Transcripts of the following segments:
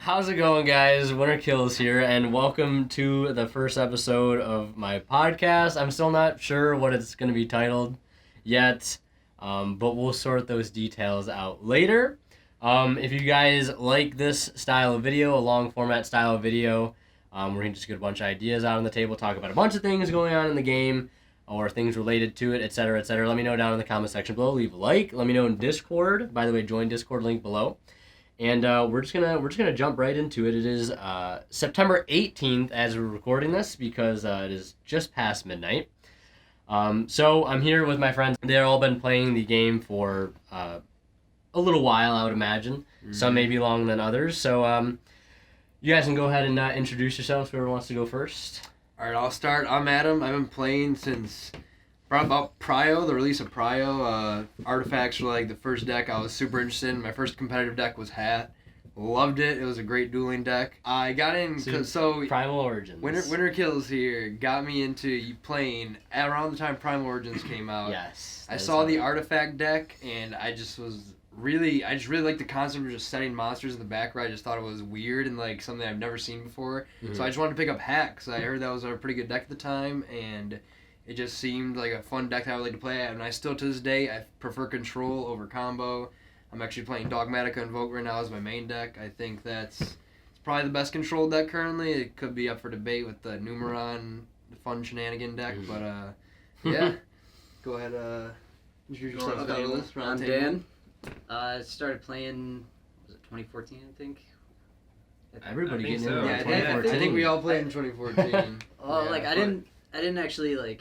How's it going, guys? Winter Kills here, and welcome to the first episode of my podcast. I'm still not sure what it's going to be titled yet, but we'll sort those details out later. If you guys like this style of video, a long format style of video, we're going to just get a bunch of ideas out on the table, talk about a bunch of things going on in the game, or things related to it, etc., etc. Let me know down in the comment section below. Leave a like. Let me know in Discord. By the way, join Discord, link below. And we're just gonna jump right into it. It is September 18th as we're recording this because it is just past midnight. So I'm here with my friends. They've all been playing the game for a little while, I would imagine. Some maybe longer than others. So you guys can go ahead and introduce yourselves. Whoever wants to go first. All right, I'll start. I'm Adam. I've been playing since about Prio, the release of Prio. Artifacts were like the first deck I was super interested in. My first competitive deck was Hat. Loved it. It was a great dueling deck. I got in because Primal Origins. Winter Kills here got me into playing around the time Primal Origins came out. Yes. I saw the Artifact deck and I just really liked the concept of just setting monsters in the background. I just thought it was weird and like something I've never seen before. Mm-hmm. So I just wanted to pick up Hat because I heard that was a pretty good deck at the time, and it just seemed like a fun deck that I would like to play. And I still, to this day, I prefer Control over Combo. I'm actually playing Dogmatica Invoke right now as my main deck. I think it's probably the best Control deck currently. It could be up for debate with the Numeron, the fun shenanigan deck, but yeah. Go ahead, introduce yourself. I'm Dan. I started playing, was it 2014, I think? Everybody getting so. in Yeah, 2014. I think we all played in 2014. Well, I didn't actually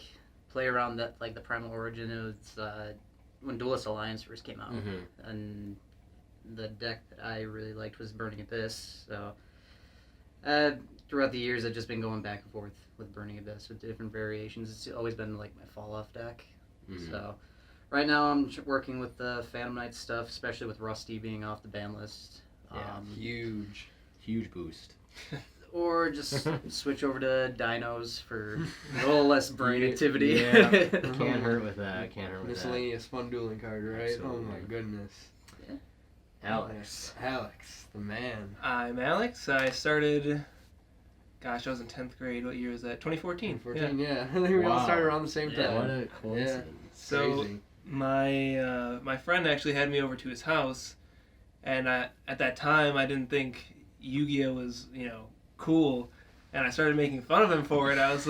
play around that the Primal Origin. It was when Duelist Alliance first came out, and the deck that I really liked was Burning Abyss. So throughout the years, I've just been going back and forth with Burning Abyss with different variations. It's always been my fall off deck. So right now I'm working with the Phantom Knight stuff, especially with Rusty being off the ban list. Yeah, huge boost. Or just switch over to Dinos for a little less brain activity. Yeah, can't hurt with that. Miscellaneous fun dueling card, right? Absolutely. Oh my goodness. Yeah. Alex, the man. I'm Alex. I started, I was in 10th grade. What year was that? 2014. 2014, yeah. I think we all started around the same time. What a coincidence. So Crazy. my friend actually had me over to his house, and at that time I didn't think Yu-Gi-Oh was cool, and I started making fun of him for it. I was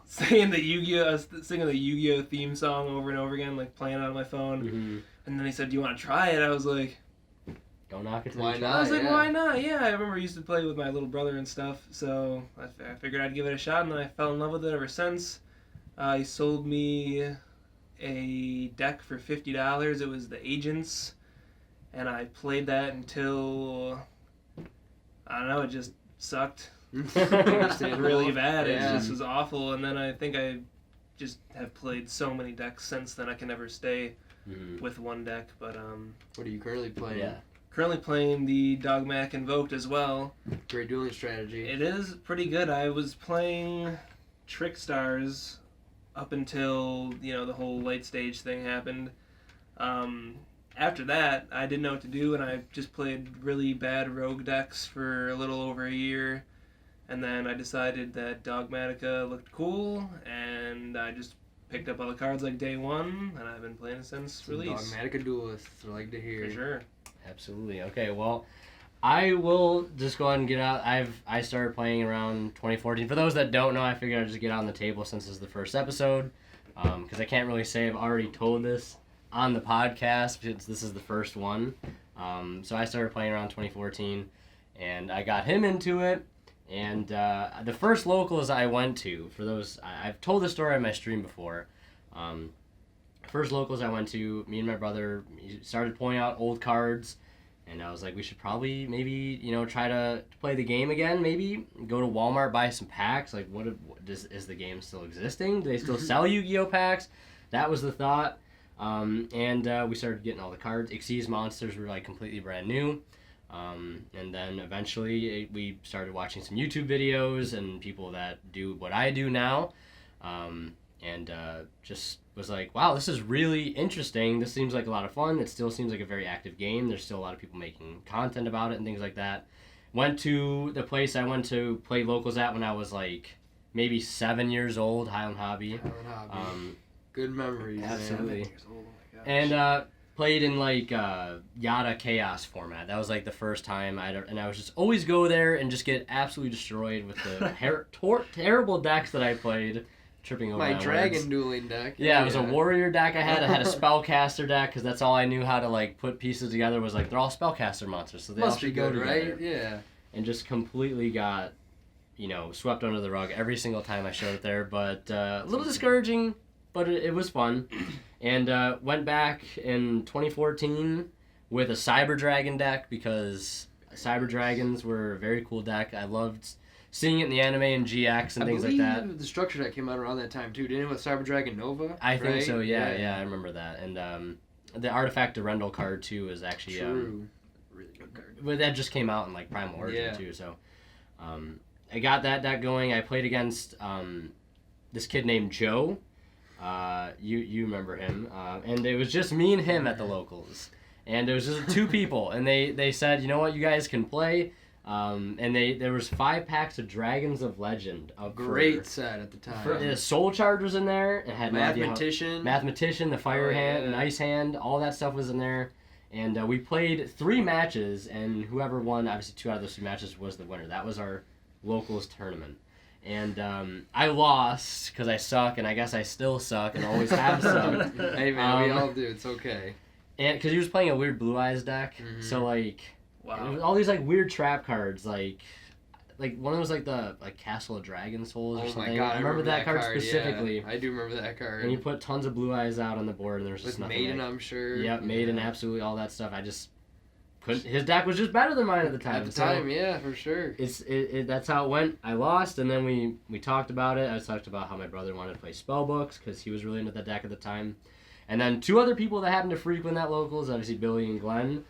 singing the Yu-Gi-Oh theme song over and over again, playing it on my phone. And then he said, "Do you want to try it?" I was like, "Don't knock it till why you not?" try." I was like, "Why not?" Yeah, I remember I used to play with my little brother and stuff, so I figured I'd give it a shot, and then I fell in love with it ever since. He sold me a deck for $50. It was the Agents, and I played that until, I don't know, it just sucked really bad. It just was awful, and then I think I just have played so many decks since then I can never stay with one deck. But what are you currently playing? Yeah. Currently playing the Dogmatic Invoked as well. Great dueling strategy. It is pretty good. I was playing Trick Stars up until the whole late stage thing happened. After that, I didn't know what to do, and I just played really bad rogue decks for a little over a year. And then I decided that Dogmatica looked cool, and I just picked up all the cards day one, and I've been playing it since release. Dogmatica duelists, I like to hear. For sure. Absolutely. Okay, well, I will just go ahead and get out. I started playing around 2014. For those that don't know, I figured I'd just get out on the table since this is the first episode, because I can't really say I've already told this on the podcast because this is the first one. So I started playing around 2014, and I got him into it. And the first locals I went to, for those, I've told this story on my stream before. First locals I went to, me and my brother started pulling out old cards, and I was like, we should probably maybe try to play the game again. Maybe go to Walmart, buy some packs. Is the game still existing? Do they still sell Yu-Gi-Oh packs? That was the thought. And we started getting all the cards. Xyz monsters were completely brand new. And then eventually we started watching some YouTube videos and people that do what I do now. And just was like, wow, this is really interesting. This seems like a lot of fun. It still seems like a very active game. There's still a lot of people making content about it and things like that. went to the place I went to play locals at when I was like maybe 7 years old, Highland Hobby. Good memories. Absolutely. 7 years old, oh my gosh. And played in like Yada Chaos format. That was like the first time and I was just always go there and just get absolutely destroyed with the terrible decks that I played. Tripping over my dragon words. dueling deck. Yeah, it was a warrior deck I had. I had a spellcaster deck because that's all I knew how to like put pieces together. Was like they're all spellcaster monsters, so they all Must be should go good, together. right? Yeah. And just completely got, swept under the rug every single time I showed it there. But a little discouraging, but it was fun. And went back in 2014 with a Cyber Dragon deck because Cyber Dragons were a very cool deck. I loved seeing it in the anime and GX and things like that. The structure that came out around that time too, didn't it, with Cyber Dragon Nova? I think so, yeah, I remember that. And the Artifact Durendal card too is actually True. Really good card. but that just came out in like Primal Origin too, so I got that deck going. I played against this kid named Joe. You remember him, and it was just me and him at the locals, and it was just 2 people, and they said, you know what, you guys can play, and there was 5 packs of Dragons of Legend. Great set at the time. The Soul Charge was in there. It had Mathematician, the Fire Hand, and Ice Hand, all that stuff was in there, and we played 3 matches, and whoever won, obviously 2 out of those 3 matches was the winner. That was our locals tournament. And I lost because I suck, and I guess I still suck, and always have sucked. Hey man, we all do. It's okay. And because he was playing a weird Blue Eyes deck, so like, all these like weird trap cards, like one of them was like the Castle of Dragon Souls or something. Oh my god, I remember that card specifically. Yeah. I do remember that card. And you put tons of Blue Eyes out on the board, and there was just nothing. Maiden, I'm sure. Yep, Maiden, absolutely all that stuff. I just couldn't. His deck was just better than mine at the time. Yeah, for sure. That's how it went. I lost, and then we talked about it. I talked about how my brother wanted to play Spellbooks because he was really into that deck at the time. And then 2 other people that happened to frequent that locals, obviously Billy and Glenn.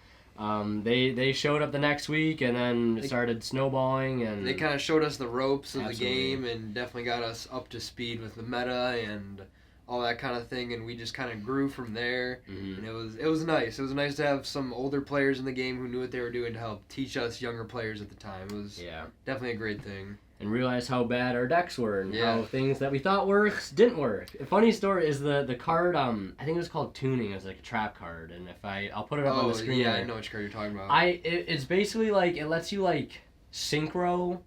They showed up the next week, and then it started snowballing, and they kind of showed us the ropes of the game, and definitely got us up to speed with the meta and all that kind of thing, and we just kind of grew from there. And it was nice. It was nice to have some older players in the game who knew what they were doing to help teach us younger players at the time. It was definitely a great thing. And realize how bad our decks were, and how things that we thought worked didn't work. A funny story is the card, I think it was called Tuning. It was like a trap card, and I'll put it up on the screen. Yeah, I know which card you're talking about. It's basically like it lets you like synchro,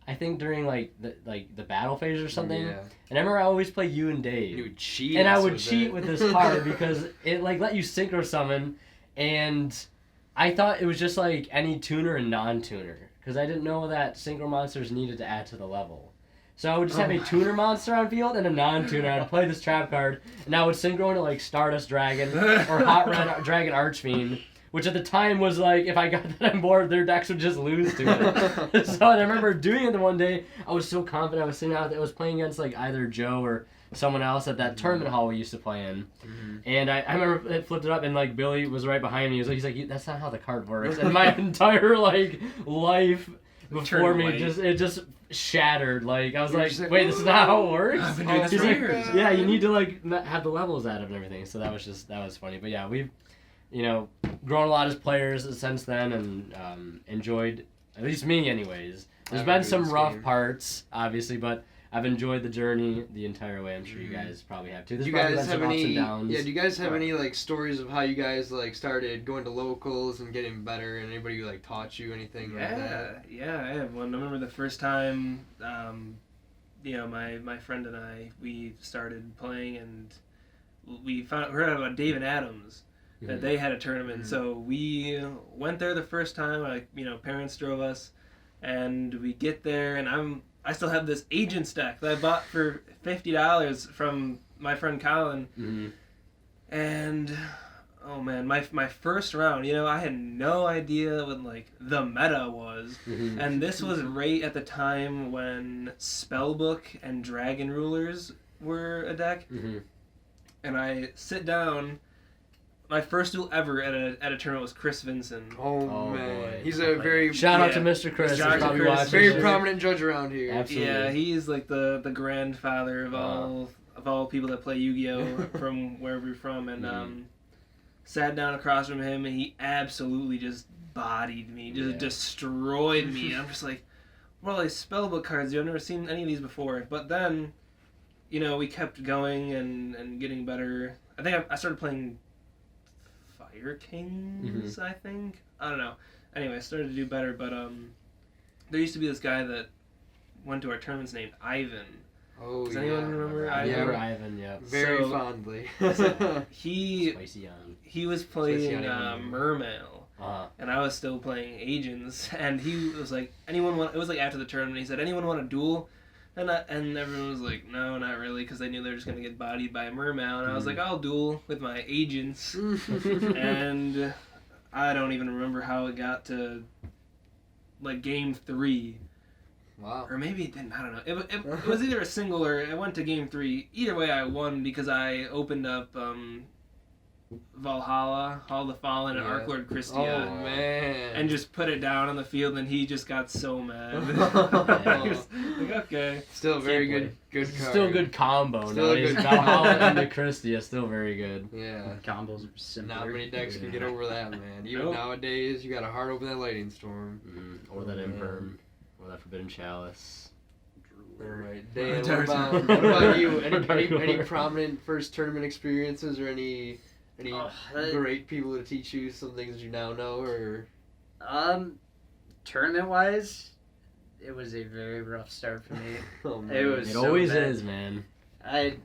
I think during the battle phase or something. Yeah. And I remember I always play you and Dave. You would cheat. And I would cheat with this card because it like let you synchro summon, and I thought it was just like any tuner and non-tuner. Because I didn't know that synchro monsters needed to add to the level. So I would just have a tuner monster on field and a non-tuner. I'd play this trap card, and I would synchro into like Stardust Dragon or Hot Red Dragon Archfiend, which at the time was like, if I got that on board, their decks would just lose to it. So I remember doing it the one day. I was so confident. I was sitting out there. I was playing against like either Joe or someone else at that tournament hall we used to play in. And I remember it flipped it up, and like Billy was right behind me. He's like, that's not how the card works. And my entire like life before me just shattered. Like I was like, wait, this is not how it works. I've been doing this for years. Yeah, you need to like have the levels added and everything. So that was funny. But yeah, we've grown a lot as players since then, and enjoyed, at least me anyways. There's been some rough parts, obviously, but I've enjoyed the journey the entire way. I'm sure you guys probably have too. Do you guys have any? Yeah. Do you guys have any like stories of how you guys like started going to locals and getting better? And anybody who like taught you anything like that? Yeah, I have one. I remember the first time, my friend and I, we started playing, and we heard about Dave and Adams. That they had a tournament, so we went there the first time. Parents drove us, and we get there, and I still have this Agents deck that I bought for $50 from my friend Colin. And oh man, my first round, I had no idea what like the meta was. And this was right at the time when Spellbook and Dragon Rulers were a deck. And I sit down. My first duel ever at a tournament was Chris Vinson. Oh man, boy. He's a very shout out to Mr. Chris. Shout out to Chris. Very prominent judge around here. Absolutely. Yeah, he's like the grandfather of all people that play Yu-Gi-Oh from wherever you're from, and sat down across from him, and he absolutely just bodied me, just Yeah. destroyed me. I'm just like, well, these spellbook cards, I've never seen any of these before. But then, we kept going and getting better. I think I started playing Fire Kings, I think. I don't know. Anyway, I started to do better, but there used to be this guy that went to our tournaments named Ivan. Oh, Does anyone remember I Ivan? remember Ivan, yeah. Very So- fondly. He Spicy on. he was playing Especially on Mermail, and I was still playing Agents, and he was like, anyone want? It was like after the tournament, he said, anyone want a duel? And everyone was like, no, not really, because they knew they were just gonna get bodied by Mermail, and I was like, I'll duel with my Agents, and I don't even remember how it got to like game 3. Wow. Or maybe it didn't. I don't know. It was either a single or it went to game 3. Either way, I won because I opened up Valhalla, Hall of the Fallen, and Yeah. Arc Lord Christia, Oh, man. and just put it down on the field, and he just got so mad. Oh. He was like, okay. Still a very Can't good card. Still a good combo. Still a Nowadays. good Valhalla combo. and the Christia, still very good. Yeah. Combos are simpler. Not many decks can get over that, man. Even Nope. nowadays, you got to hard open that Lightning Storm. Or that Yeah. Infirm. Or that Forbidden Chalice. Alright, Dan, Dark what Lord. about you? Dark Any Lord. prominent first tournament experiences or any Oh, great people to teach you some things that you now know, or tournament wise, it was a very rough start for me. oh, man. It was It so always bad. is, man. I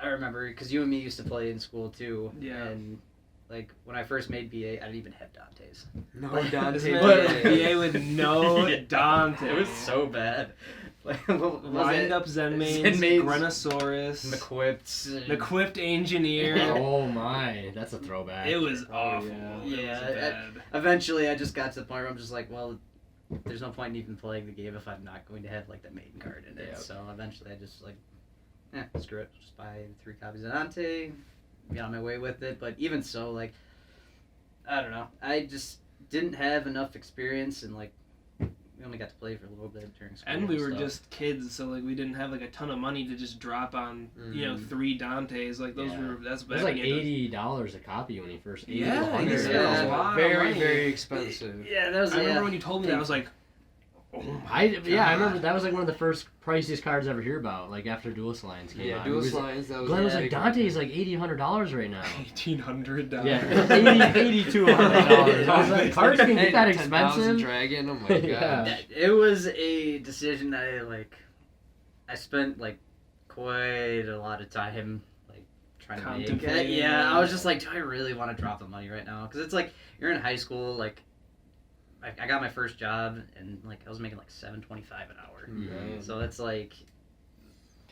remember because you and me used to play in school too. Yeah. And like when I first made BA, I didn't even have Dante's. no This Dante. man But- had BA with no Yeah. Dante. It was so bad. Like, what was Wind it? up Zenmaines, Zenmaines, Grenosaurus, McQuips. the Quipped Engineer. Oh my, that's a throwback. It was Oh, awful. yeah. It Yeah, was bad. Eventually, I just got to the point where I'm just like, well, there's no point in even playing the game if I'm not going to have like the main card in it. Yep. So eventually, I just like, screw it, just buy 3 copies of Dante, get on my way with it. But even so, like, I don't know, I just didn't have enough experience, and like, we only got to play for a little bit during school. And we were stuff. just kids, so like we didn't have like a ton of money to just drop on, Mhm. 3 Dantes. Like those Yeah. that's It was back like in the- $80 a copy when he first. Yeah, $80 he to said $100. it was a lot of very money. very expensive. Yeah, that was. I remember when you told me that, I was like, oh my I remember that was like one of the first priciest cards I ever hear about. Like after Duelist Alliance came Yeah, out. Dual It was- Lines. That was. Glenn was a like, big Dante's one. like $800 right now. $1,800. Yeah, 80 to $100. I was like, cards can get that Hey, 10,000 expensive. Dragon. Oh my god. Yeah. It was a decision I spent like quite a lot of time like trying to make. Contemplating. Yeah, I was just like, do I really want to drop the money right now? Because it's like you're in high school. Like, I got my first job and like I was making like $7.25 an hour. Man. So it's like.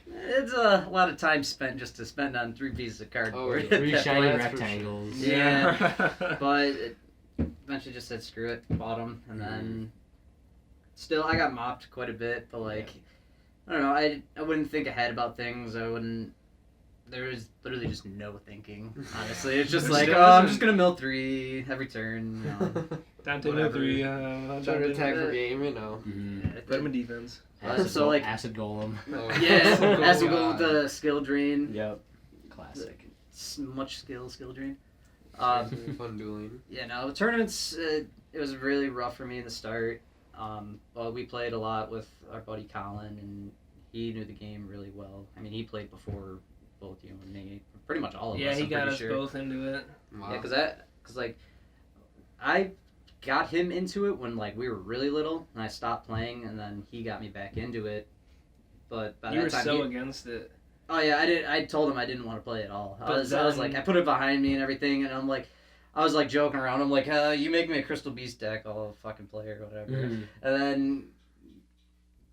It's a lot of time spent just to spend on 3 pieces of cardboard. Oh, yeah. 3 That shiny point. that's for sure. rectangles. Yeah. But it eventually just said screw it, bought them, and then still I got mopped quite a bit. But like, I don't know, I wouldn't think ahead about things. I wouldn't. There was literally just no thinking. Honestly, it's just There like, still oh, I'm isn't. just gonna mill 3 every turn. You know. Dante Whatever. 3. Trying to Dante. attack for game, you know. Mhm. Put him in defense. Acid, So, like- acid golem. Oh, Yeah, oh, as we go with God. the skill drain, Yep. Classic. much skill drain. It's really fun dueling. Yeah, no, the tournaments, it was really rough for me in the start. But we played a lot with our buddy Colin, and he knew the game really well. I mean, he played before both you and me, pretty much all of Yeah, us. he I'm got pretty us sure. both into it. Wow. Yeah, because like, I got him into it when like we were really little, and I stopped playing, and then he got me back into it. But by You were that time, so against it. oh yeah, I told him I didn't want to play at all. I But was then- like, I put it behind me and everything, and I'm like, I was like joking around. I'm like, you make me a Crystal Beast deck, I'll fucking play or whatever. Mhm. And then,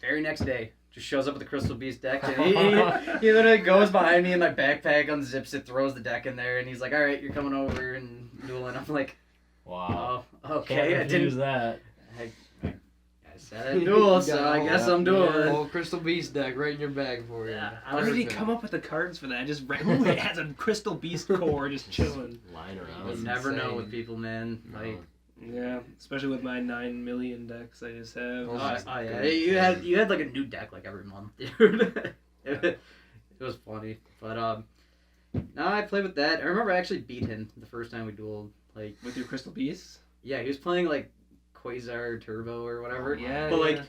very next day, just shows up with the Crystal Beast deck, and he literally goes behind me in my backpack, unzips it, throws the deck in there, and he's like, all right, you're coming over and dueling. I'm like, Wow. oh, okay, Can't I refuse didn't. that. I said I'd duel, so I guess I'm dueling. Whole Crystal Beast deck right in your bag for you. Yeah, I Where was did he Perfect. come up with the cards for that? Just who has a Crystal Beast core just chilling? Lying You around. never know insane. with people, man. No. Like, Yeah, especially with my 9 million decks I just have. Oh, oh yeah, good. you had like a new deck like every month, dude. it was funny, but no, I played with that. I remember I actually beat him the first time we dueled. Like, With your Crystal Beast? Yeah, he was playing like Quasar Turbo or whatever. Yeah, But like yeah.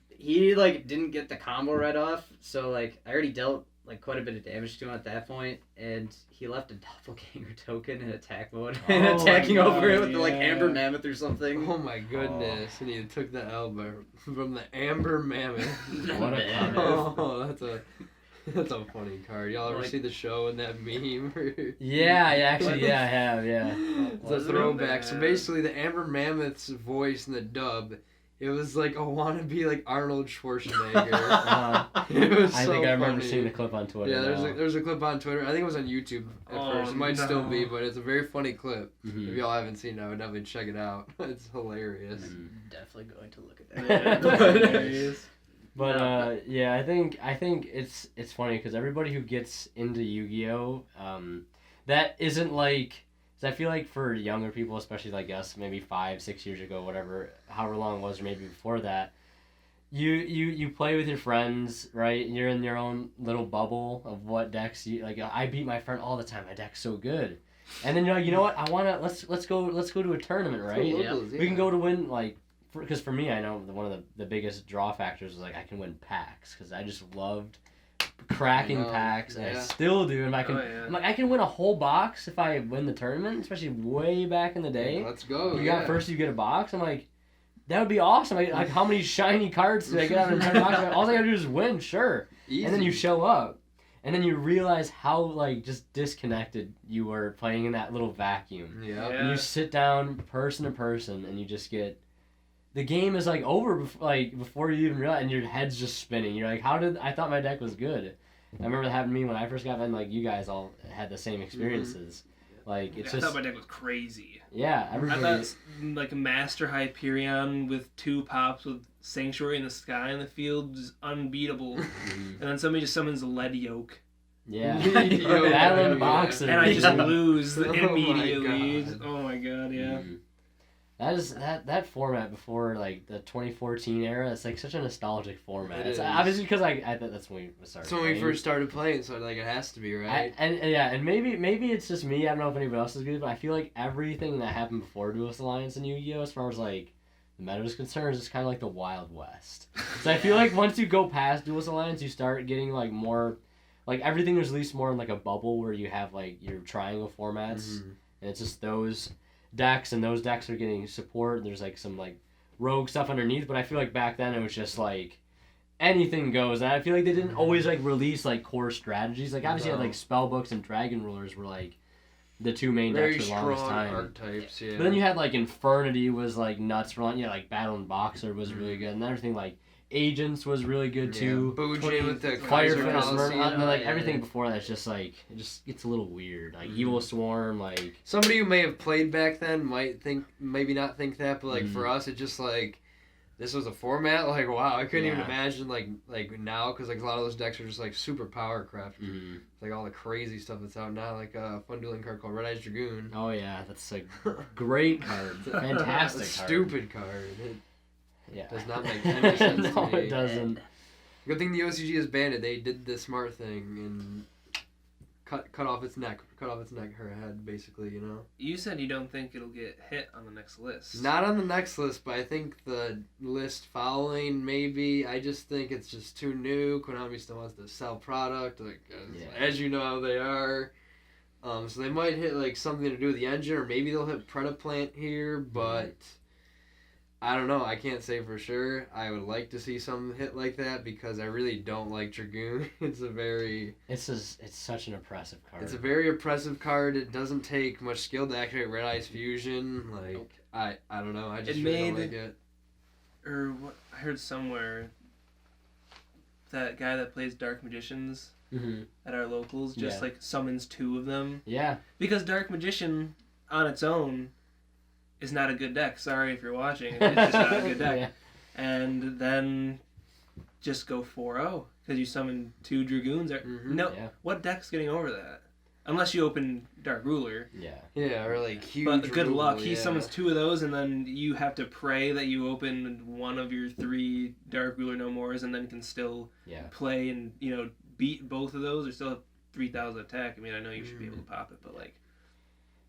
he like didn't get the combo right off, so like I already dealt like quite a bit of damage to him at that point, and he left a doppelganger token in attack mode and Oh my attacking over it God, with the like yeah. Amber Mammoth or something. Oh my goodness! And he took the elbow from the Amber Mammoth. What a Mammoth. Oh, that's a funny card. Y'all ever Like- see the show and that meme? Yeah, actually, yeah, I have, yeah. It's a Was it? throwback. So Yeah. basically, the Amber Mammoth's voice in the dub, it was like a wannabe like Arnold Schwarzenegger. It was I so think I remember funny. seeing the clip on Twitter. Yeah, now. there's a clip on Twitter. I think it was on YouTube at Oh, first. It might still no. be, but it's a very funny clip. Mhm. If y'all haven't seen it, I would definitely check it out. It's hilarious. Mhm. Definitely going to look at Yeah, that. hilarious. But No, yeah, I think it's funny because everybody who gets into Yu-Gi-Oh, that isn't like. 'Cause I feel like for younger people, especially like us, maybe 5-6 years ago, whatever, however long it was, or maybe before that, you play with your friends, right? You're in your own little bubble of what decks you like. I beat my friend all the time. My deck's so good, and then you're like, you know what? I wanna let's go to a tournament, right? Locals, We can go to win like. Because for me, I know one of the biggest draw factors was like I can win packs because I just loved cracking Oh, packs, and I yeah. still do. And I can, Oh, yeah. I'm like I can win a whole box if I win the tournament, especially way back in the day. Let's go. You yeah. got first, you get a box. I'm like, that would be awesome. Like how many shiny cards did I get out of a box? Like, all I gotta do is win, sure. Easy. And then you show up, and then you realize how like just disconnected you were playing in that little vacuum. Yeah. And you sit down person to person, and you just get. The game is like over before you even realize, and your head's just spinning. You're like, I thought my deck was good. I remember that happened to me when I first got in. Like you guys all had the same experiences. Like it's I just thought my deck was crazy. yeah. I Everybody. thought like a Master Hyperion with 2 pops with Sanctuary in the sky in the field is unbeatable. Mhm. And then somebody just summons a lead yoke. Yeah. Yo, Battling yeah. boxers. And I just Yeah. lose Oh my immediately. God. Oh my god, yeah. Mhm. That is that format before like the 2014 era. It's like such a nostalgic format. It It's is. obviously because I thought that's when we started. So when we playing. first started playing, so like it has to be right. And maybe it's just me. I don't know if anybody else is good, but I feel like everything that happened before Duelist Alliance and Yu-Gi-Oh, as far as like the meta is concerned, is kind of like the Wild West. So I feel like once you go past Duelist Alliance, you start getting like more, like everything is released more in like a bubble where you have like your triangle formats, Mhm. and it's just those decks, and those decks are getting support. There's like some like rogue stuff underneath, but I feel like back then it was just like anything goes. And I feel like they didn't always like release like core strategies. Like obviously you had No. like spell books and dragon rulers were like the 2 main Very decks for the longest strong time. archetypes. Yeah. But then you had like Infernity was like nuts for long. Yeah, like Battle and Boxer was really good, and everything like Agents was really good too. Bujin with the Fire Kaiser Fist, Coliseum. and then, like yeah. everything before that's just like it just gets a little weird. Like Mhm. Evil Swarm, like Somebody who may have played back then might maybe not think that, but like for Mhm. us, it just like this was a format. Like wow, I couldn't even Yeah. imagine like now because like a lot of those decks are just like super power craft. mhm. Like all the crazy stuff that's out now, like a fun dueling card called Red Eyes Dragoon. Oh yeah, that's a great card, fantastic A card. stupid card. It Yeah. does not make any sense to No, me. it doesn't. Good thing the OCG has banned it. They did the smart thing and cut off its neck, her head, basically. You know. You said you don't think it'll get hit on the next list. Not on the next list, but I think the list following maybe. I just think it's just too new. Konami still wants to sell product, like as you know how they are. So they might hit like something to do with the engine, or maybe they'll hit Predaplant here, but I don't know. I can't say for sure. I would like to see some hit like that because I really don't like Dragoon. It's Such an oppressive card. It's a very oppressive card. It doesn't take much skill to activate Red Eyes Fusion. Like I don't know. I just It really don't made- like it. Or what I heard somewhere that guy that plays Dark Magicians hmm at our locals just Yeah. like summons 2 of them. Yeah. Because Dark Magician on its own is not a good deck. Sorry if you're watching. It's just not a good deck. Yeah. And then just go 4-0 because you summon 2 Dragoons. Mhm. No, Yeah. what deck's getting over that? Unless you open Dark Ruler. Yeah. Yeah, or like huge. But good removal, luck. He yeah. summons 2 of those, and then you have to pray that you open one of your 3 Dark Ruler No Mores, and then can still Yeah. play and beat both of those, or still have 3,000 attack. I mean, I know you should be able to pop it, but like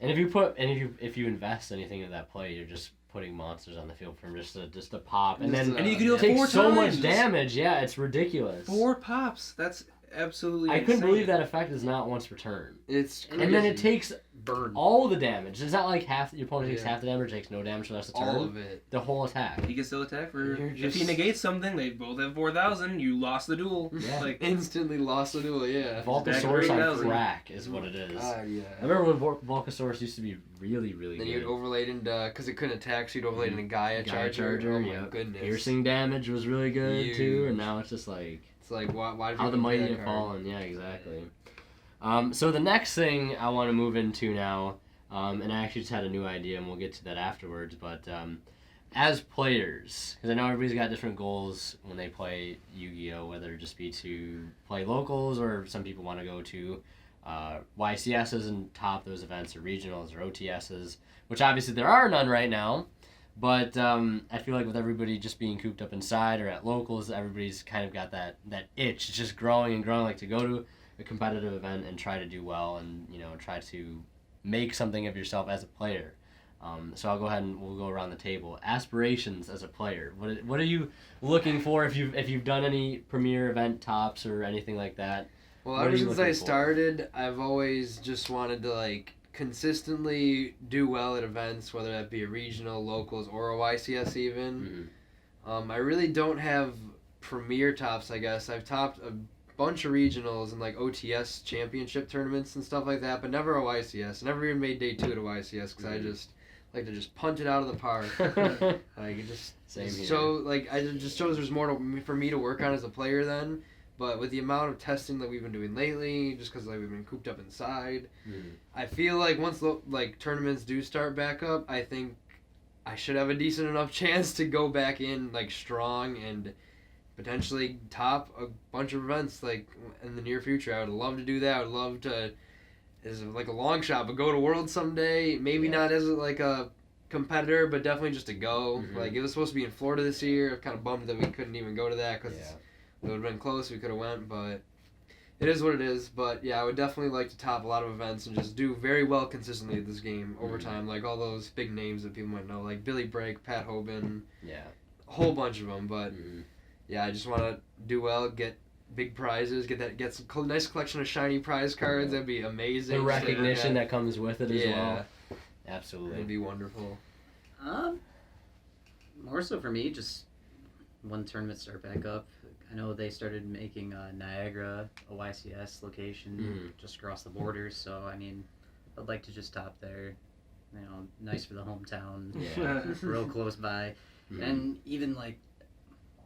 And if you invest anything into that play, you're just putting monsters on the field from just a pop, and then and you can do it take 4 so times. much damage. Yeah, it's ridiculous. 4 pops. That's absolutely. I couldn't insane. believe that effect is not once per turn. It's And then it takes Burn. all the damage. It's not like your opponent takes half the damage, takes no damage for the rest of the turn. all of it. The whole attack. He can still attack for. You're If he just- negates something, they both have 4,000. You lost the duel. Yeah. Like Instantly lost the duel. Yeah. Volcasaurus on 8,000. crack is what it is. Yeah. I remember when Volcasaurus used to be really, really Then good. you'd overlay it into, because it couldn't attack, so you'd overlay it into Gaia Charger. Oh my yep. goodness. Piercing damage was really good too, Huge. and now it's just like It's like, why did how you the even play mighty that have card? fallen. Yeah, exactly. So the next thing I want to move into now, and I actually just had a new idea, and we'll get to that afterwards. But as players, because I know everybody's got different goals when they play Yu-Gi-Oh, whether it just be to play locals or some people want to go to YCSs and top those events or regionals or OTSs, which obviously there are none right now. But I feel like with everybody just being cooped up inside or at locals, everybody's kind of got that itch. It's just growing and growing, like to go to a competitive event and try to do well and, you know, try to make something of yourself as a player. So I'll go ahead and we'll go around the table. Aspirations as a player. What are you looking for if you've done any premier event tops or anything like that? Well, What are ever you since looking I for? started, I've always just wanted to, like, consistently do well at events, whether that be a regional, locals, or a YCS even. Mhm. I really don't have premier tops, I guess. I've topped a bunch of regionals and, like, OTS championship tournaments and stuff like that, but never a YCS. Never even made day 2 at a YCS because I just like to just punch it out of the park. Like, it just Same here. show, like, I just shows there's more for me to work on as a player then. But with the amount of testing that we've been doing lately, just because like we've been cooped up inside, I feel like once like tournaments do start back up, I think I should have a decent enough chance to go back in like strong and potentially top a bunch of events like in the near future. I would love to do that. I would love to, as like a long shot, but go to Worlds someday. Maybe not as like a competitor, but definitely just to go. Mhm. Like it was supposed to be in Florida this year. I'm kind of bummed that we couldn't even go to that because. Yeah. It would have been close. We could have went, but it is what it is. But yeah, I would definitely like to top a lot of events and just do very well consistently at this game over time. Like all those big names that people might know, like Billy Brake, Pat Hoban, Yeah. a whole bunch of them. But Mhm. yeah, I just want to do well, get big prizes, get some nice collection of shiny prize cards. That'd be amazing. The recognition Yeah. that comes with it as well. Absolutely. That'd be wonderful. More so for me, just when tournaments start back up. I know they started making Niagara a YCS location just across the border, so I mean, I'd like to just top there. You know, nice for the hometown, Yeah. real close by, Mhm. and even like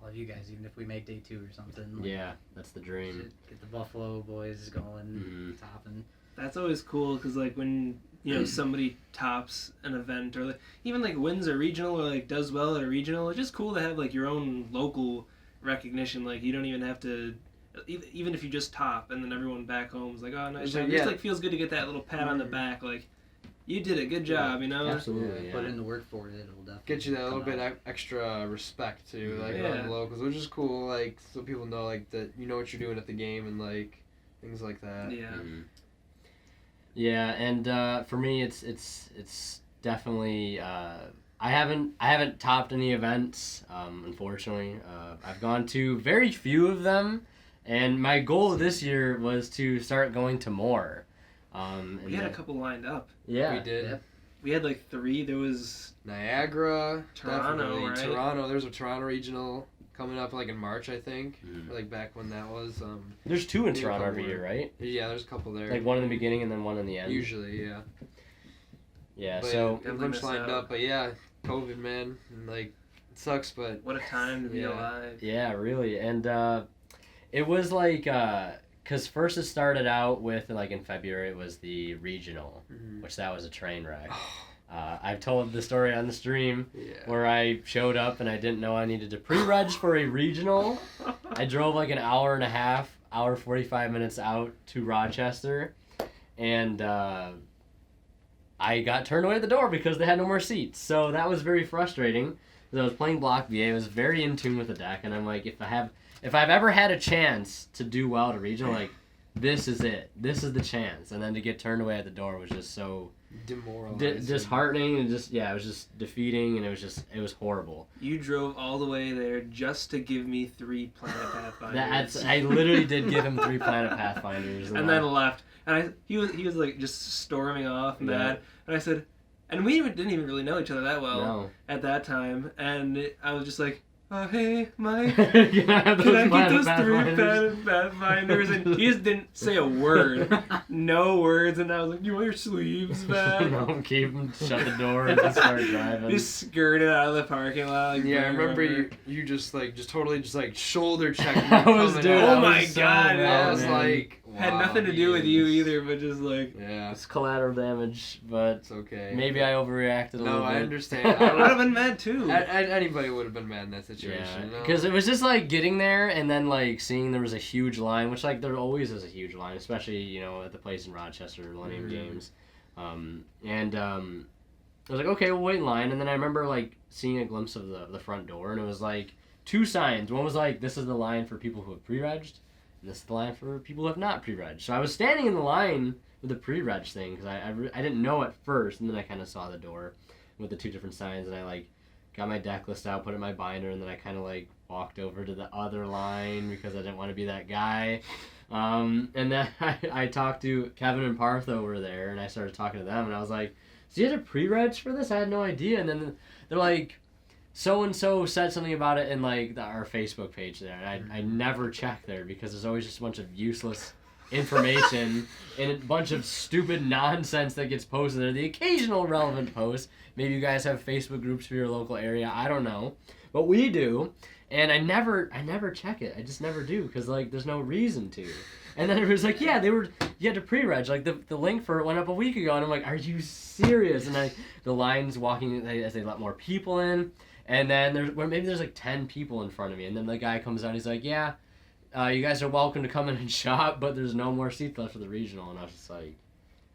all of you guys, even if we make day 2 or something. Like, Yeah, that's the dream. Get the Buffalo boys going, topping. That's always cool because like when somebody tops an event or like, even like wins a regional or like does well at a regional, it's just cool to have like your own local recognition. Like you don't even have to, even if you just top and then everyone back home is like, oh nice job. It just like feels good to get that little pat on the back, like you did a good job, you know. Absolutely. Yeah. Put in the work for it, it'll definitely Get you that little come bit out. extra respect too, like Yeah. on the locals, which is cool. Like so people know like that you know what you're doing at the game and like things like that. Yeah. Mhm. Yeah, and for me, it's definitely I haven't topped any events, unfortunately. I've gone to very few of them, and my goal this year was to start going to more. We had a couple lined up. Yeah, We did. Yep. We had like 3. There was Niagara, Toronto, definitely. right? Toronto. There's a Toronto regional coming up like in March, I think. Mhm. Or, like back when that was. There's 2 in Maybe a Toronto couple every year, more. right? Yeah, there's a couple there. Like one in the beginning and then one in the end. Usually, yeah. Yeah. But So a Definitely bunch missed lined out. up, but yeah, COVID, man, and, like it sucks, but what a time to be Yeah. alive. yeah, really, and it was like because first it started out with like in February it was the regional, which that was a train wreck. I've told the story on the stream yeah. where I showed up and I didn't know I needed to pre-reg for a regional. I drove like an hour and a half, hour 45 minutes out to Rochester, and I got turned away at the door because they had no more seats. So that was very frustrating. Because I was playing Block VA, I was very in tune with the deck, and I'm like, if I've ever had a chance to do well at a regional, like this is it. This is the chance. And then to get turned away at the door was just so Demoralizing. disheartening, and just it was just defeating, and it was horrible. You drove all the way there just to give me 3 Planet Pathfinders. I literally did give him 3 Planet Pathfinders, and then left. And he was like just storming off, mad. And I said, and we didn't even really know each other that well at that time. And I was just like, oh, hey, Mike, can I get those 3 Planet Pathfinders? And he just didn't say a word. No words. And I was like, you want your sleeves back? No, keep him, shut the door, and just start driving. Just skirted out of the parking lot. Like, I remember you just totally shoulder checked me. Oh my god, I was like, wow, had nothing to do with you either, but just like, it's collateral damage, but it's okay. Maybe I overreacted a little bit. No, I understand. I would have been mad too. Anybody would have been mad in that situation. Because it was just like getting there and then like seeing there was a huge line, which like there always is a huge line, especially at the place in Rochester, Millennium Games, and I was like, okay, we'll wait in line, and then I remember like seeing a glimpse of the front door, and it was like 2 signs. One was like, this is the line for people who have pre-regged, and this is the line for people who have not pre-regged. So I was standing in the line with the pre-reg thing because I didn't know at first, and then I kind of saw the door with the 2 different signs, and I like got my deck list out, put it in my binder, and then I kind of like walked over to the other line because I didn't want to be that guy. And then I talked to Kevin and Parth over there, and I started talking to them, and I was like, so you had a pre-reg for this? I had no idea. And then they're like, so-and-so said something about it in like our Facebook page there, and I never check there because there's always just a bunch of useless information and a bunch of stupid nonsense that gets posted there. The occasional relevant post. Maybe you guys have Facebook groups for your local area. I don't know, but we do, and I never check it. I just never do because like there's no reason to. And then it was like, you had to pre-reg. Like the link for it went up a week ago, and I'm like, are you serious? And the line's walking as they let more people in, and then there's like 10 people in front of me, and then the guy comes out. He's like, yeah. You guys are welcome to come in and shop, but there's no more seats left for the regional. And I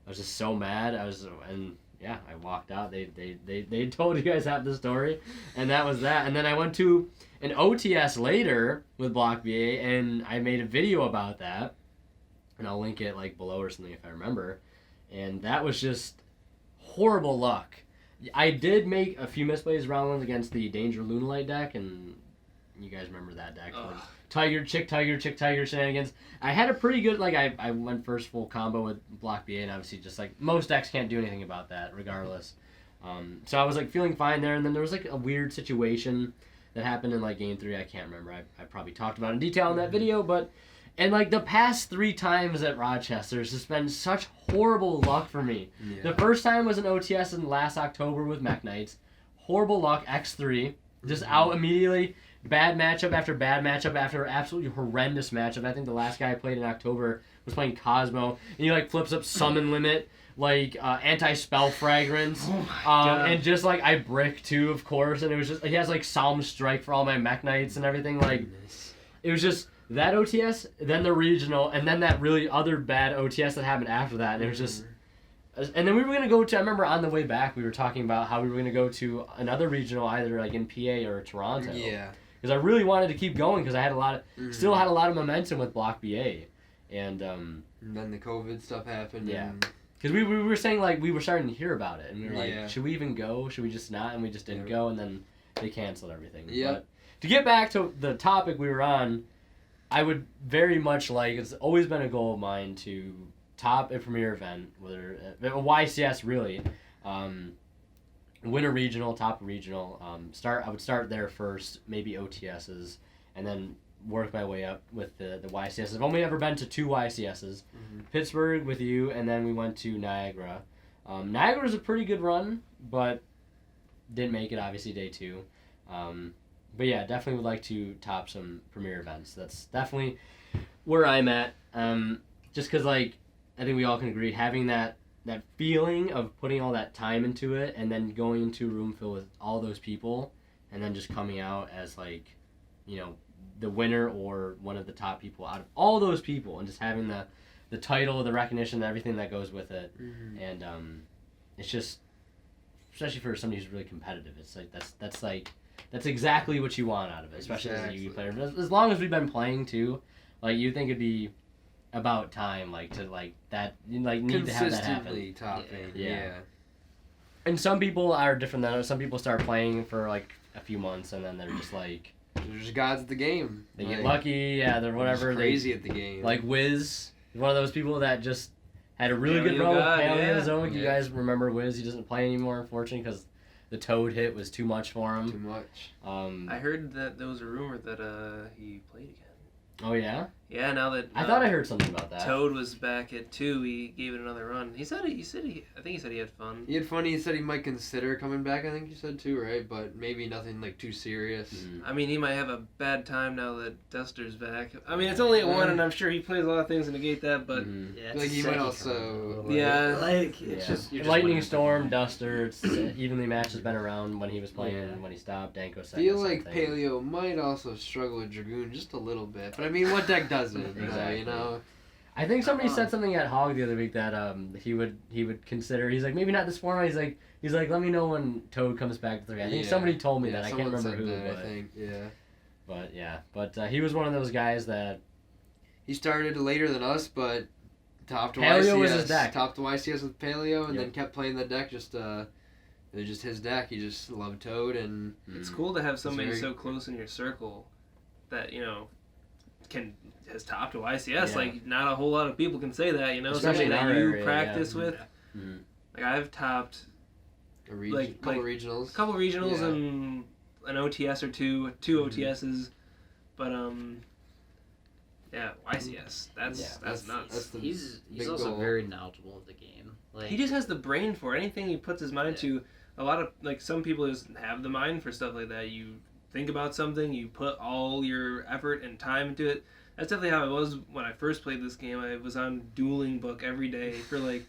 was just so mad. I walked out. They told you guys half the story, and that was that. And then I went to an OTS later with Block BA, and I made a video about that, and I'll link it like below or something if I remember. And that was just horrible luck. I did make a few misplays round ones against the Danger Lunalight deck, and you guys remember that deck. Tiger, chick, tiger shenanigans. I had a pretty good, like, I went first full combo with Block BA, and obviously just, like, most decks can't do anything about that, regardless. So I was, like, feeling fine there, and then there was, like, a weird situation that happened in, like, Game 3. I can't remember. I probably talked about it in detail in that video, but, and, like, the past 3 times at Rochester, it's just been such horrible luck for me. Yeah. The first time was an OTS in last October with Mech Knights. Horrible luck, X3. Just out immediately. Bad matchup after absolutely horrendous matchup. I think the last guy I played in October was playing Cosmo, and he like flips up Summon Limit, like anti-spell fragrance, and just like I brick too, of course, and it was just he has like Psalm Strike for all my Mech Knights and everything. Like it was just that OTS, then the regional, and then that really other bad OTS that happened after that. And it was just, and then we were gonna go to. I remember on the way back we were talking about how we were gonna go to another regional, either like in PA or Toronto. Yeah. Because I really wanted to keep going because I had still had a lot of momentum with Block BA, and then the COVID stuff happened. Yeah, because we were saying like we were starting to hear about it, and we were like, should we even go? Should we just not? And we just didn't go, and then they canceled everything. Yeah. But to get back to the topic we were on, I would very much like. It's always been a goal of mine to top a premier event, whether a YCS really. Win a regional, top a regional. I would start there first, maybe OTSs, and then work my way up with the YCSs. I've only ever been to 2 YCSs. Pittsburgh with you, and then we went to Niagara. Niagara was a pretty good run, but didn't make it, obviously, day 2. But yeah, definitely would like to top some premier events. That's definitely where I'm at. Just because, like, I think we all can agree, having that feeling of putting all that time into it and then going into a room filled with all those people and then just coming out as like, the winner or one of the top people out of all those people and just having the title, the recognition, everything that goes with it. And it's just, especially for somebody who's really competitive, it's like that's exactly what you want out of it, especially as a UV player. As long as we've been playing too, like you think it'd be about time, like to like that, you like need to have that happen. Consistently topping. Yeah. Yeah. And some people are different than others. Some people start playing for like a few months and then they're just like They're just gods at the game. they get lucky, yeah, they're whatever. Just crazy at the game. Like Wiz, one of those people that just had a really good Paleo run with god, Paleozoic. yeah. You guys remember Wiz? He doesn't play anymore, unfortunately, because the Toad hit was too much for him. Too much. I heard that there was a rumor that he played again. Oh yeah, Yeah, now that I thought I heard something about that. Toad was back at 2, he gave it another run. I think he said he had fun. He had fun. He said he might consider coming back. I think you said too, right? But maybe nothing like too serious. Mhm. I mean, he might have a bad time now that Duster's back. I mean, it's only at 1, and I'm sure he plays a lot of things to negate that, but Mhm. Yeah, Like it's he might second also. round. Yeah. Like Yeah. it's just you're just Lightning winning. Storm, Duster. It's evenly matched. Has been around when he was playing Yeah. and when he stopped. Danko said Feel the same like thing. Paleo might also struggle with Dragoon just a little bit, but I mean, what deck doesn't? Exactly. You know. I think somebody Come said on. something at Hog the other week that he would consider. He's like maybe not this format. He's like let me know when Toad comes back to 3. I think Yeah. somebody told me Yeah, that. I can't someone remember said who. that, But, I think. Yeah. but yeah, he was one of those guys that He started later than us, but topped Paleo YCS. was his deck. Topped YCS with Paleo, and Yep. then kept playing the deck. It was just his deck. He just loved Toad, and it's cool to have somebody very- so close in your circle that, has topped to YCS. Yeah. Like, not a whole lot of people can say that, Especially somebody in that our you area, practice yeah. with. Mhm. Like, I've topped Like- couple like- regionals. a couple regionals Yeah. and an OTS or two OTSs, but YCS. That's Yeah. that's nuts. That's the He's big also goal. very knowledgeable of the game. Like He just has the brain for it. Anything he puts his mind Yeah. to. A lot of some people just have the mind for stuff like that. You think about something, you put all your effort and time into it. That's definitely how it was when I first played this game. I was on dueling book every day for like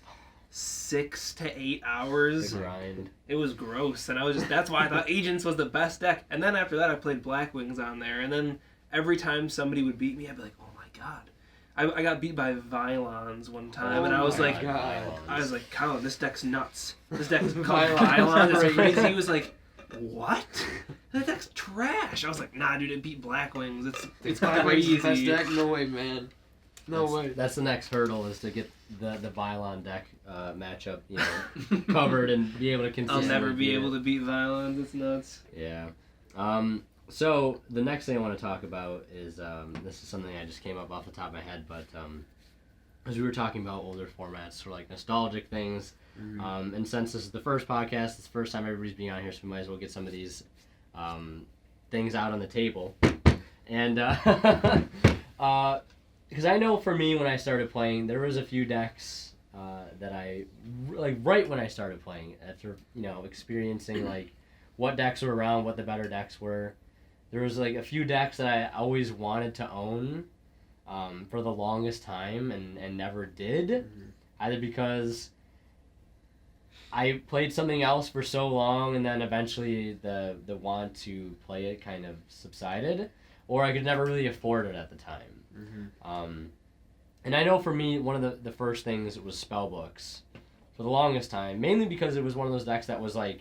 6 to 8 hours. The grind. It was gross, and that's why I thought Agents was the best deck. And then after that, I played Blackwings on there, and then every time somebody would beat me, I'd be like, oh my god. I got beat by Vylons one time, and I was my like, God. I was like, Colin, this deck's nuts. This deck's called Vylons Vylon. are It's crazy. crazy. He was like, what? That deck's trash. I was like, nah, dude, it beat Blackwings. It's Blackwings is the best crazy. deck? No way, man. No that's, way. That's the next hurdle is to get the Vylon deck matchup covered and be able to I'll consistently never be beat able it. to beat Vylons. It's nuts. Yeah. So the next thing I want to talk about is this is something I just came up off the top of my head, but as we were talking about older formats, sort of like nostalgic things, and since this is the first podcast, it's the first time everybody's being on here, so we might as well get some of these things out on the table. And because I know for me when I started playing, there was a few decks that I like right when I started playing after experiencing like what decks were around, what the better decks were. There was like a few decks that I always wanted to own for the longest time and never did, either because I played something else for so long and then eventually the want to play it kind of subsided, or I could never really afford it at the time. And I know for me, one of the first things was spellbooks for the longest time, mainly because it was one of those decks that was like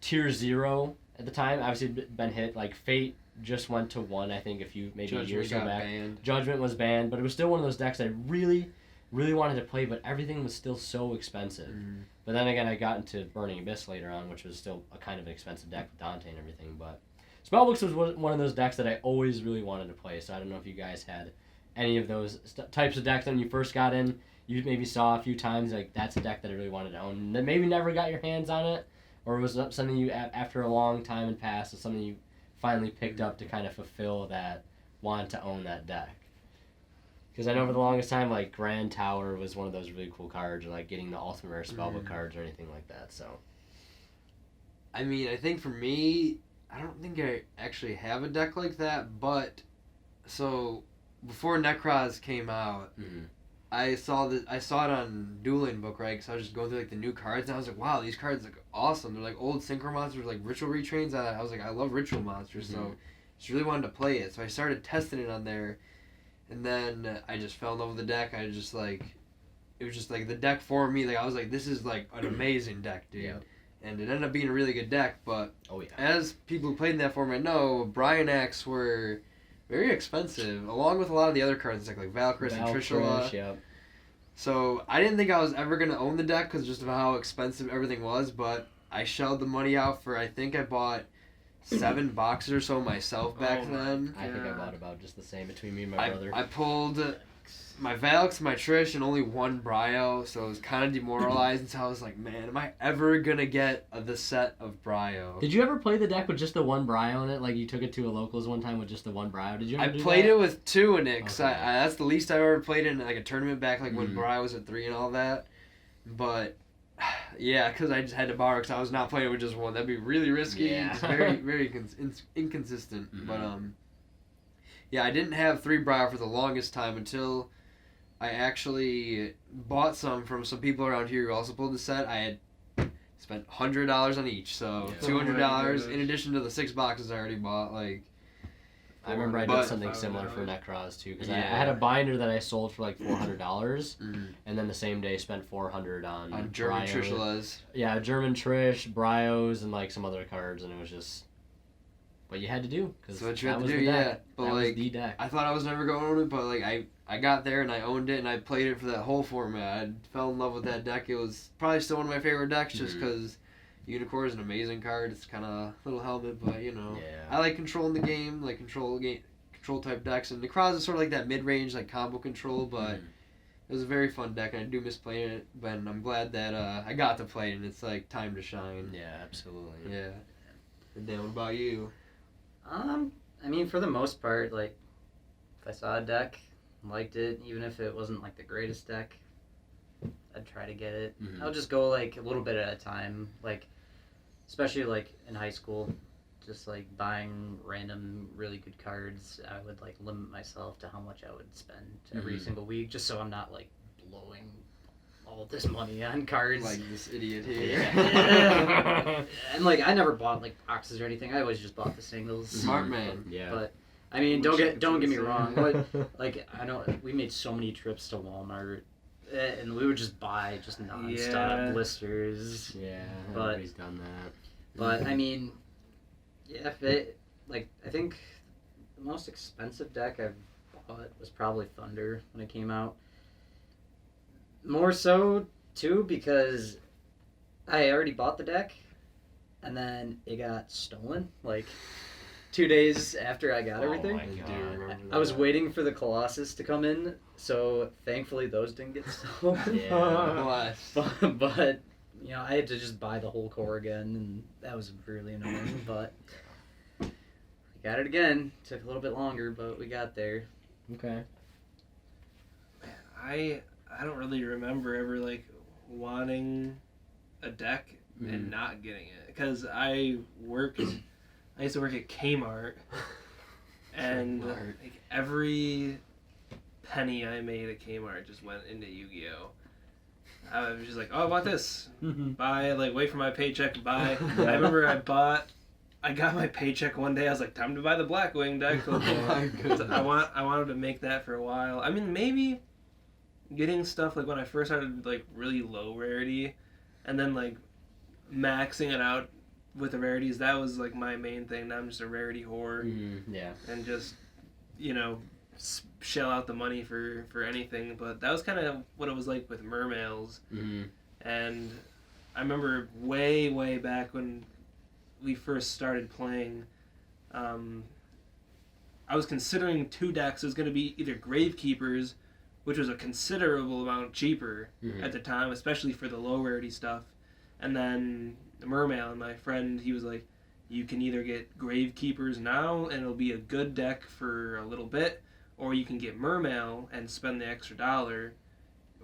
tier 0 at the time. Obviously been hit, like Fate just went to 1, I think, a few maybe Judgment years ago got back. banned. Judgment was banned, but it was still one of those decks I really wanted to play, but everything was still so expensive. But then again, I got into Burning Abyss later on, which was still a kind of an expensive deck with Dante and everything. But Spellbooks was one of those decks that I always really wanted to play, so I don't know if you guys had any of those types of decks when you first got in. You maybe saw a few times, like, that's a deck that I really wanted to own, and then maybe never got your hands on it, or was it something you, after a long time had passed, was something you finally picked up to kind of fulfill that want to own that deck. Because I know for the longest time, like, Grand Tower was one of those really cool cards, or like getting the Ultimate Rare Spellbook cards or anything like that, so. I mean, I think for me, I don't think I actually have a deck like that, but, so, before Necroz came out, I saw it on Dueling Book, right? Because I was just going through like the new cards, and I was like, "Wow, these cards look awesome." They're like old Synchro monsters, like Ritual Retrains. I was like, I love Ritual monsters, so just really wanted to play it. So I started testing it on there, and then I just fell in love with the deck. It was just like the deck for me. Like I was like, this is like an amazing deck, dude. Yeah. And it ended up being a really good deck. But Oh yeah. as people who played in that format know, Brian X were very expensive, along with a lot of the other cards like Valkyrie and Trishula. Yep. So I didn't think I was ever gonna own the deck because just of how expensive everything was, but I shelled the money out for, I think I bought 7 boxes or so myself back then. I think I bought about just the same between me and my brother. I pulled my Valks, my Trish, and only 1 Brio, so I was kind of demoralized until I was like, man, am I ever gonna get the set of Brio? Did you ever play the deck with just the 1 Brio in it? Like you took it to a locals one time with just the 1 Brio? Did you ever I do played that? it with 2 in it, because Okay. that's the least I ever played in like a tournament back, like when Brio was at 3 and all that. But yeah, because I just had to borrow because I was not playing with just 1. That'd be really risky. Yeah. It's very, very inconsistent. But yeah, I didn't have 3 Brio for the longest time until I actually bought some from some people around here who also pulled the set. I had spent $100 on each, so Yeah. $200 Oh my in addition to the 6 boxes I already bought. Like, I remember I But- did something similar for Necros too, because I Yeah. had a binder that I sold for like $400, mm, and then the same day spent $400 on German Brio. Trishulas. Yeah, German Trish, Brios, and like some other cards, and it was just what you had to do because That's what you that had to was do, the yeah. deck. But, that like, was the deck. I thought I was never going to own it, but like I got there and I owned it and I played it for that whole format. I fell in love with that deck. It was probably still one of my favorite decks just because Unicorn is an amazing card. It's kind of a little helmet, but you know, Yeah. I like controlling the game, like control type decks, and Necros is sort of like that mid range like combo control, but it was a very fun deck and I do miss playing it. But I'm glad that I got to play it and it's like time to shine. Yeah, absolutely. Yeah. And then what about you? I mean, for the most part, like, if I saw a deck, liked it, even if it wasn't like the greatest deck, I'd try to get it. Mhm. I'll just go like a little bit at a time, like, especially like in high school, just like buying random really good cards. I would like limit myself to how much I would spend every Mhm. single week, just so I'm not like blowing all this money on cards. Like this idiot here. Yeah. And like I never bought like boxes or anything. I always just bought the singles. Smart man. Yeah. But I mean, Wish I don't could get do me the same. wrong. But like I know we made so many trips to Walmart, and we would just buy just nonstop Yeah. blisters. Yeah, But- everybody's done that. But I mean, yeah, if it like I think the most expensive deck I've bought was probably Thunder when it came out. More so too because I already bought the deck, and then it got stolen like 2 days after I got everything. Oh my I do God. remember I was that. waiting for the Colossus to come in, so thankfully those didn't get stolen. Yeah. Bless. but you know, I had to just buy the whole core again, and that was really annoying. But we got it again. Took a little bit longer, but we got there. Okay. I don't really remember ever like wanting a deck and not getting it because I used to work at Kmart, and Kmart. like every penny I made at Kmart just went into Yu-Gi-Oh. I was just like, oh, I want this. Buy, like, wait for my paycheck to buy. I remember I got my paycheck one day. I was like, time to buy the Blackwing deck. Oh my goodness. I wanted to make that for a while. I mean, maybe getting stuff like when I first started like really low rarity, and then like maxing it out with the rarities. That was like my main thing. Now I'm just a rarity whore, Yeah. and just shell out the money for anything. But that was kind of what it was like with Mermails. And I remember way back when we first started playing, I was considering 2 decks. It was going to be either Gravekeepers, which was a considerable amount cheaper at the time, especially for the low rarity stuff, and then the Mermail. And my friend, he was like, you can either get Gravekeepers now and it'll be a good deck for a little bit, or you can get Mermail and spend the extra $1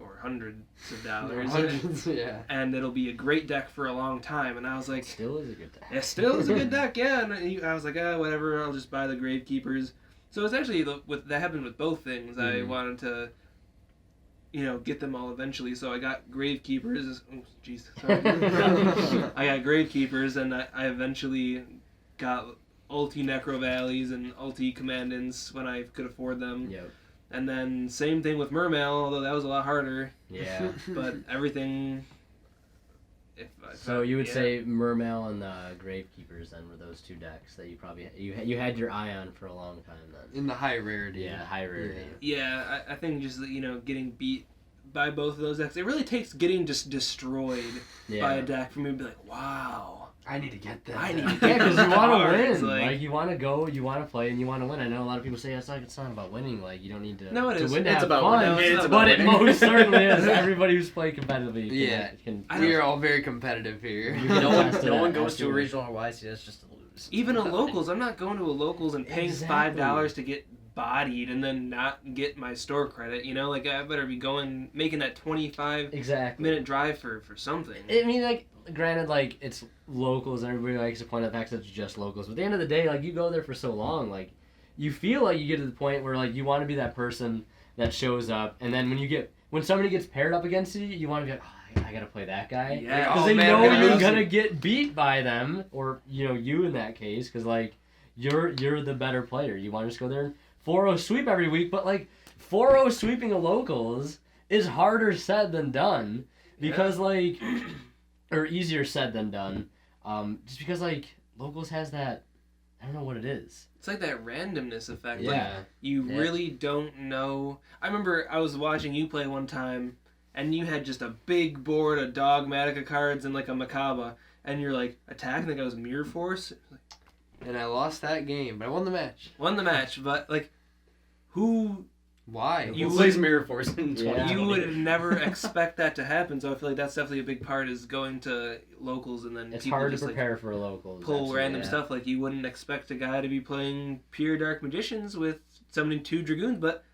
or hundreds of dollars Hundreds, yeah. and it'll be a great deck for a long time. And I was like, Still is a good deck. it still is a good deck, yeah. And I was like, whatever, I'll just buy the Gravekeepers. So it's actually that happened with both things. I wanted to, get them all eventually. So I got Gravekeepers. Oh, jeez, sorry. I got Gravekeepers, and I eventually got Ulti Necro Valleys and Ulti Commandants when I could afford them. Yep. And then same thing with Mermail, although that was a lot harder. Yeah. But everything So you would say Mermail and Gravekeepers then were those two decks that you probably you had your eye on for a long time then. In the high rarity. Yeah, high rarity. Yeah, I think just getting beat by both of those decks, it really takes getting just destroyed by a deck for me to be like, wow. I need to get that. Yeah, because you want to win. Like you want to go, you want to play, and you want to win. I know a lot of people say it's not about winning. Like you don't need to. No, it is. Win to It's have about fun. winning. It's But about it winning. most certainly is. Everybody who's playing competitively. We are all very competitive here. No one goes to a regional or YCS just to lose. Even a locals, I'm not going to a locals and paying Exactly. $5 to get bodied and then not get my store credit. Like I better be making that 25-minute drive for something. I mean, like, granted, like it's locals and everybody likes to point out the fact that it's just locals. But at the end of the day, like you go there for so long, like you feel like you get to the point where like you want to be that person that shows up, and then when somebody gets paired up against you, you want to be like, oh, I gotta play that guy. Yeah. Because Oh, they man, know I'm gonna you're lose gonna it. get beat by them, or you in that case, because like you're the better player. You want to just go there and 4-0 sweep every week, but like 4-0 sweeping a locals is harder said than done, because like, or easier said than done, just because like locals has that, I don't know what it is. It's like that randomness effect. Yeah. Like, you really don't know. I remember I was watching you play one time, and you had just a big board of Dogmatica cards and like a Makaba, and you're like attacking the guy with Mirror Force. And I lost that game, but I won the match. Won the match, but like, who Why? You would- plays Mirror Force in Yeah. 2020. you would never expect that to happen. So I feel like that's definitely a big part is going to locals and then It's people hard to just prepare for locals. pull absolutely. random stuff. Like you wouldn't expect a guy to be playing pure Dark Magicians with summoning 2 Dragoons, but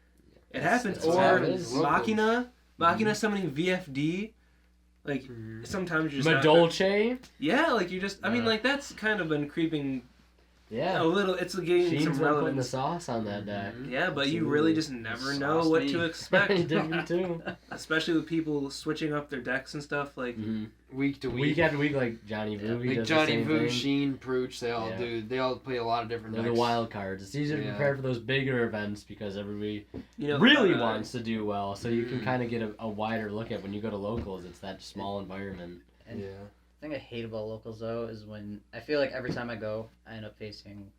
it happens. that's Or what happens. Machina summoning VFD. Like sometimes you're just not- Madolce. yeah, like you just. I mean, like that's kind of been creeping Yeah. a little. It's gaining Sheen's some been putting the relevance. sauce on that deck. Yeah, but you Absolutely. really just never know Sauce what me. to expect. Different too. Especially with people switching up their decks and stuff. Like Week to week. Week after week, like Johnny Vu, he Like does Johnny the same Vu, thing. Sheen, Pooch, they all Yeah. do. They all play a lot of different They're decks. the wild cards. It's easier to Yeah. prepare for those bigger events because everybody you know, really wants to do well, so you can Mm. kind of get a wider look at when you go to locals. It's that small environment. And Yeah. the thing I hate about locals though is when I feel like every time I go, I end up facing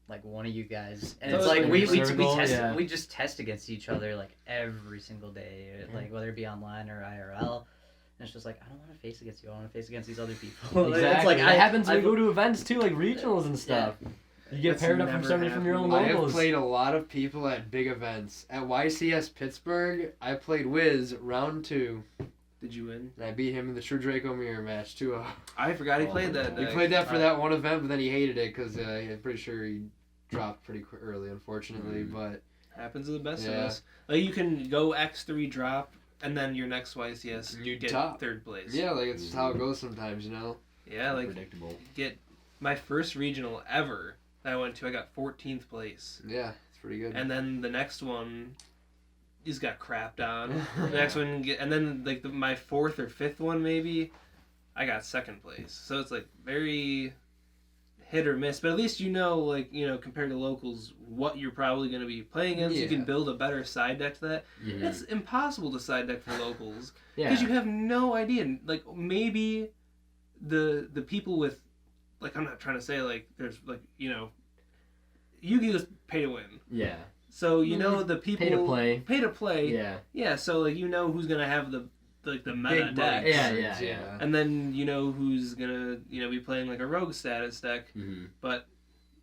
like one of you guys, and So it's it's like like we a circle, test yeah. we just test against each other like every single day, like whether it be online or IRL. And it's just like I don't want to face against you. I want to face against these other people. Exactly. It's like that happens when I you go to events too, like regionals and stuff. You get That's paired up from never somebody from your own I have locals. played a lot of people at big events. At YCS Pittsburgh, I played Wiz round 2, Did you win? and I beat him in the True Draco Mirror match 2-0. I forgot he Oh, played that. He deck. played that for that one event, but then he hated it because I'm pretty sure he dropped pretty early, unfortunately. But Happens to the best of Yeah. us. Like you can go X3 drop, and then your next YCS You get top. 3rd place. yeah, like it's just how it goes sometimes, you know. Yeah, like Predictable. get my first regional ever that I went to. I got 14th place, Yeah, it's pretty good. and then the next one just got crapped on. The next one, and then like my 4th or 5th one maybe, I got 2nd place. So it's like very hit or miss, but at least like compared to locals, what you're probably going to be playing against. You can Yeah. build a better side deck to that. Mhm. It's impossible to side deck for locals Yeah. because you have no idea. Like maybe the people with, like, I'm not trying to say like there's like Yu-Gi-Oh's pay to win. Yeah. So the people Pay to play. Pay to play. Yeah. Yeah. So like who's gonna have the meta Big deck. money Yeah, cards, yeah. And then who's gonna be playing like a rogue status deck. Mm-hmm. But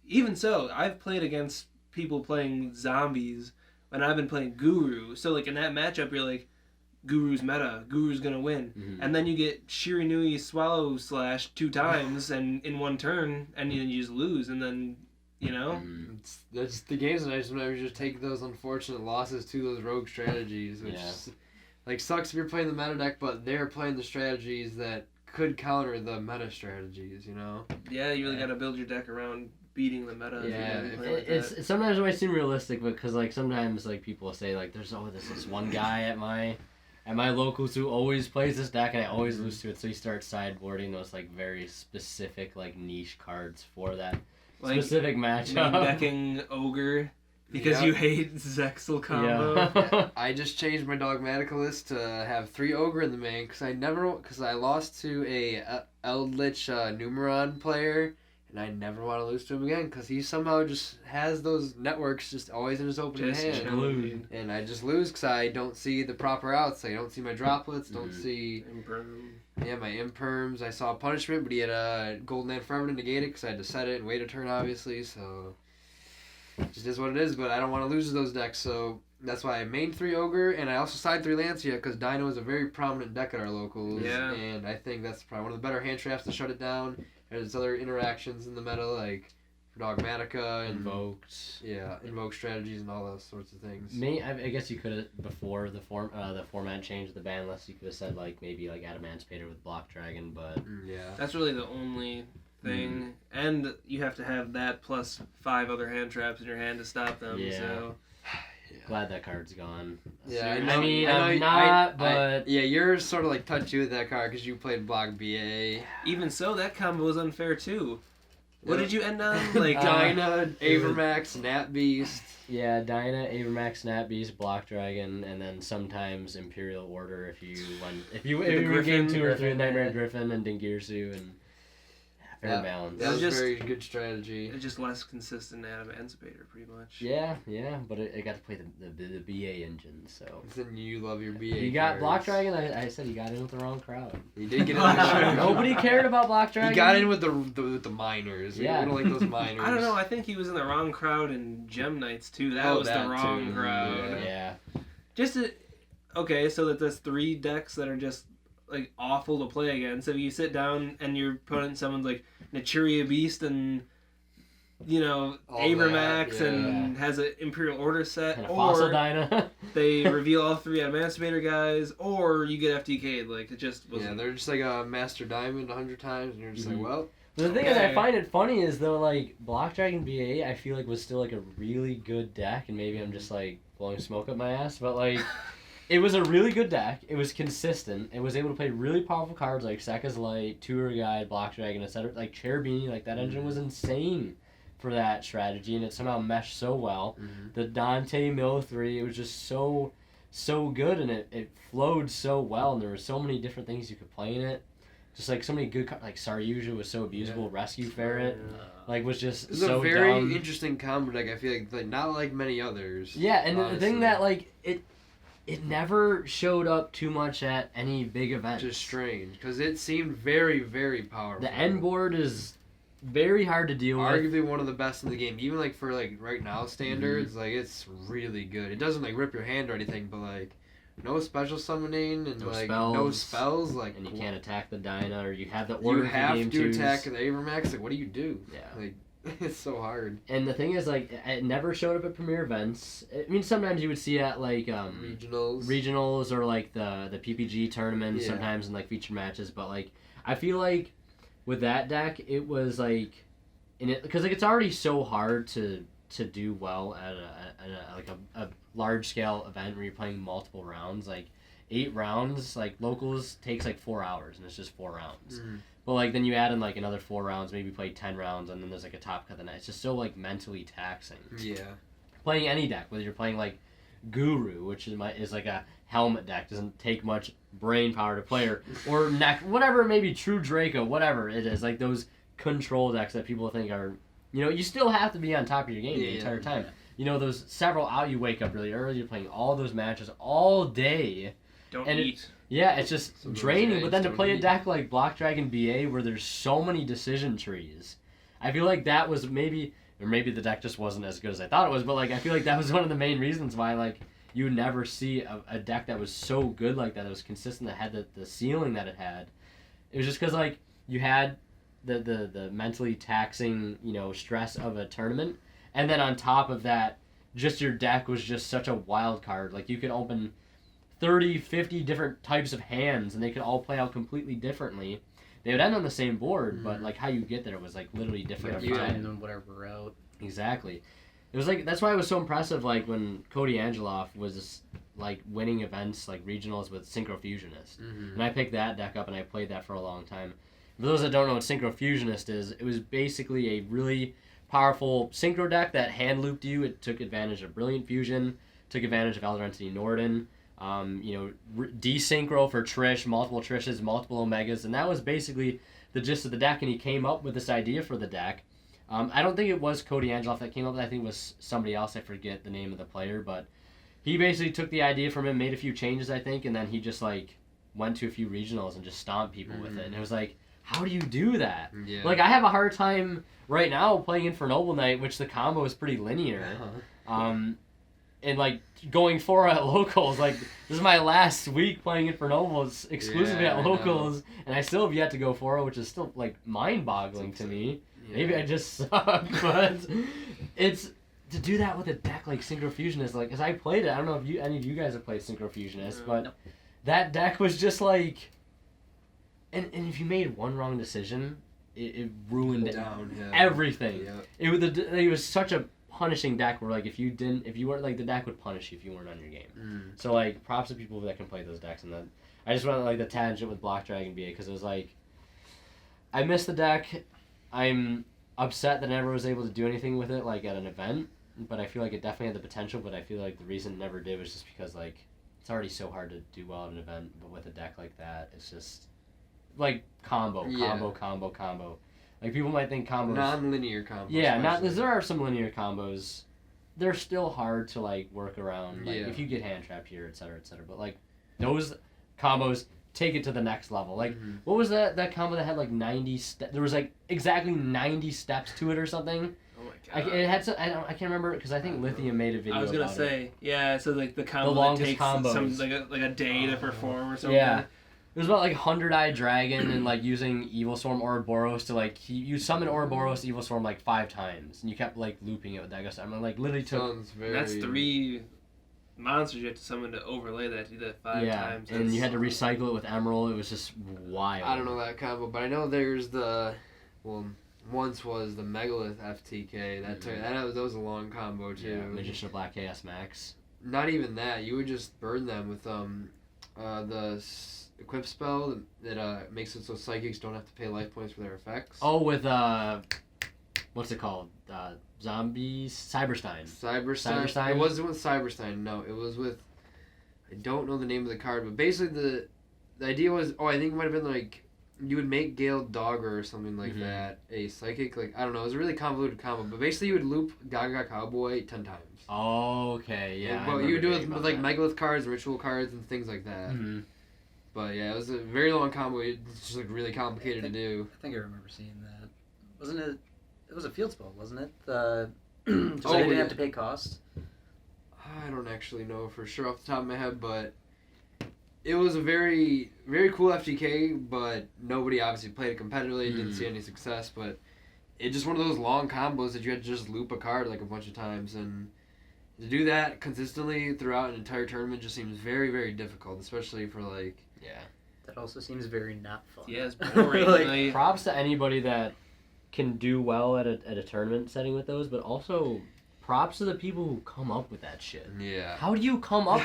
even so, I've played against people playing zombies when I've been playing Guru. So like in that matchup, you're like, Guru's meta, Guru's gonna win, Mhm. and then you get Shiranui Swallow Slash 2 times and in one turn, and you just lose, and then Mhm. That's the games that I just take those unfortunate losses to those rogue strategies, which Yeah. like sucks if you're playing the meta deck, but they're playing the strategies that could counter the meta strategies, you know? yeah, you really gotta build your deck around beating the meta. if you're Yeah, gonna be if playing like It's that. sometimes it might seem realistic, because like sometimes like people say like there's this one guy at my locals who always plays this deck and I always lose to it, so you start sideboarding those like very specific like niche cards for that Like, specific main matchup. decking Ogre Because you hate Zexal combo. Yeah. I just changed my dogmatic list to have 3 ogre in the main because I lost to a Eldritch Numeron player, and I never want to lose to him again because he somehow just has those networks just always in his opening hand. glued. And I just lose because I don't see the proper outs. I don't see my droplets, don't see my imperms. I saw punishment, but he had a Golden Hand Forever to negate it because I had to set it and wait a turn, obviously, so... It just is what it is, but I don't want to lose to those decks, so that's why I main 3 Ogre, and I also side 3 Lancia, because Dino is a very prominent deck at our locals, and I think that's probably one of the better hand traps to shut it down. There's other interactions in the meta, like Dogmatica and invoke strategies and all those sorts of things. I guess you could have, before the format changed the ban list, you could have said maybe Adamantipator with Block Dragon, but that's really the only thing, and you have to have that plus 5 other hand traps in your hand to stop them. Yeah. So. Glad that card's gone. Yeah, I'm not, but you're sort of touchy with that card because you played Block BA. Even so, that combo was unfair too. What did you end on? Dyna, Avermax, Nat Beast. Yeah, Dyna, Avermax, Snap Beast, Block Dragon, and then sometimes Imperial Order if you were game 2 or 3 Nightmare Griffin and Dingirsu and fair balance. That was a very good strategy. It's just less consistent Emancipator, pretty much. Yeah, but it got to play the BA engine, so. Then you love your BA. You got Block Dragon. I said you got in with the wrong crowd. You did get in with the crowd. Nobody cared about Block Dragon. You got in with the miners. Yeah. We don't like those miners. I don't know. I think he was in the wrong crowd in Gem Knights too. That was the wrong crowd. Yeah. So that there's 3 decks that are just awful to play against. If you sit down and your opponent, someone's like Naturia Beast and Avermax and has an Imperial Order set, and a Fossil Dyna. they reveal all 3 Emancipator guys, or you get FTK'd. It just wasn't. Yeah, they're just a Master Diamond 100 times, and you're just well. But the thing is, I find it funny is though, Block Dragon BA, I feel was still a really good deck, and maybe I'm just blowing smoke up my ass, but it was a really good deck. It was consistent. It was able to play really powerful cards like Sekka's Light, Tour Guide, Block Dragon, etc. Cherubini, that engine was insane for that strategy, and it somehow meshed so well. The Dante Mill 3, it was just so good, and it flowed so well, and there were so many different things you could play in it. Just so many good cards, Saryuja was so abusable, Rescue Ferret, was just it's so a very dumb. Interesting combo deck, I feel not like many others. Yeah, and honestly. the thing that, it never showed up too much at any big events. Just strange, because it seemed very, very powerful. The end board is very hard to deal with. Arguably one of the best in the game. Even for right now standards, it's really good. It doesn't rip your hand or anything, but no special summoning and no spells. And you can't attack the Dyna, or you have the order. You have game to twos. attack the Avermax. What do you do? Yeah. It's so hard. And the thing is, it never showed up at premier events. I mean, sometimes you would see it at regionals or the PPG tournaments sometimes in featured matches. But I feel with that deck, it was because it's already so hard to do well at a large scale event where you're playing multiple rounds. 8 rounds, locals takes 4 hours, and it's just 4 rounds. Mm-hmm. But then you add in another 4 rounds, maybe play 10 rounds, and then there's a top cut the night. It's just so mentally taxing. Yeah. Playing any deck, whether you're playing Guru, which is a helmet deck, doesn't take much brain power to play, or whatever, maybe True Draco, whatever it is, those control decks that people think are, you still have to be on top of your game the entire time. Those several out, you wake up really early, you're playing all those matches all day. Don't eat. It's just draining, but then to play a deck like Block Dragon BA where there's so many decision trees, I feel that was maybe the deck just wasn't as good as I thought it was, but I feel that was one of the main reasons why you would never see a deck that was so good that was consistent, that had the ceiling that it had. It was just because you had the mentally taxing stress of a tournament, and then on top of that, just your deck was just such a wild card. You could open 30, 50 different types of hands, and they could all play out completely differently. They would end on the same board, but how you get there was literally different every time. On whatever route. Exactly. It was that's why it was so impressive. When Cody Angeloff was winning events regionals with Synchro Fusionist, and I picked that deck up and I played that for a long time. For those that don't know what Synchro Fusionist is, it was basically a really powerful synchro deck that hand looped you. It took advantage of Brilliant Fusion, took advantage of Elder Entity Norden, desynchro for Trish, multiple Trishes, multiple Omegas, and that was basically the gist of the deck, and he came up with this idea for the deck. I don't think it was Cody Angeloff that came up with it. I think it was somebody else. I forget the name of the player, but he basically took the idea from him, made a few changes, I think, and then he just, like, went to a few regionals and just stomped people with it. And it was like, how do you do that? Yeah. Like, I have a hard time right now playing Infernoble Knight, which the combo is pretty linear. And, like, going 4 at locals, like, this is my last week playing Infernobles exclusively at locals, and I still have yet to go 4, which is still, like, mind-boggling to me. Yeah. Maybe I just suck, but it's... To do that with a deck like Synchro Fusionist, like, as I played it, I don't know if any of you guys have played Synchro Fusionist, but that deck was just like... And if you made one wrong decision, it ruined everything. Yeah. It was such a punishing deck where, like, if you weren't, like, the deck would punish you if you weren't on your game. So, like, props to people that can play those decks. And then I just went on, like, the tangent with Block Dragon BA because it was like, I missed the deck. I'm upset that I never was able to do anything with it, like, at an event. But I feel like it definitely had the potential, but I feel like the reason it never did was just because, like, it's already so hard to do well at an event, but with a deck like that, it's just, like, combo. Like, people might think combos... Non-linear combos. Yeah, there are some linear combos. They're still hard to, like, work around, like, if you get hand trapped here, et cetera, but, like, those combos take it to the next level. Like, what was that combo that had, like, 90 steps? There was, like, exactly 90 steps to it or something. Oh my god! It had some, I can't remember because I think Lithium made a video. I was gonna say, yeah. So like the combo that takes combos. like a day to perform or something. Yeah, it was about like 100-Eye Dragon and like using Evil Storm Ouroboros to like you summon Ouroboros Evil Storm like 5 times and you kept like looping it with that. I mean, like literally took. That's 3 monsters you have to summon to overlay that. To do that 5 times. Yeah, and you had to recycle it with Emerald. It was just wild. I don't know that combo, but I know there's once was the Megalith FTK. That was a long combo too. Yeah, Magician of Black Chaos Max. Not even that. You would just burn them with the equip spell that makes it so psychics don't have to pay life points for their effects. Oh, with what's it called? Zombies? Cyberstein. It wasn't with Cyberstein. No, it was with. I don't know the name of the card, but basically the idea was. Oh, I think it might have been like. You would make Gale Dogger or something like that, a psychic, like, I don't know, it was a really convoluted combo, but basically you would loop Gaga Cowboy 10 times. Oh, okay, yeah. But you would do it with like Megalith cards, ritual cards, and things like that. But yeah, it was a very long combo, it's just like really complicated to do. I think I remember seeing that. Wasn't it, it was a field spell, wasn't it? So you didn't have to pay cost? I don't actually know for sure off the top of my head, but... It was a very, very cool FGK, but nobody obviously played it competitively, didn't see any success, but it's just one of those long combos that you had to just loop a card like a bunch of times, and to do that consistently throughout an entire tournament just seems very, very difficult, especially for like... Yeah. That also seems very not fun. Yeah, it's boring. Props to anybody that can do well at a tournament setting with those, but also props to the people who come up with that shit. Yeah. How do you come up...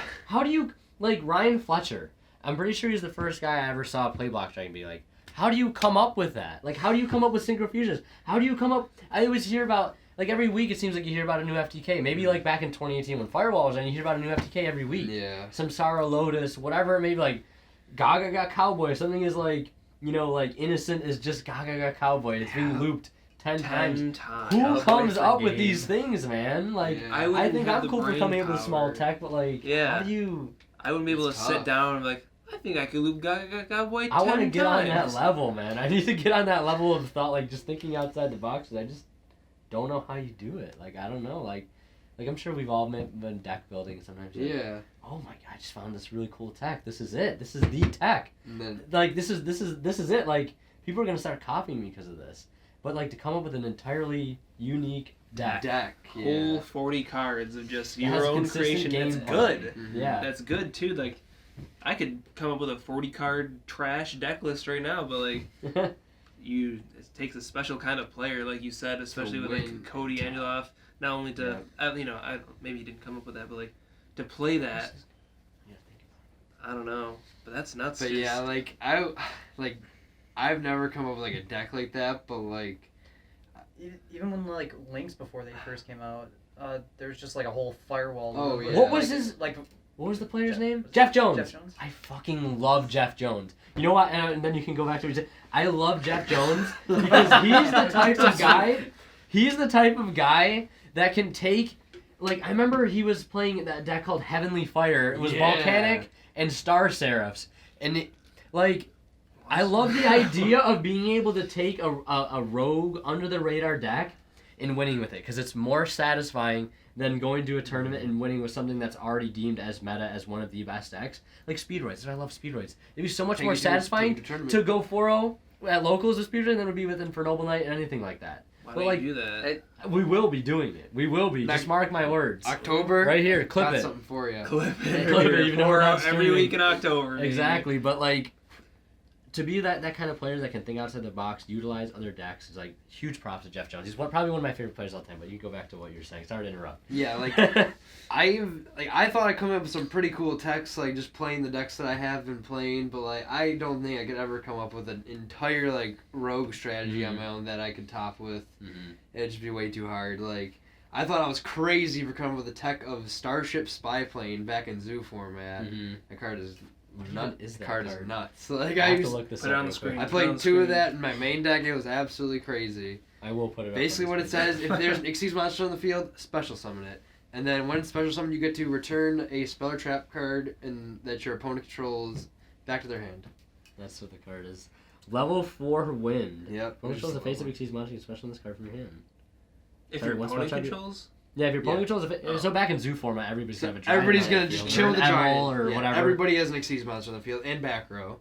Like, Ryan Fletcher, I'm pretty sure he's the first guy I ever saw play Block Dragon be like, how do you come up with that? Like, how do you come up with Synchro Fusions? How do you come up... I always hear about... Like, every week it seems like you hear about a new FTK. Maybe, like, back in 2018 when Firewall was on, you hear about a new FTK every week. Yeah. Samsara Lotus, whatever. Maybe, like, Gaga Cowboy. Something is, like, you know, like, Innocent is just Gaga Cowboy. It's being looped 10 times. Who comes up with these things, man? Like, I think I'm cool for coming up with a small tech, but, like, how do you... I wouldn't be able to sit down and be like, I think I could loop Gaga Cowboy 10 times. I want to get on that level, man. I need to get on that level of thought, like, just thinking outside the box. I just don't know how you do it. Like, I don't know. Like I'm sure we've all been deck building sometimes. Like, yeah. Oh my god, I just found this really cool tech. This is it. This is the tech. And then, like, this is it. Like, people are going to start copying me because of this. But, like, to come up with an entirely unique deck. Whole 40 cards of just your own creation. That's good. Yeah. That's good, too. Like, I could come up with a 40-card trash deck list right now, but, like, it takes a special kind of player, like you said, especially with, like, Cody Angeloff. Not only to, maybe he didn't come up with that, but, like, to play that, I don't know. But that's nuts. But, yeah, I've never come up with, like, a deck like that, but, like, even when like Lynx before they first came out, there was just like a whole firewall. Oh, yeah. What was his like? What was the player's name? Jeff Jones. Jeff Jones. I fucking love Jeff Jones. You know what? And then you can go back to I love Jeff Jones because he's the type of guy. He's the type of guy that can take. Like, I remember he was playing that deck called Heavenly Fire. It was Volcanic and Star Seraphs. And, I love the idea of being able to take a rogue under-the-radar deck and winning with it. Because it's more satisfying than going to a tournament and winning with something that's already deemed as meta as one of the best decks. Like Speedroids. I love Speedroids. It'd be so much more satisfying to go 4-0 at locals with Speedroid than it would be with Infernoble Knight and anything like that. Why But, don't like, you do that? We will be doing it. We will be. Just mark my words. October. Right here. Clip Got it. something for you. Clip it. Clip it, even though we're not every streaming. week in October. Baby. Exactly. But, like, to be that kind of player that can think outside the box, utilize other decks, is, like, huge props to Jeff Jones. He's probably one of my favorite players all the time, but you can go back to what you were saying. Sorry to interrupt. Yeah, I thought I'd come up with some pretty cool techs, like just playing the decks that I have been playing, but like I don't think I could ever come up with an entire like rogue strategy on my own that I could top with. It'd just be way too hard. Like I thought I was crazy for coming up with a tech of Starship Spy Plane back in Zoo format. That card is nuts. Card is nuts. Like I have to look this put it up on real the screen. quick. I played two of that in my main deck. It was absolutely crazy. I will put it up. Basically, on what the it screen. says, if there's an Xyz monster on the field, special summon it. And then when it's special summoned, you get to return a spell or trap card and that your opponent controls back to their hand. That's what the card is. Level 4 Wind. Yep. Opponent controls the face of Xyz monster, you can special this card from your hand. If Sorry, your what's opponent my card? controls. Yeah, if your opponent controls so back in Zoo format, everybody's gonna have a giant. Everybody's on gonna the just field, chill or the an emerald giant. or Yeah, whatever. everybody has an Xyz monster on the field and back row.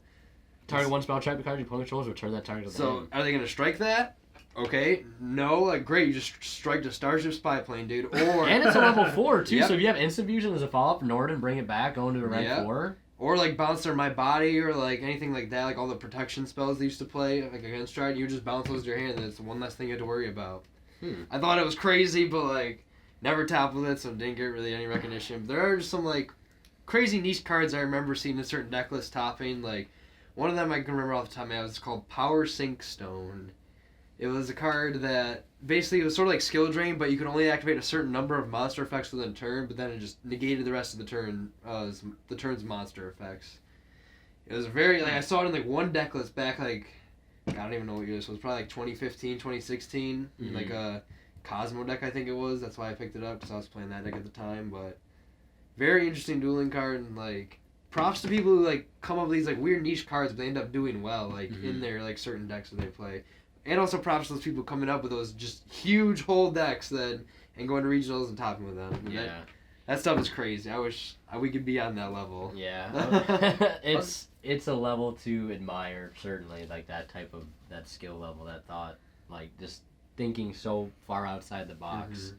Target one spell trap card your opponent controls, return that target to the So hand. are they gonna strike that? Okay. No, like great, you just strike the Starship Spy Plane, dude. Or And it's a level 4 too, Yep. so if you have Instant Fusion as a follow-up, Norden, bring it back, go into a rank Yep. 4. Or like bounce their My Body or like anything like that, like all the protection spells they used to play, like against Stride, you just bounce those to your hand and it's one less thing you have to worry about. I thought it was crazy, but like never topped with it, so didn't get really any recognition. But there are just some like crazy niche cards I remember seeing in certain deck lists topping. Like one of them I can remember off the top of my head was called Power Sink Stone. It was a card that basically it was sort of like skill drain, but you could only activate a certain number of monster effects within a turn, but then it just negated the rest of the turn, the turn's monster effects. It was very, like, I saw it in like one deck list back, like, I don't even know what year this was, probably like 2015, 2016, like a Cosmo deck I think it was, that's why I picked it up, because I was playing that deck at the time, but very interesting dueling card, and like, props to people who like come up with these like weird niche cards, but they end up doing well, like, in their like certain decks that they play. And also props to those people coming up with those just huge whole decks and going to regionals and topping with them. And Yeah. That stuff is crazy. I wish we could be on that level. Yeah. it's a level to admire, certainly, like that skill level, that thought, like just thinking so far outside the box.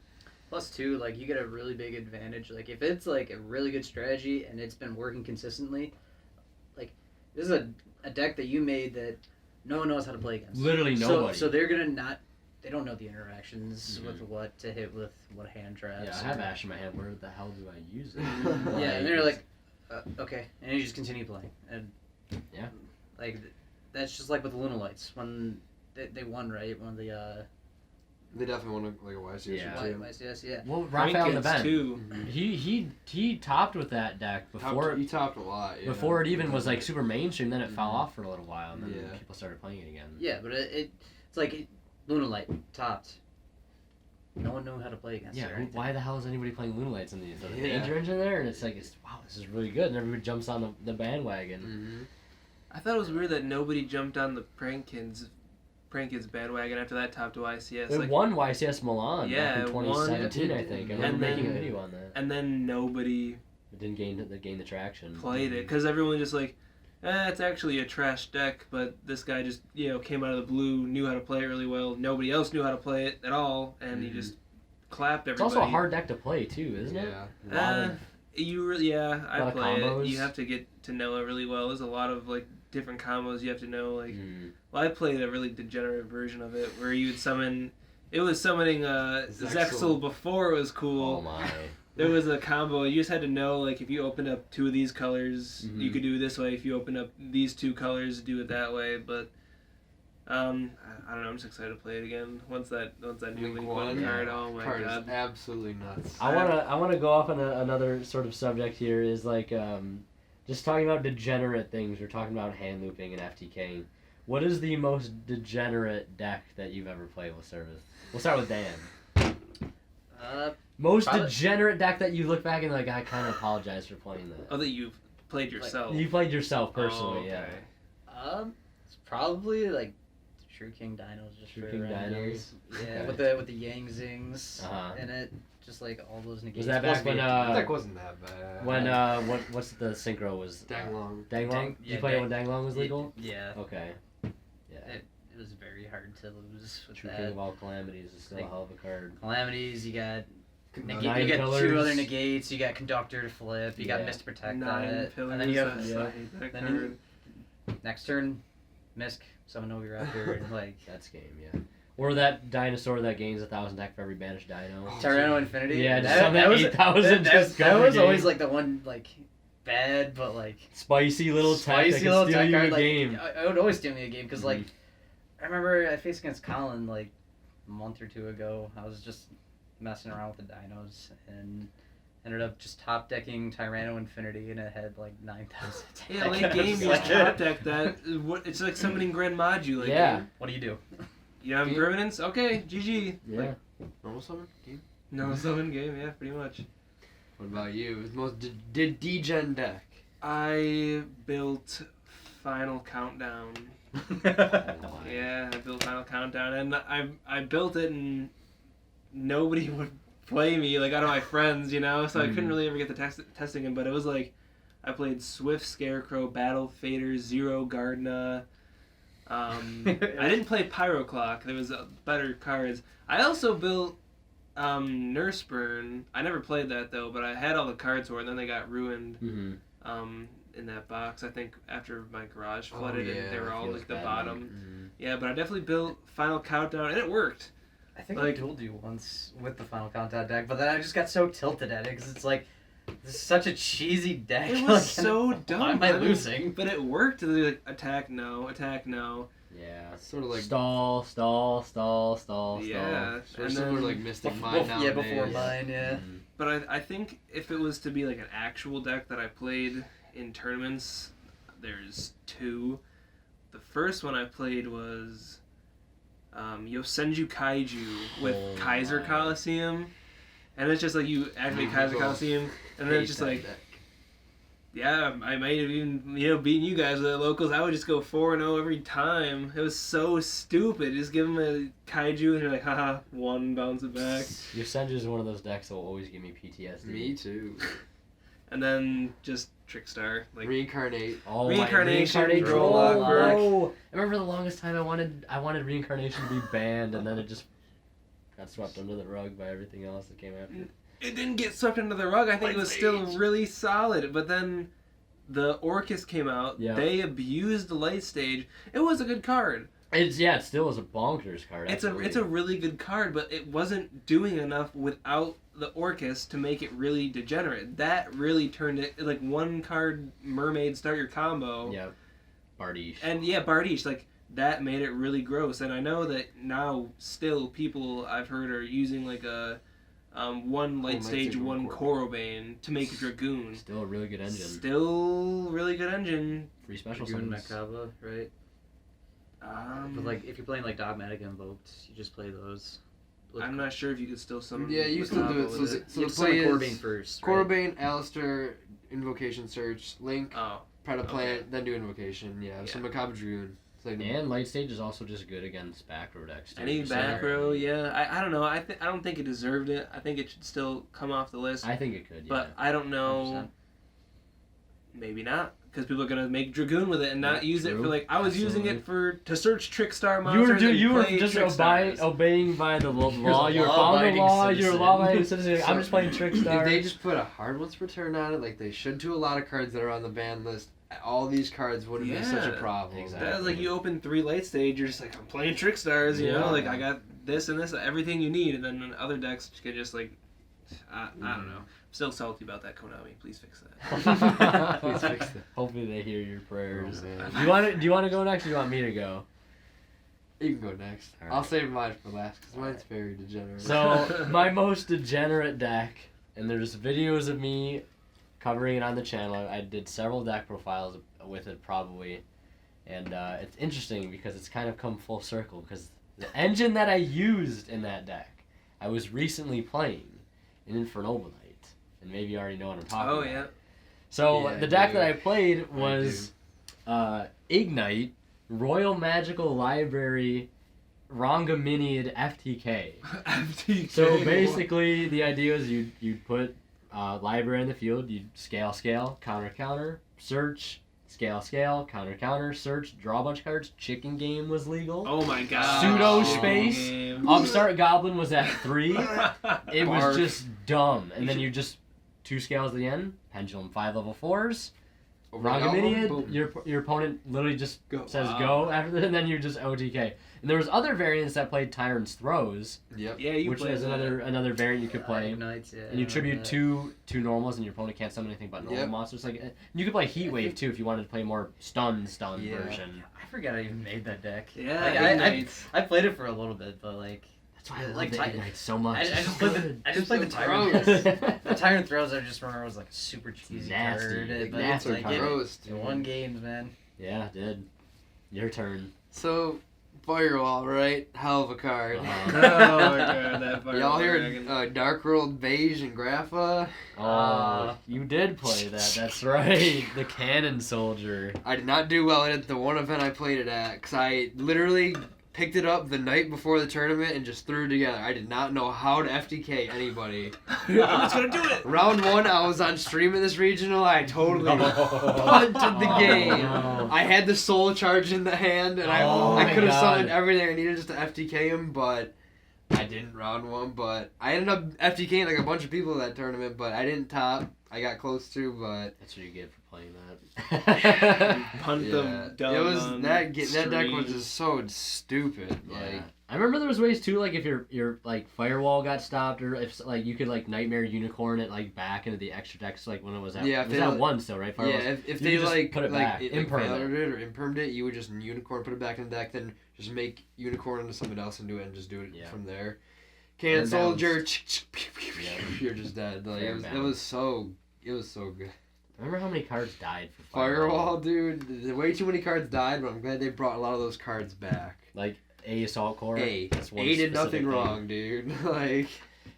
Plus, too, like, you get a really big advantage. Like, if it's, like, a really good strategy and it's been working consistently, like, this is a deck that you made that no one knows how to play against. Literally nobody. So they're going to they don't know the interactions with what to hit with what hand traps. Yeah, I have Ash in my hand. Where the hell do I use it? Yeah, and they're like, okay. And you just continue playing. And, yeah. Like, that's just like with the Luna Lights. When they won, right? When the, They definitely want to like a YCS Yeah. too. YCS, yeah. Well, Raphael the Ben. too. He topped with that deck before He topped a lot. Yeah. before it even was like super mainstream. Then it fell off for a little while, and then Yeah. people started playing it again. Yeah, but it's like Luna Light topped. No one knew how to play against Yeah, it. Right? why the hell is anybody playing Lunalights in the Yeah. danger engine there? And it's like, wow, this is really good, and everybody jumps on the bandwagon. I thought it was weird that nobody jumped on the Prank Kids bandwagon after that top to ICS. It Like, won YCS Milan Yeah, back in it won. 2017, I think. I And remember making a then- video on that. and then nobody It didn't gain the traction. played it because everyone just like, it's actually a trash deck, but this guy just came out of the blue, knew how to play it really well. Nobody else knew how to play it at all, and he just clapped It's everybody. also a hard deck to play too, isn't it? Yeah. A lot of- I lot of play it. combos. You have to get to know it really well. There's a lot of like different combos you have to know. Like, Mm. well, I played a really degenerate version of it where you would summon. It was summoning Zexal before it was cool. Oh my. There was a combo. You just had to know, like, if you opened up two of these colors, you could do it this way. If you open up these two colors, do it that way. But I don't know. I'm just excited to play it again. Once that new Link Link one, 1 card. yeah. Oh my Card god. is absolutely nuts. I wanna go off on another sort of subject here. Is like just talking about degenerate things. We're talking about hand looping and FTKing. What is the most degenerate deck that you've ever played? We'll start with Dan. Most Probably- degenerate deck that you look back and like, I kind of apologize for playing that. Oh, that you've played yourself. You played yourself Oh, personally, okay. It's probably like True King Dinos, just True for King around here. Dinos? Yeah, Okay. with the Yang Zings Uh-huh. in it, just like all those negations. Was that back Plus when The deck wasn't that bad. when what's the synchro was? Danglong. Danglong? Dang- Did you yeah, play it Dang- when Danglong was legal? Yeah, Okay. Yeah. it was very hard to lose with True that. King of all calamities is still a Like- hell of a card. Calamities, you got Nine you got pillars. 2 other negates, you got Conductor to flip, you got Yeah. Mist to protect 9 that, pillars. and then you have I hate that then card. next turn, Misk, summon Oviraptor, and like That's game, yeah. Or that dinosaur that gains 1,000 deck for every banished dino. Tyranno Infinity. Yeah, just that, summon that was 8,000 just that cover was game. always like the one like bad, but like Spicy little tech that can steal you a card. Like, game. I would always steal me a game because like Mhm. I remember I faced against Colin like a month or 2 ago. I was just messing around with the dinos and ended up just top decking Tyranno Infinity and it had like 9,000. Yeah, attack. late I was game, you like, just top deck that. It's like summoning Grand Modu. Like, Yeah. What do you do? You have Game. permanence? Okay, GG. Yeah. Normal summon? Game? No summon game, yeah, pretty much. What about you? The most degen deck. I built Final Countdown. Yeah, I built Final Countdown, and I built it, and nobody would play me, like, out of my friends, you know? So I couldn't really ever get the testing in, but it was like, I played Swift Scarecrow, Battle Fader, Zero Gardna. I didn't play Pyro Clock. There was better cards. I also built Nurse Burn. I never played that, though, but I had all the cards for it, and then they got ruined. Mm-hmm. In that box, I think after my garage flooded yeah, and they were all feels like the bad, bottom. man. Yeah, but I definitely built Final Countdown and it worked. I think Like- I dueled you once with the Final Countdown deck, but then I just got so tilted at it because it's like, this is such a cheesy deck. It was like, so dumb. Why am I mean, losing? But it worked. They're like attack no. Yeah. It's sort of like Stall. Yeah, sort and of similar then, to like Mystic Mind yeah, nowadays. before mine, yeah. Mhm. but I think if it was to be like an actual deck that I played in tournaments, there's 2. The first one I played was Yosenju Kaiju with Oh Kaiser my. Coliseum. And it's just like you activate Kaiser Oh. Coliseum, and then it's just like, yeah, I might have even, beaten you guys with the locals. I would just go 4-0 every time. It was so stupid. Just give them a Kaiju, and you're like, haha, 1, bounce it back. Your Senju is one of those decks that will always give me PTSD. Me too. And then just Trickstar. Like, Reincarnate. Oh, Reincarnation, my Reincarnation. Draw Oh, Lock, no. I remember the longest time I wanted Reincarnation to be banned, and then it just got swept under the rug by everything else that came after. it didn't get swept under the rug. I think it was still really solid. But then the Orcus came out. Yeah. They abused the Light Stage. It was a good card. It still is a bonkers card. It's a really good card, but it wasn't doing enough without the Orcus to make it really degenerate. That really turned it like 1 card Mermaid start your combo. Yeah, Bardiche. And yeah, Bardiche, like that made it really gross. And I know that now still people I've heard are using like a 1 Light Stage, 1 Korobane to make a Dragoon. Still a really good engine. Still really good engine. Free special Dragoon summons. Makaba, right? But like, if you're playing like Dogmatic Invoked, you just play those. I'm not sure if you could still summon. Yeah, you with still do combo it. So, with so You the have to play summon is Corbane first. Right? Korobane, Alistair, Invocation Search, Link, Oh, Predaplant, okay. then do Invocation. Yeah, so Yeah. Macabre Dragoon. It's like And Light Stage is also just good against back row decks. Too. any So- back row, yeah. I don't know. I don't think it deserved it. I think it should still come off the list. I think it could, yeah. But I don't know. 100%. Maybe not, because people are gonna make Dragoon with it and not Yeah, use it true. for like. I was using Absolutely. it to search Trickstar you monsters. you were and just play Trickstars. obeying by the law. You were following the law-abiding law. You were citizen. law-abiding citizen. I'm So, just playing If Trickstar. they just put a hard once per turn on it, like they should to a lot of cards that are on the ban list, all these cards wouldn't be such a Yeah, problem. exactly. That's like you open 3 Light Stage, you're just like, I'm playing Trickstars, you know? Yeah. Like, I got this and this, everything you need. And then in other decks, you can just like, I don't know. I'm still salty about that, Konami. Please fix that. Please fix that. Hopefully they hear your prayers. Oh, man. Do you want to go next, or do you want me to go? You can go next. All I'll right. save mine for last because mine's very degenerate. So my most degenerate deck, and there's videos of me covering it on the channel. I did several deck profiles with it probably, and it's interesting because it's kind of come full circle because the engine that I used in that deck, I was recently playing in Infernobolite, and maybe you already know what I'm talking Oh about. yeah. So Yeah, the deck dude. that I played was Ignite, Royal Magical Library, Rongaminiad FTK. FTK. So basically, the idea is you'd put library in the field, you'd scale, counter, search, scale, counter, search, draw a bunch of cards. Chicken game was legal. Oh my god. Pseudo Chicken space. game. Upstart Goblin was at 3. It was Barf. just dumb. And then you just 2 scales at the end, Pendulum 5 level 4s. Rongaminiad, Boom. your opponent literally just says Wow. go after that, and then you just OTK. And there was other variants that played Tyrant's Throws, Yep. Yeah, you which played is that. another variant you could play. Ignites, yeah, And you I tribute remember two normals, and your opponent can't summon anything but normal Yep. monsters. Like you could play Heat Wave too if you wanted to play more stun Yeah. version. that. I forgot I even made that deck. Yeah, Like, Ignites. I played it for a little bit, but like That's why I Like love Ty- Ignite so much. I It's just so played the good. I just played the So Tyrant. gross. The Tyrant Throws I just remember was like a super cheesy Nasty. card. Like, But nasty it's like card. Gross, it dude. won games, man. Yeah, it did. Your turn. So, Firewall, right? Hell of a card. Uh-huh. Oh my god, that Y'all Firewall hear Dragon. Dark World Beige and Grapha? Oh, you did play that. That's right. The Cannon Soldier. I did not do well at the one event I played it at because I literally picked it up the night before the tournament and just threw it together. I did not know how to FTK anybody. I'm just gonna do it. Round 1, I was on stream in this regional. I totally punted the game. No. I had the soul charge in the hand, and Oh I my could have God. summoned everything I needed just to FTK him, but I didn't round 1. But I ended up FTKing like a bunch of people in that tournament, but I didn't top. I got close to, but That's what you get for playing that. Punt yeah, them dumb. it was on that deck was stream. just so stupid. Yeah. Like I remember there was ways too, like if your like firewall got stopped, or if like you could like Nightmare Unicorn it like back into the extra decks, like when it was at Yeah, it if was they, at like- 1 still, right? yeah, Firewalls. if you they could just like put it like back, it, imperm it. valored it or impermed it, you would just unicorn put it back in the deck, then just make unicorn into something else and do it and just do it Yeah. from there. Cannon Fair Soldier, Yeah. you're just dead. Like Fair it was balance. so good. I remember how many cards died for Firewall, dude. Way too many cards died, but I'm glad they brought a lot of those cards back. Like A Assault Core. A That's one did specific nothing thing. wrong, dude. Like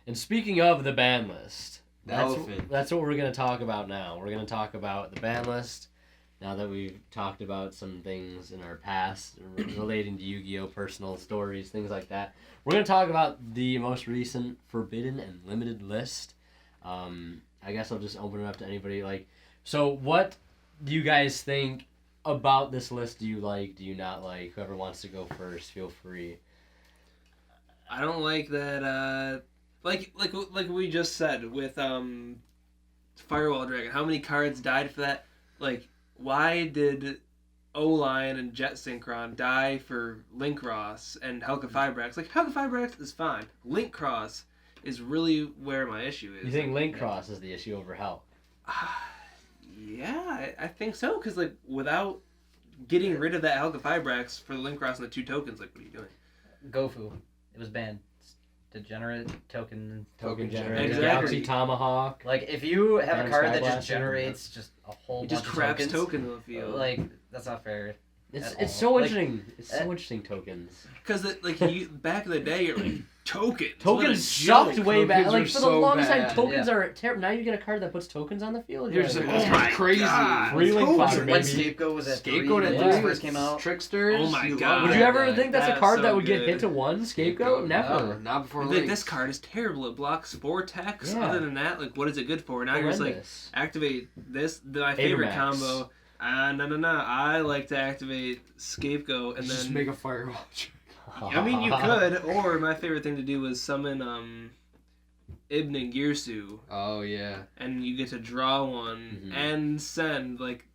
And speaking of the ban list, The elephant. that's what we're gonna talk about now. We're gonna talk about the ban list. Now that we've talked about some things in our past relating to Yu-Gi-Oh! Personal stories, things like that, we're going to talk about the most recent Forbidden and Limited list. I guess I'll just open it up to anybody. Like, so what do you guys think about this list? Do you like? Do you not like? Whoever wants to go first, feel free. I don't like that. Like we just said with Firewall Dragon. How many cards died for that? Like, why did O-Line and Jet Synchron die for Link Cross and Helka Fibrax? Like, Helka Fibrax is fine. Link Cross is really where my issue is. You think Link Cross is the issue over Hell? Yeah, I think so. Because, like, without getting rid of that Helka Fibrax for the Link Cross and the 2 tokens, like, what are you doing? Gofu. It was banned. Degenerate token. Token Generator. generator, Exactly. Galaxy Tomahawk. Like if you have And a card Sky that just Blaster. generates just a whole It bunch just of craps tokens, tokens on the field. like that's not fair. It's At it's all. so Like, interesting. It's so interesting tokens. Because like you back in the day, you're like tokens. Tokens what a sucked joke. way back. Tokens Like are for the so longest time, bad. tokens Yeah. are terrible. Now you get a card that puts tokens on the field. You're just like, like, oh my crazy. God. Free Link Tokens. fodder, When baby. Scapegoat was at Scapegoat three at when it three. first came out. Tricksters. Oh my you God. love Would you that ever deck. think that's a That's card so that would get good. hit to one? Scapegoat? Never. No, not before Like, Links. this card is terrible. It blocks 4 attacks. Yeah. Other than that, like, what is it good for? Now you're just like, Horrendous. activate this. My favorite Avermax. combo. No. I like to activate Scapegoat and just then. make a firewall. I mean, you could, or my favorite thing to do was summon Ibn and Girsu, Oh yeah. and you get to draw one Mhm. and send like.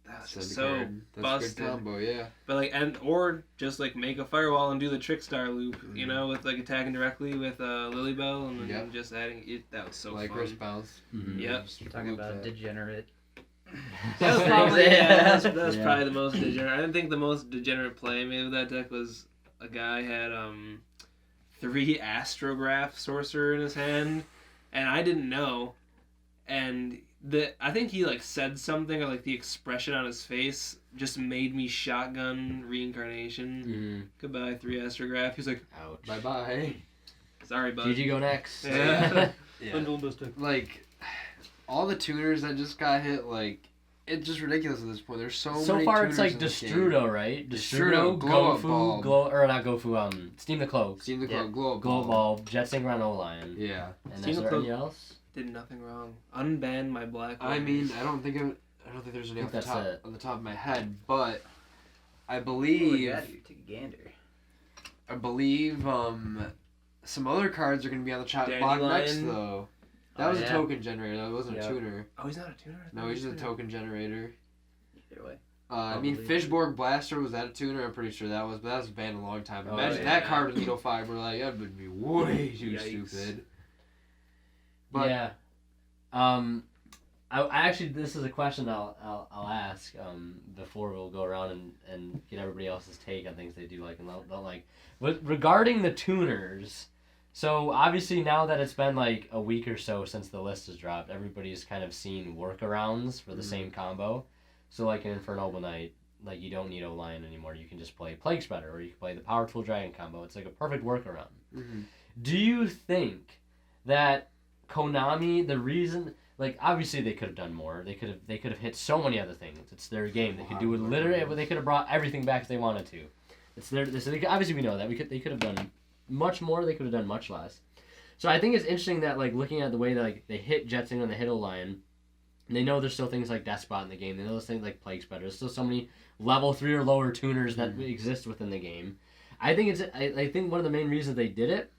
That's Send just a so card. That's busted. a good combo. Yeah. But like, and or just like make a firewall and do the Trickstar loop, you Mhm. know, with like attacking directly with Lilybell and then Yep. just adding it. That was so like fun. wrist bounce. Mhm. Yep. Just Talking loop about that. Degenerate. That was probably Yeah. that was Yeah. probably the most degenerate. I didn't think the most degenerate play I made with that deck was a guy had 3 Astrograph Sorcerer in his hand, and I didn't know, and I think he like said something, or like the expression on his face just made me shotgun Reincarnation. Goodbye 3 Astrograph. He's like, Ouch. Bye bye. Sorry, bud. GG go next. Yeah. Like, all the tuners that just got hit, like, it's just ridiculous at this point. There's so many far tuners it's like in this game. Destrudo, right? Destrudo, Glow-Up Bulb. or not Gofu, Steam the Cloak. Steam the Cloak, Glow Glow-Up Bulb, Jet Synchron O-Line. Yeah. And Steam is the there Cloak. any else? Did nothing wrong. Unban my black. I mean, I don't think there's any I off think the that's top it. on the top of my head, but I Oh, believe yeah, you take a gander. some other cards are gonna be on the chat block Dandelion. next though. That Oh, was yeah. a token generator. That wasn't Yeah. a tuner. Oh, he's not a tuner? No, he's just a token generator. Either way. I mean, Probably. Fishborg Blaster, was that a tuner? I'm pretty sure that was, but that was banned a long time. Oh, Imagine yeah. that card with Needle Fiber, like, that would be way too Yikes. stupid. But, yeah. I actually, this is a question I'll ask before we'll go around and get everybody else's take on things they do like and don't like. But regarding the tuners, so obviously now that it's been like a week or so since the list has dropped, everybody's kind of seen workarounds for the same combo. So like in Infernoble Knight, like you don't need O-Lion anymore. You can just play Plague Spreader, or you can play the Power Tool Dragon combo. It's like a perfect workaround. Do you think that Konami, the reason, like obviously they could have done more. They could have hit so many other things. It's their game. They could do it literally. They could have brought everything back if they wanted to. It's their. So obviously we know that they could have done much more. They could have done much less. So I think it's interesting that like looking at the way that like they hit Jetson and they hit O-Lion. And they know there's still things like Despot in the game. They know there's things like Plague Spreader. There's still so many level 3 or lower tuners that exist within the game. I think I think one of the main reasons they did it,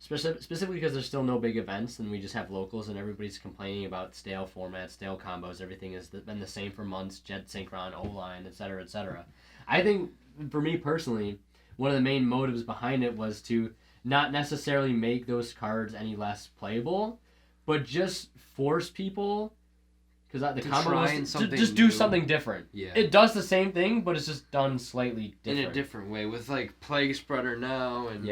specifically because there's still no big events and we just have locals and everybody's complaining about stale formats, stale combos. Everything has been the same for months. Jet Synchron, O-Line, etc., etc. I think for me personally, one of the main motives behind it was to not necessarily make those cards any less playable, but just force people. Because the combo was to just do something different. Yeah. It does the same thing, but it's just done slightly different. In a different way, with like Plague Spreader now and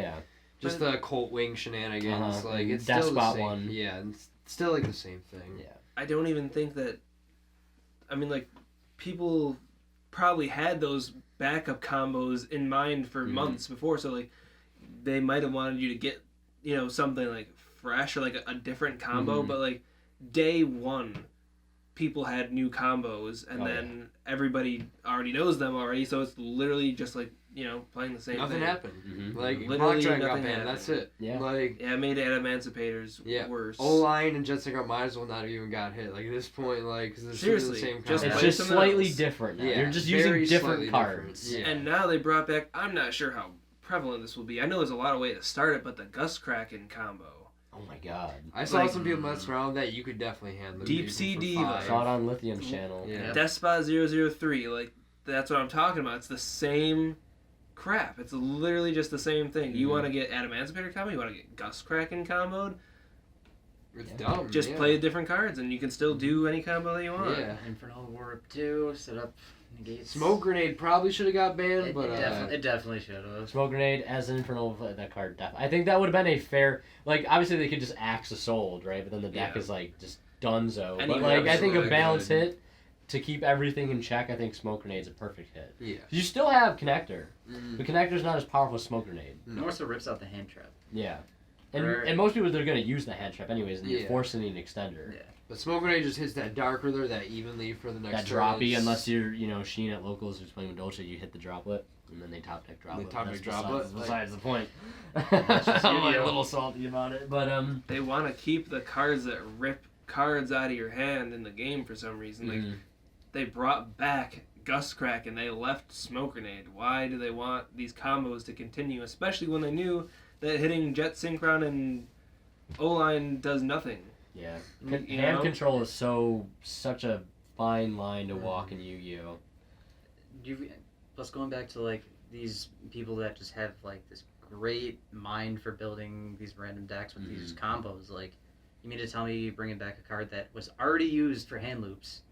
just the Colt Wing shenanigans. Like it's still the same. One. Yeah, it's still like the same thing. Yeah. I don't even think that. I mean, like, people probably had those backup combos in mind for months before, so like, they might have wanted you to get, something like fresh or like a different combo, but like, day one, people had new combos, and then everybody already knows them already, so it's literally just like, playing the same Nothing thing. happened. Like, Literally Black Dragon got nothing banned, happened. that's it. Yeah. Like, Yeah, it made Adamantipator's worse. O-Line and Jet Synchron might as well not have even got hit. Like, at this point, like, because they're Seriously, the same just combo. It's play just something slightly else. different now. Yeah, You're just using very different slightly cards. different. Yeah. And now they brought back, I'm not sure how prevalent this will be. I know there's a lot of ways to start it, but the Gus Kraken combo. Oh my god. I saw Like, some people mess around that you could definitely handle. Deep Sea Diva. I saw it on Lithium's channel. Yeah. Despot 003, like, that's what I'm talking about. It's the same crap. It's literally just the same thing. You want to get Adamantipator combo, you want to get Gus Kraken comboed, It's dumb. just yeah. play different cards and you can still do any combo that you want. Yeah. Infernal Warp 2, set up negates. Smoke Grenade probably should have got banned, but It definitely should have. Smoke Grenade as an Infernal, that card, I think that would have been a fair, like, obviously they could just Axe the Sold, right? But then the deck is, like, just donezo. And But, you like, have I think a really balanced good- hit, to keep everything in check, I think Smoke Grenade's a perfect hit. yeah. You still have Connector, Mm. but Connector's not as powerful as Smoke Grenade. It also rips out the hand trap. Yeah. And, Right. and most people, they're going to use the hand trap anyways, and you're Yeah. forcing an extender. Yeah. But Smoke Grenade just hits that Dark Ruler that evenly for the next That turn. droppy, It's- unless you're, Sheen at locals who's playing with Dolce, you hit the droplet, and then they top deck droplet. top That's deck droplet, Besides, like- besides the point. just I'm like a Yu-Gi-Oh. little salty about it, but They want to keep the cards that rip cards out of your hand in the game for some reason. Like, they brought back Gus Crack and they left Smoke Grenade. Why do they want these combos to continue, especially when they knew that hitting Jet Synchron and O-Line does nothing? yeah. You Hand know? control is such a fine line to walk in Yu-Gi-Oh. Plus, going back to like these people that just have like this great mind for building these random decks with these combos. Like, you mean to tell me you're bringing back a card that was already used for hand loops?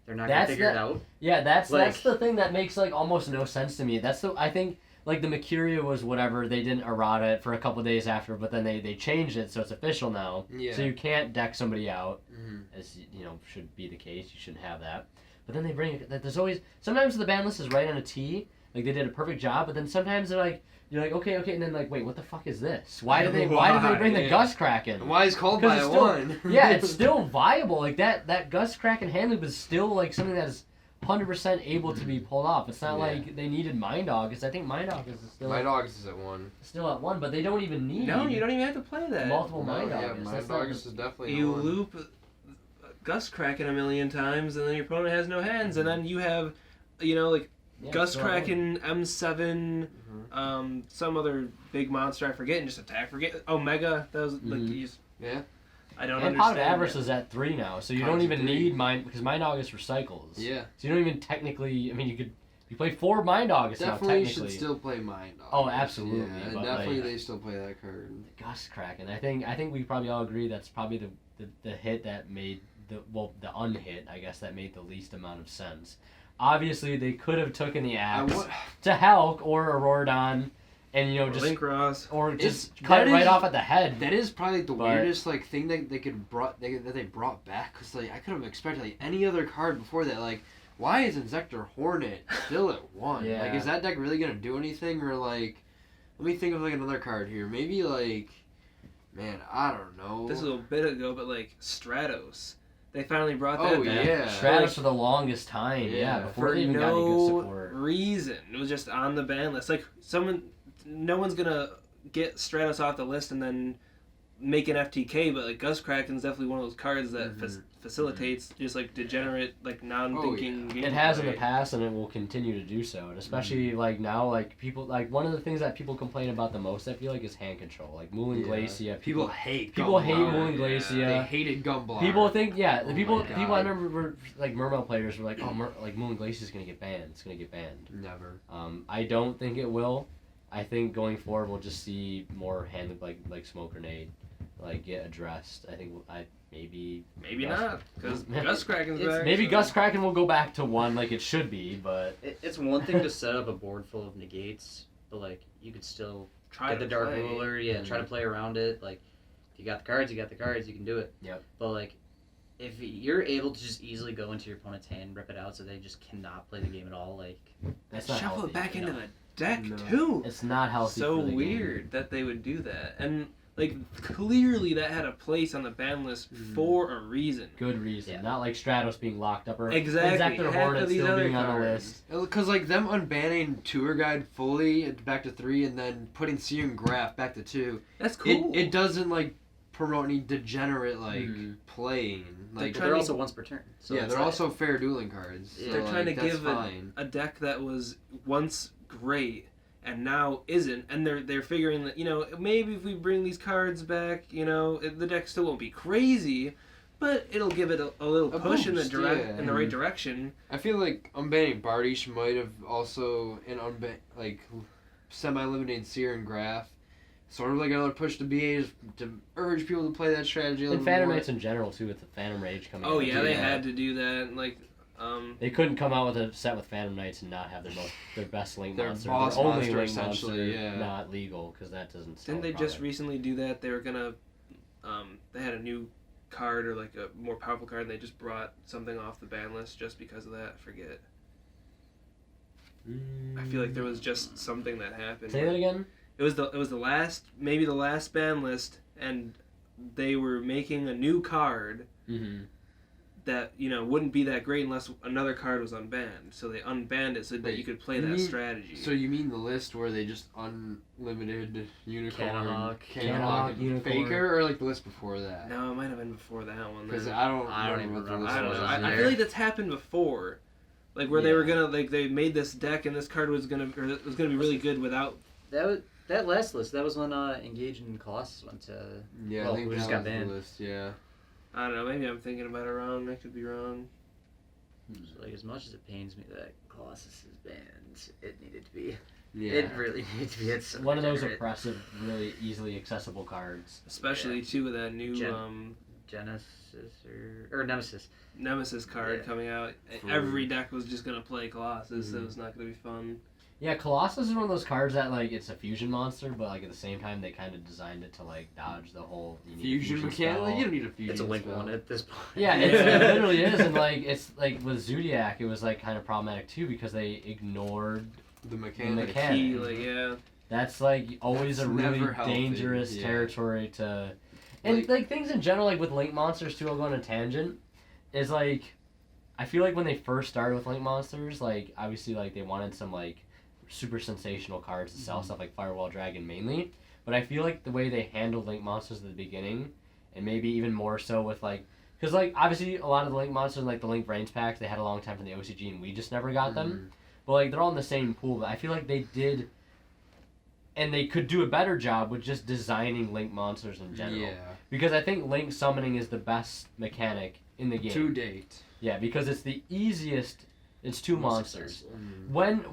They're not gonna figure it out. Yeah, that's Like- the thing that makes like almost no sense to me. I think like the Mercuria was whatever, they didn't errata it for a couple days after, but then they changed it so it's official now. Yeah. So you can't deck somebody out, Mm-hmm. as should be the case. You shouldn't have that. But then they bring it. There's always sometimes the ban list is right on a T. Like they did a perfect job, but then sometimes they're like, you're like, okay, and then like, wait, what the fuck is this? Why did they bring the Gust Kraken? And why is called by it's a still, 1? Yeah, it's still viable. Like that Gust Kraken hand loop is still like something that is 100% able to be pulled off. It's not like they needed Mind August. I think Mind August is still Mind August is at 1. Still at 1, but they don't even need. No, you don't even have to play that. Multiple Mind Yeah, August. Mind August is definitely You at 1. loop Gust Kraken a million times, and then your opponent has no hands, and then you have, like Gust Kraken, M7, some other big monster I forget, and just attack. Omega. That was like Yeah. I don't and Pot of understand. Avarice is at 3 now, so you don't even need Mind because Mind August recycles. Yeah. So you don't even technically. I mean, you play 4 Mind August Definitely now. Technically, should still play Mind August. Oh, absolutely. Yeah, but definitely they still play that card. Gust Kraken. I think we probably all agree that's probably the hit that made the unhit, I guess, that made the least amount of sense. Obviously, they could have taken the axe to Hulk or Auroradon, and just Link Ross, or just cut it right off at the head. That is probably the weirdest thing that they brought back, because I could have expected any other card before that. Like, why is Inzektor Hornet still at 1? Yeah. Like, is that deck really gonna do anything, or let me think of another card here. Maybe man, I don't know. This was a bit ago, but Stratos. They finally brought that back. Yeah. Stratos for the longest time, before For they even got any good support. reason. It was just on the ban list. No one's gonna get Stratos off the list and then make an FTK, but Gust Kraken's definitely one of those cards that facilitates just Degenerate, non-thinking gameplay. It has in the past, and it will continue to do so. And especially people, one of the things that people complain about the most, I feel is hand control. Moulin Glacia. People hate Moulin Glacia. They hated Gumblar. People think, people I remember were Mermail players were Moulin Glacia's gonna get banned. It's gonna get banned. Never. I don't think it will. I think going forward we'll just see more hand like Smoke Grenade get addressed. I think maybe not, because Gust Kraken's back. Maybe Gust Kraken will go back to 1 like it should be, but it's one thing to set up a board full of negates, but you could still get the Dark Ruler, try to play around it. If you got the cards, you can do it. Yep. But if you're able to just easily go into your opponent's hand, rip it out, so they just cannot play the game at all, that's not shuffle healthy, it back into the deck No. too. It's not healthy. So for the weird game. that they would do that, and clearly that had a place on the ban list for a reason. Good reason, Yeah. not Stratos being locked up or Exactly. Inzektor Half Hornet of these still other being on the cards. list. Because them unbanning Tour Guide fully back to 3 and then putting Serum Graph back to 2. That's cool. It doesn't promote any degenerate playing. they're also once per turn. So they're also fair dueling cards. Yeah. So, They're trying to that's give fine. a deck that was once great and now isn't, and they're figuring that maybe if we bring these cards back, the deck still won't be crazy, but it'll give it a little push in the boost, in the right direction. I feel like unbanning Bardish might have also semi-limiting Seer and Graph. Sort of another push to BAs to urge people to play that strategy a little And Phantom more. Knights in general too, with the Phantom Rage coming. Oh out. yeah, they had to do that. They couldn't come out with a set with Phantom Knights and not have their best link Their monster, boss their only monster, link essentially, monster, yeah. not legal because that doesn't. Sell Didn't they the just product. recently do that? They were gonna, they had a new card or a more powerful card, and they just brought something off the ban list just because of that. I forget. I feel like there was just something that happened. Say that again. It was the last ban list, and they were making a new card that wouldn't be that great unless another card was unbanned. So they unbanned it so that you could play that strategy. So you mean the list where they just unlimited Unicorn, Cannahawk, and Unicorn. Faker, or the list before that? No, it might have been before that one. Because then. I don't even what the remember. list I don't was. know. I feel like that's happened before, where they Yeah. were gonna they made this deck and this card was gonna be really good without. That last list, that was when Engage and Colossus went to. Yeah, Well, I think we that just got was the banned. list. Yeah. I don't know. Maybe I'm thinking about it wrong. I could be wrong. So, as much as it pains me that Colossus is banned, it needed to be. Yeah. It really needed to be. It's One of those Degenerate. oppressive, really easily accessible cards. Especially too with that new Genesis or Nemesis. Nemesis card coming out. True. Every deck was just gonna play Colossus, so it's not gonna be fun. Yeah, Colossus is one of those cards that, like, it's a fusion monster, but, like, at the same time, they kind of designed it to, like, dodge the whole... Fusion mechanic? spell. You don't need a fusion It's a Link spell. 1 at this point. Yeah, it literally is, and, like, it's, like, with Zodiac, it was, like, kind of problematic, too, because they ignored The mechanic. mechanic. Key, like, yeah. That's, like, always That's a really never healthy, dangerous yeah. territory to... And, like, things in general, like, with Link monsters, too, I'll go on a tangent, is, like... I feel like when they first started with Link monsters, like, obviously, like, they wanted some, like, super sensational cards to sell stuff like Firewall Dragon mainly, but I feel like the way they handled Link monsters at the beginning, and maybe even more so with like, because like obviously a lot of the Link monsters like the Link Brains packs they had a long time from the OCG and we just never got them, but like they're all in the same pool. But I feel like they did, and they could do a better job with just designing Link monsters in general. Yeah. Because I think Link summoning is the best mechanic in the game. To date. Yeah, because it's the easiest. It's two Most monsters. successful.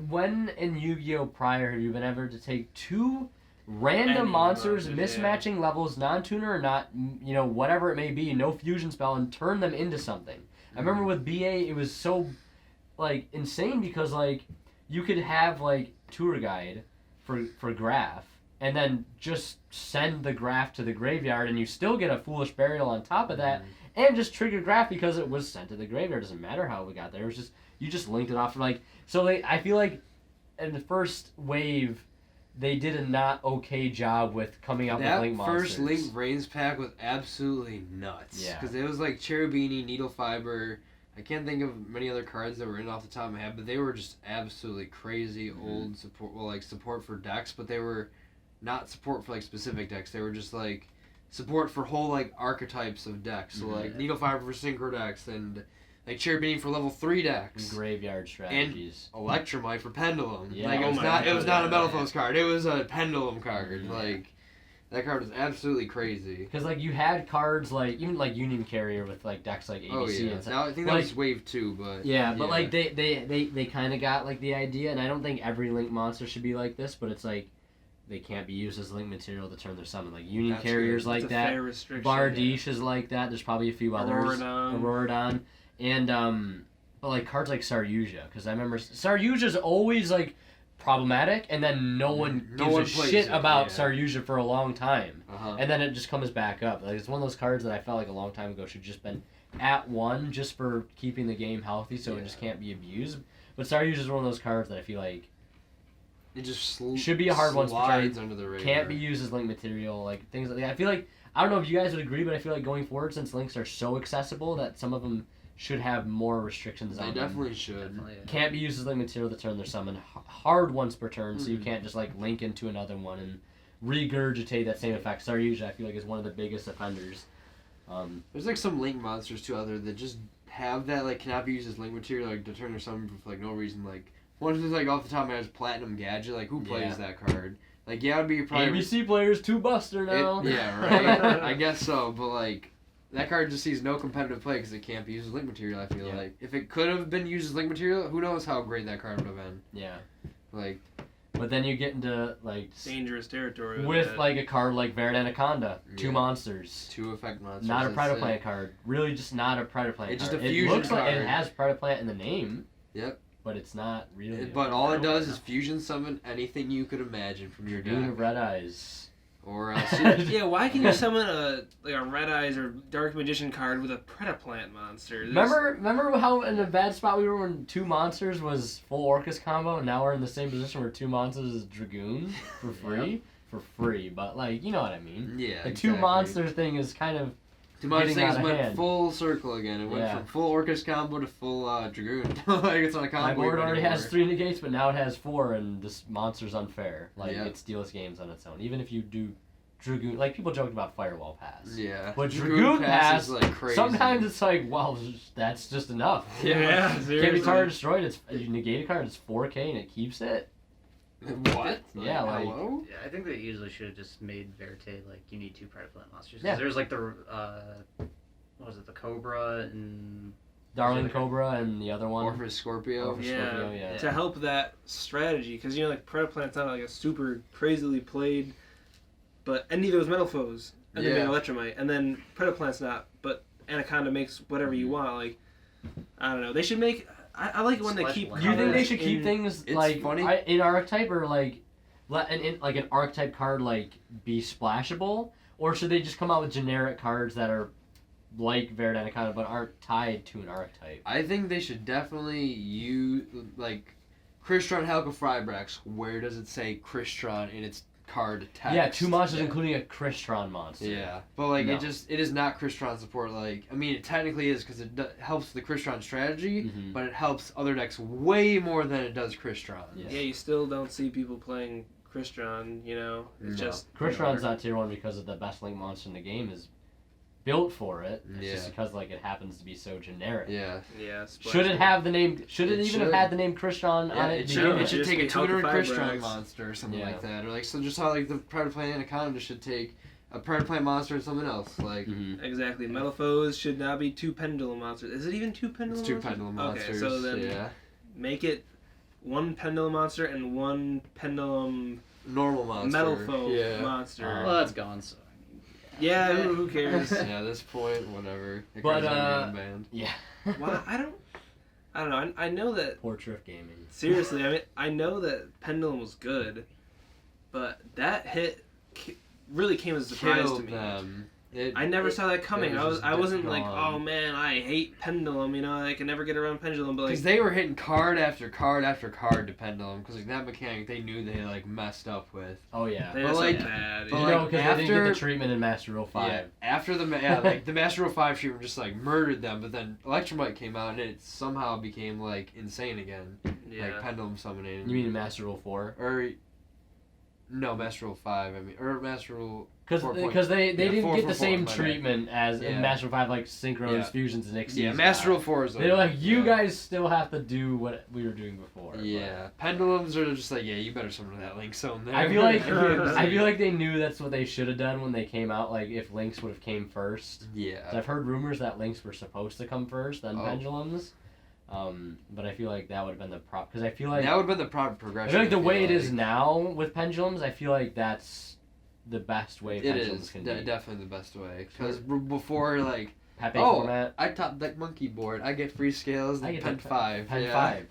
When in Yu-Gi-Oh! Prior have you been ever to take two random Any monsters, monsters, mismatching levels, non-tuner or not, you know, whatever it may be, no fusion spell, and turn them into something? I remember with BA, it was so, like, insane because, like, you could have, like, tour guide for Graph, and then just send the Graph to the graveyard, and you still get a Foolish Burial on top of that, and just trigger Graph because it was sent to the graveyard. It doesn't matter how we got there. It was just, you just linked it off. Like, so like, I feel like in the first wave, they did a not okay job with coming up with Link monsters. That first Link Brains pack was absolutely nuts. Yeah. Because it was like Cherubini, Needle Fiber. I can't think of many other cards that were in off the top of my head, but they were just absolutely crazy old support. Well, like support for decks, but they were not support for like specific decks. They were just like support for whole like archetypes of decks. So like Needle Fiber for Synchro decks and like Cherubini for level 3 decks. And graveyard strategies. Electromite for Pendulum. Yeah. Like it Oh was my not. It was God. not a Metalphos card. It was a Pendulum card. Yeah. Like that card was absolutely crazy. Because like you had cards like even like Union Carrier with like decks like ABC Oh yeah. and stuff. Now, I think that Like- was wave 2, but Yeah, but like they kind of got like the idea, and I don't think every Link monster should be like this, but it's like they can't be used as Link material to turn their summon. Like Union That's Carrier's good. like It's a that. fair restriction. Bardiche is like that. There's probably a few others. Auroradon. Auroradon. And but like cards like Saryuja, because I remember Saryuja's always like problematic, and then no one No gives one a plays shit it, about yeah. Saryuja for a long time, uh-huh. and then it just comes back up. Like it's one of those cards that I felt like a long time ago should just been at one just for keeping the game healthy, so it just can't be abused. But Saryuja's one of those cards that I feel like It just should be a hard one to slides under the radar. can't be used as Link material, like things like that. I feel like, I don't know if you guys would agree, but I feel like going forward, since Links are so accessible, that some of them should have more restrictions They on them. definitely should. Definitely, yeah. Can't be used as Link material to turn their summon hard once per turn, so you can't just like link into another one and regurgitate that same effect. Saryuja, I feel like, is one of the biggest offenders. There's like some Link monsters too out there that just have that like cannot be used as Link material like to turn their summon for like no reason. Like one is like off the top of my head is Platinum Gadget. Like who plays Yeah. that card? Like yeah, it'd be probably ABC players 2 Buster now. yeah, right. I guess so, but like that card just sees no competitive play because it can't be used as Link material. I feel Yeah. like if it could have been used as Link material, who knows how great that card would have been. Yeah. Like But then you get into like Dangerous territory. with that. like a card like Variant Anaconda, 2 Yeah. monsters. 2 effect monsters. Not a that's Predator it. Plant card. Really, just not a Predator Plant It's card. just a It fusion looks like it card. has Predator Plant in the name. Yep. But it's not really. But all it does is fusion summon anything you could imagine from your Dragoon deck. of Red Eyes. Or Yeah, why can you summon a Red Eyes or Dark Magician card with a Predaplant monster? Remember how in a bad spot we were when 2 monsters was full Orcus combo, and now we're in the same position where 2 monsters is Dragoon for free? For free, but like, you know what I mean. yeah, The 2 monster thing is kind of 2 monster getting out things of went hand. full circle again. It went Yeah. from full Orcus combo to full Dragoon. Like it's not a combo. my board even already anymore. has 3 negates, but now it has 4, and this monster's unfair. Like, Yeah. it steals games on its own. Even if you do Dragoon, like people joked about Firewall Pass. Yeah. But Dragoon Pass, is like crazy. sometimes it's like, well, that's just enough. Yeah, Can't be seriously. target destroyed. It's you negate a card. It's 4K and it keeps it. What? Yeah, like- hello? Yeah, I think they usually should have just made Verite like you need 2 Predaplant monsters. 'Cause Yeah. There's like the what was it, the Cobra and Darling Cobra and the other one. Orpheus Scorpio. Orpheus Scorpio, yeah. To help that strategy, because you know, like Predaplant's not like a super crazily played, but and neither was Metal Foes, and then Yeah. being Electromite, and then Predaplant's not, but Anaconda makes whatever you want. Like, I don't know, they should make. I like it when they Splash keep. Land. Do you think they colors should keep in- things It's like funny. in archetype or like let an archetype card like be splashable, or should they just come out with generic cards that are like Verdana but aren't tied to an archetype? I think they should definitely use like Crystron Helga Frybrax. Where does it say Crystron in its card text? Yeah, 2 monsters including a Crystron monster. Yeah, but like No. it is not Crystron support. Like I mean, it technically is because it helps the Crystron strategy, Mhm. but it helps other decks way more than it does Crystron. Yeah. Yeah, you still don't see people playing Crystron. You know, it's No. just Crystron's not tier 1 because of the best link monster in the game is built for it. It's Yeah. just because like it happens to be so generic. Yeah, Yeah. Should it have the name? Should it, It even have should. had the name Crystron yeah, on it? it to should. begin It with? should Just take a be Helga tuner Crystron Frybrax. monster or something Yeah. like that, or like so just how like the Predator Plant Anaconda should take a Predator Plant monster and something else. Like Mhm. Exactly. Metal foes should not be 2 pendulum monsters. Is it even 2 pendulum it's two monsters? pendulum Okay, monsters. so then yeah, make it 1 pendulum monster and 1 pendulum normal monster. metal foe Yeah. monster. Well, that's gone. So. yeah, who cares? Yeah, at this point, whatever. It But, goes on band. Yeah. Well, I don't know. I know that Poor Triff Gaming. seriously. I mean, I know that pendulum was good, but that hit really came as a surprise to Killed me. them. I never saw that coming. was I just wasn't like, gone. oh man, I hate pendulum. You know, I can never get around pendulum. But like, Because they were hitting card after card after card to pendulum. Because like that mechanic, they knew they like messed up with. Oh yeah. they but, just like- bad. but, You yeah. know, like, because they didn't get after- the treatment in Master Rule 5. Yeah, after the like the Master Rule 5 treatment just like murdered them, but then Electromite came out and it somehow became like insane again, like pendulum summoning. You mean Master Rule 4? or no Master Rule 5? I mean, or Master Rule. Because they yeah, didn't 4, get the 4, same 4, my bad. treatment as in Yeah. Master Rule 5, like Synchro Yeah. Fusions and Xyz. Yeah, Master Rule 4 is. They're like, you yeah. guys still have to do what we were doing before. but- Yeah, pendulums are just like, yeah, you better summon that Link Zone there. I feel like they knew that's what they should have done when they came out. Like if Lynx would have came first. 'Cause Yeah. I've heard rumors that Lynx were supposed to come first, then Oh. Pendulums. But I feel like that would have been the prop because I feel like That would have been the proper I progression. feel like the way it is now with Pendulums, I feel like that's the best way It Pendulums is can be. definitely the best way. Because before, like, Pepe oh, format. I top deck monkey board. I get free scales. I And get pen the 5. Pen yeah. 5.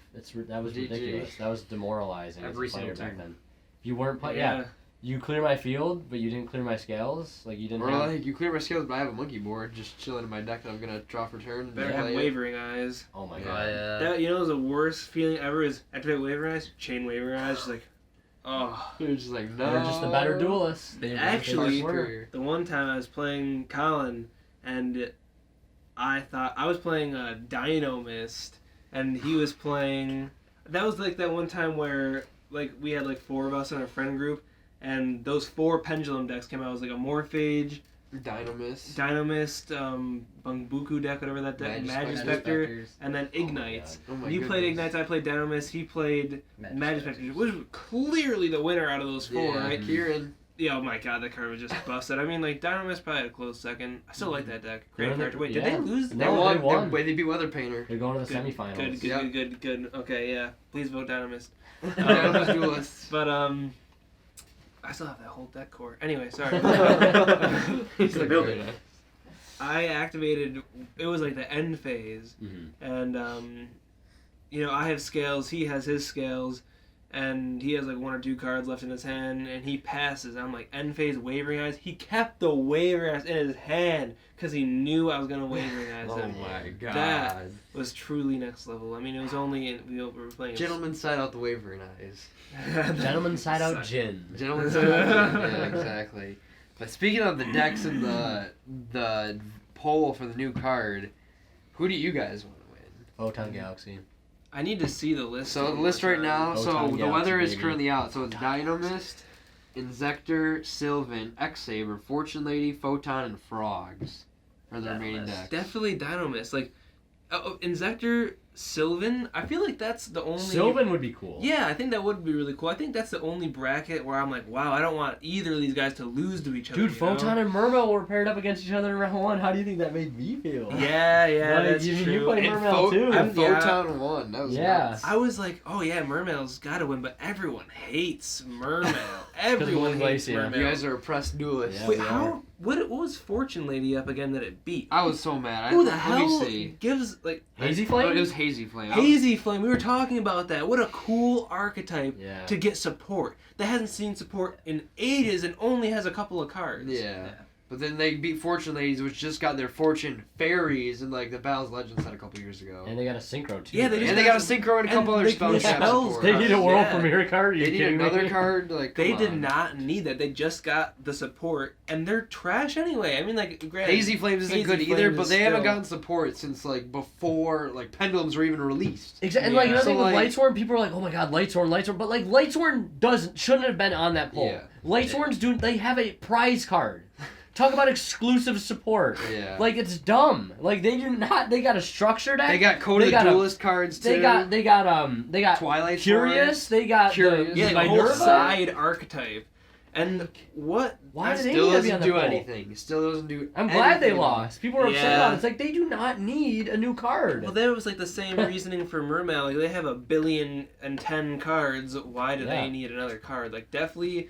That was GG. ridiculous. That was demoralizing Every as a player single back turn. then. If you weren't playing, yeah, you clear my field, but you didn't clear my scales. Like you didn't. Or have... like you clear my scales, but I have a monkey board just chilling in my deck that I'm gonna draw for turn. And Better play have it. wavering eyes. Oh my Yeah. god. That, you know, the worst feeling ever is activate wavering eyes, chain wavering eyes. Just like, oh. You're just like no. They're just the better duelists. They They actually- were. The one time I was playing Colin, and I thought I was playing Dino Mist, and he was playing. That was like that one time where like we had like 4 of us in our friend group, and those 4 pendulum decks came out. It was like a Morphage, Dynamis. Dino Mist, Bungbuku deck, whatever that deck, Magispector, and then Ignites. Oh my You played goodness. Ignites, I played Dino Mist, he played Magispector, which was clearly the winner out of those 4, Yeah, right? Kieran. Yeah, oh my god, that card was just busted. I mean, like, Dynamist probably had a close second. I still like that deck. Great They're in character. the- Wait, did yeah. they lose? No, They won. they won. They beat Weather Painter. They're going to the Good, semifinals. Good, Yep. good. Okay, yeah. Please vote Dynamist. Dynamis duelists. But, I still have that whole deck core. Anyway, sorry. He's like, Build very it. nice. I activated, it was like the end phase, Mm-hmm. and, you know, I have scales, he has his scales, and he has like 1 or 2 cards left in his hand, and he passes. I'm like, end phase wavering eyes. He kept the wavering eyes in his hand because he knew I was gonna wavering eyes Oh him. my god. That was truly next level. I mean, it was only we were playing. Gentlemen side out the wavering eyes. Gentlemen side out gin. Gentlemen side out. Yeah, exactly. But speaking of the decks and the poll for the new card, who do you guys want to win? Photon Galaxy. I need to see the list. So one the more list right time. now, so Photon the Galaxy, weather is baby. currently out. So it's Dynamist, Inzector, Sylvan, X-Saber, Fortune Lady, Photon, and Frogs are the remaining Dynamist. decks. Definitely Dynamist. Like, Inzector, Sylvan. I feel like that's the only. Sylvan would be cool. Yeah, I think that would be really cool. I think that's the only bracket where I'm like, wow, I don't want either of these guys to lose to each other. Dude, you know? Photon and Mermail were paired up against each other in round 1. How do you think that made me feel? Yeah, Like, that's you true. played And Mermail too. And Yeah. Photon won. That was Yeah. nuts. I was like, oh yeah, Mermail's got to win, but everyone hates Mermail. Everyone hates Glacier. Mermail. You guys are oppressed duelists. Yeah, Wait, we how? are. What was Fortune Lady up again that it beat? I was so mad. Who the Let hell me see. gives like Hazy Oh, Flame? it was Hazy Flame. Hazy Flame? We were talking about that. What a cool archetype Yeah. to get support. That hasn't seen support in ages and only has a couple of cards. Yeah. But then they beat Fortune Ladies, which just got their Fortune Fairies in like the Battles Legends set a couple years ago. And they got a synchro too. Yeah, they right? just And they got a synchro and a couple and other they can spell trap spells. support. They need a world Yeah. premiere card. Are you They need kidding another me? card. Like They come did on. not need that. They just got the support, and they're trash anyway. I mean, like, granted, Hazy Flames isn't Hazy good Flames either, is but they haven't still- gotten support since like before like Pendulums were even released. Exactly. And like Yeah. another thing So, with like- Lightsworn, people are like, "Oh my God, Lightsworn!" But like Lightsworn shouldn't have been on that poll. Yeah. Lightsworns they have a prize card. Talk about exclusive support. Yeah. Like it's dumb. Like they do not. They got a structure deck. They got Code of They the got a- Duelist cards too. They got Twilight Curious. Swords. They got Curious. the yeah, the whole Minerva. side archetype, and what? Why did they Still need to be on doesn't the do poll? anything. Still doesn't do. I'm glad they anything. lost. People are upset Yeah. about it. It's like they do not need a new card. Well, that was like the same reasoning for Mermail. Like, they have 1,000,000,010 cards. Why do Yeah. they need another card? Like, definitely,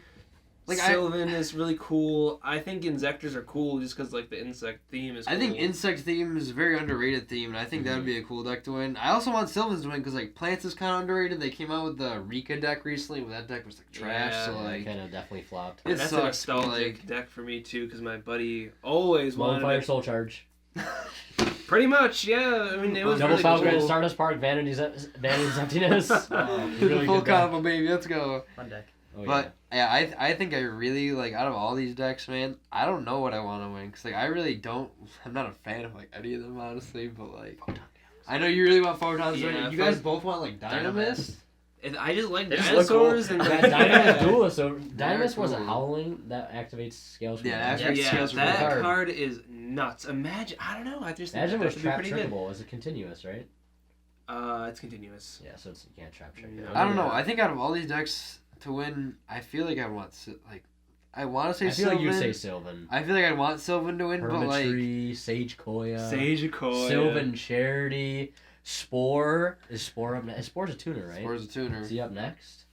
Like, Sylvan is really cool. I think Insectors are cool just because like the insect theme is. I cool. think Insect theme is a very underrated theme, and I think that would be a cool deck to win. I also want Sylvans to win because like Plants is kind of underrated. They came out with the Rika deck recently, but that deck was like trash. Yeah. So Yeah, like, kind of definitely flopped. It That's a sucks, but, nostalgic like- deck for me too, because my buddy always Lone wanted Fire it. Soul Charge. Pretty much, yeah. I mean, it was Double really Falcon, cool. Stardust Park, Vanity's Emptiness. the full combo, baby. Let's go. Fun deck. Oh, But yeah, I think I really like out of all these decks, man. I don't know what I want to win because like I really don't. I'm not a fan of like any of them honestly, but like I know you really want Photons. Yeah, You guys both want like Dynamis. Dynamis. I just like They just look dinosaurs and Yeah, Dynamis Duelist. So Very Dynamis was a cool. howling that activates scales. From Yeah, the that deck. activates yeah, scales from that the card. card is nuts. Imagine, I don't know. I just think Imagine that was should be trap pretty good. trickable. Is it continuous, right? It's continuous. Yeah, so you can't trap trick it. No. I don't know. I think out of all these decks to win, I feel like I want I want to say I feel like you Sylvan. say Sylvan. I feel like I want Sylvan to win, but like Hermitry, Sage Koya, Sage Koya. Sylvan Charity, Spore. Is Spore up next? Spore's a tuner, right? Spore's a tuner. Is he up next?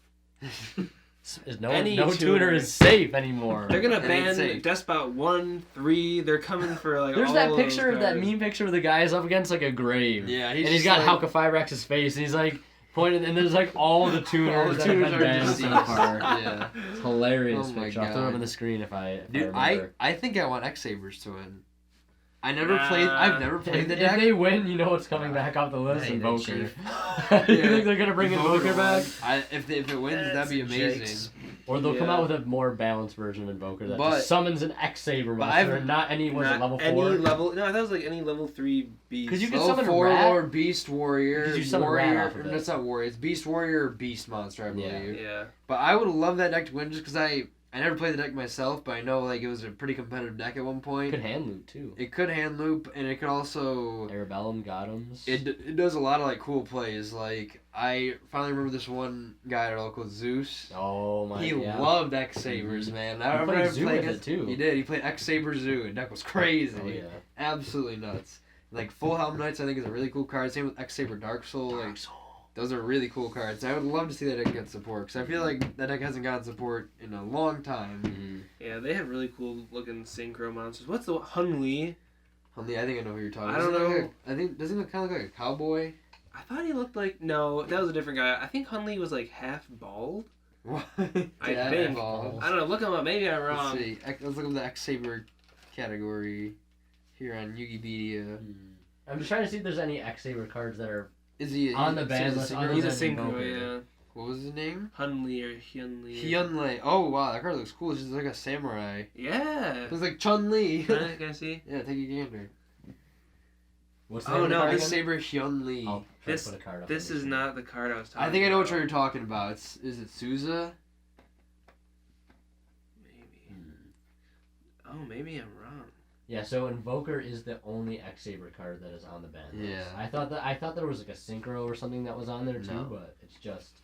Is no Any tuner tuner. is safe anymore. They're gonna It ain't ban safe. Despot 1, 3. They're coming for like. There's all that of picture, those that cards. meme picture where the guy is up against like a grave. Yeah, and he's got Halka Fibrax's face, and he's like pointing, and there's like all the tuners that have been banned so far. Yeah. It's hilarious Oh my picture. I'll throw it up God. on the screen if I Dude, remember. I think I want X Sabers to win. I've never played the If deck. they win, you know what's coming back off the list. Hey, Invoker. they You Yeah. think they're gonna bring Invoker back, If it wins, that'd be amazing. or they'll come Yeah. out with a more balanced version of Invoker that But- just summons an X Saber but monster, I've- and not any was it Not level any 4. level. No, I thought it was like any level 3 beast. Because you can Level summon a 4 rat. Lord Beast Warrior. Because you summon rat Warrior. off of it. That's not Warrior. It's Beast Warrior or Beast Monster, I Yeah. believe. Yeah. But I would love that deck to win just because I never played the deck myself, but I know like it was a pretty competitive deck at one point. Could hand loot too. It could hand loop, and it could also. Arabellum, Gothams. It does a lot of like cool plays. Like I finally remember this one guy at our local Zeus. Oh my He yeah. loved X Sabers, man. I remember played him Zoo playing with it, against- too. He did. He played X Saber Zoo, and deck was crazy. Oh yeah. Absolutely nuts. Like Full Helm Knights, I think is a really cool card. Same with X Saber Dark Soul. Like those are really cool cards. I would love to see that deck get support because I feel like that deck hasn't gotten support in a long time. Mhm. Yeah, they have really cool looking synchro monsters. What's the Hunley? Honey, I think I know who you're talking. I don't Doesn't he know. look like I think doesn't he look kind of look like a cowboy? I thought he looked like no, that was a different guy. I think Hunley was like half bald. What? I Yeah, think. well, I don't know. Look him up. Maybe I'm Let's wrong. see. Let's look up the X Saber category here on Yugipedia. I'm just trying to see if there's any X Saber cards that are Is he On the is ban he list, synchro? other He's a than synchro, Invoker. yeah. What was his name? Hunley or Hyunli. Hyunlei. Oh wow, that card looks cool. It's just like a samurai. Yeah. Looks like Chun Li. Can I see? Yeah, take a gander. what's the Oh, name of the no, card X again? Saber Hyunli. I'll try This- to put a card up This on is the not the card I was talking about. I think I know what you're talking about. Is it Souza? Maybe. Hmm. Oh, maybe I'm wrong. Yeah, so Invoker is the only X Saber card that is on the ban list. Yeah. I thought there was like a synchro or something that was on there too, No. but it's just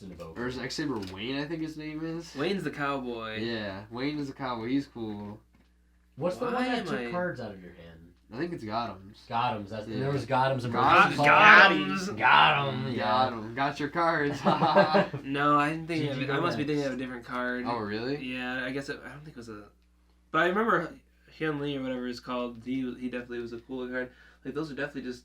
Invoker. Or is X Saber Wayne? I think his name is. Wayne's the cowboy. Yeah, Wayne is a cowboy. He's cool. What's the Why one that am took I- cards out of your hand? I think it's Gotham's. Gothams. That's Yeah. there was Gothams and Gothams. Got Got him. Got him. Got your cards. No, I didn't think GG of it. I must be Gorex. thinking of a different card. Oh really? Yeah, I guess I don't think it was a. But I remember Hyun Lee or whatever it's called. He definitely was a cool looking card. Like those are definitely just,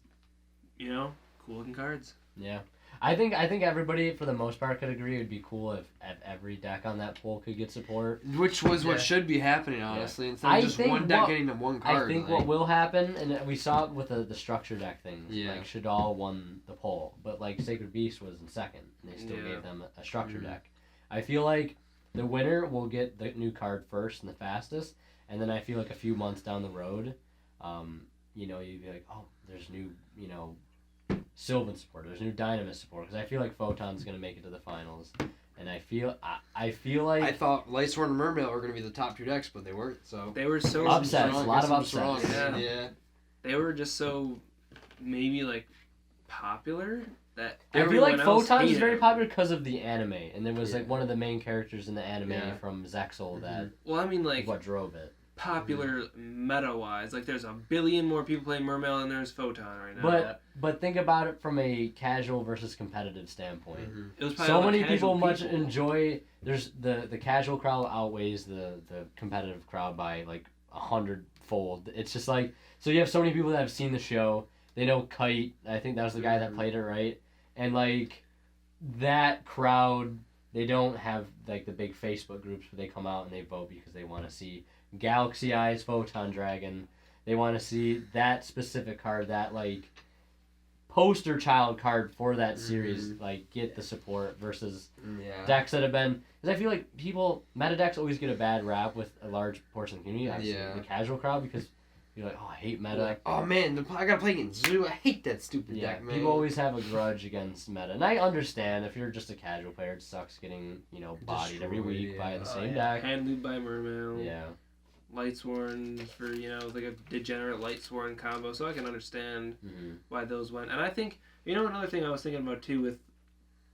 cool looking cards. Yeah. I think everybody for the most part could agree it would be cool if every deck on that pool could get support. Which was what should be happening, honestly. Instead of just one deck getting the one card. I think what will happen, and we saw it with the structure deck things. Yeah. Like Shadal won the poll, but like Sacred Beast was in second, and they still gave them a structure deck. I feel like the winner will get the new card first and the fastest, and then I feel like a few months down the road, you'd be like, oh, there's new, Sylvan support, there's new Dynamis support, because I feel like Photon's going to make it to the finals, and I feel like... I thought Lightsworn and Mermail were going to be the top 2 decks, but they weren't, so... They were so... Upsets, a lot of upsets. Yeah. They were just so, maybe, like, popular that I feel like Photon is very them. popular because of the anime, and there was like one of the main characters in the anime from Zexal that well, I mean, like, what drove it. Popular meta-wise, like there's a billion more people playing Mermail than there's Photon right now. But think about it from a casual versus competitive standpoint. It was So many people enjoy. There's the casual crowd outweighs the competitive crowd by like 100-fold. It's just like, so you have so many people that have seen the show. They know Kite. I think that was the guy that played it, right? And like that crowd, they don't have like the big Facebook groups where they come out and they vote because they want to see Galaxy Eyes Photon Dragon. They want to see that specific card, that like poster child card for that series, like get the support versus decks that have been. Because I feel like meta decks always get a bad rap with a large portion of the community, the casual crowd, because you're like, oh, I hate meta. Like, oh man, I gotta play against Zoo. I hate that stupid deck, man. People always have a grudge against meta, and I understand if you're just a casual player, it sucks getting bodied every week by the same deck. Handled by Mermail. Yeah. Lightsworn for like a Degenerate Lightsworn combo, so I can understand why those went. And I think another thing I was thinking about too with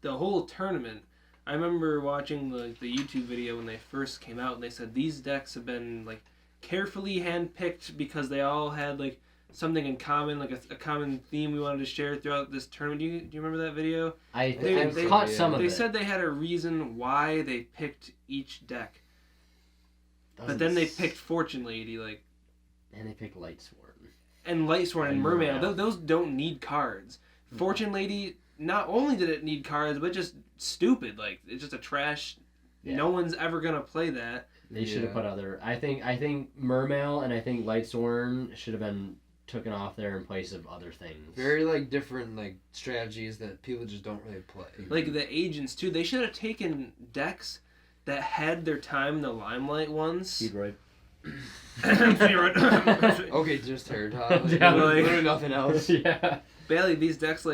the whole tournament. I remember watching the YouTube video when they first came out, and they said these decks have been like carefully handpicked because they all had like something in common, like a common theme we wanted to share throughout this tournament. Do you remember that video? I caught some of it. They said they had a reason why they picked each deck. But then they picked Fortune Lady, and they picked Lightsworn. And Lightsworn and Mermail. Those don't need cards. Fortune Lady, not only did it need cards, but just stupid. Like, it's just a trash. Yeah. No one's ever gonna play that. They should have put other. I think Mermail and I think Lightsworn should have been taken off there in place of other things. Very different strategies that people just don't really play. Like the agents too. They should have taken decks that had their time in the limelight ones. Speedroid. Okay, just her. Literally nothing else. Yeah. Barely these decks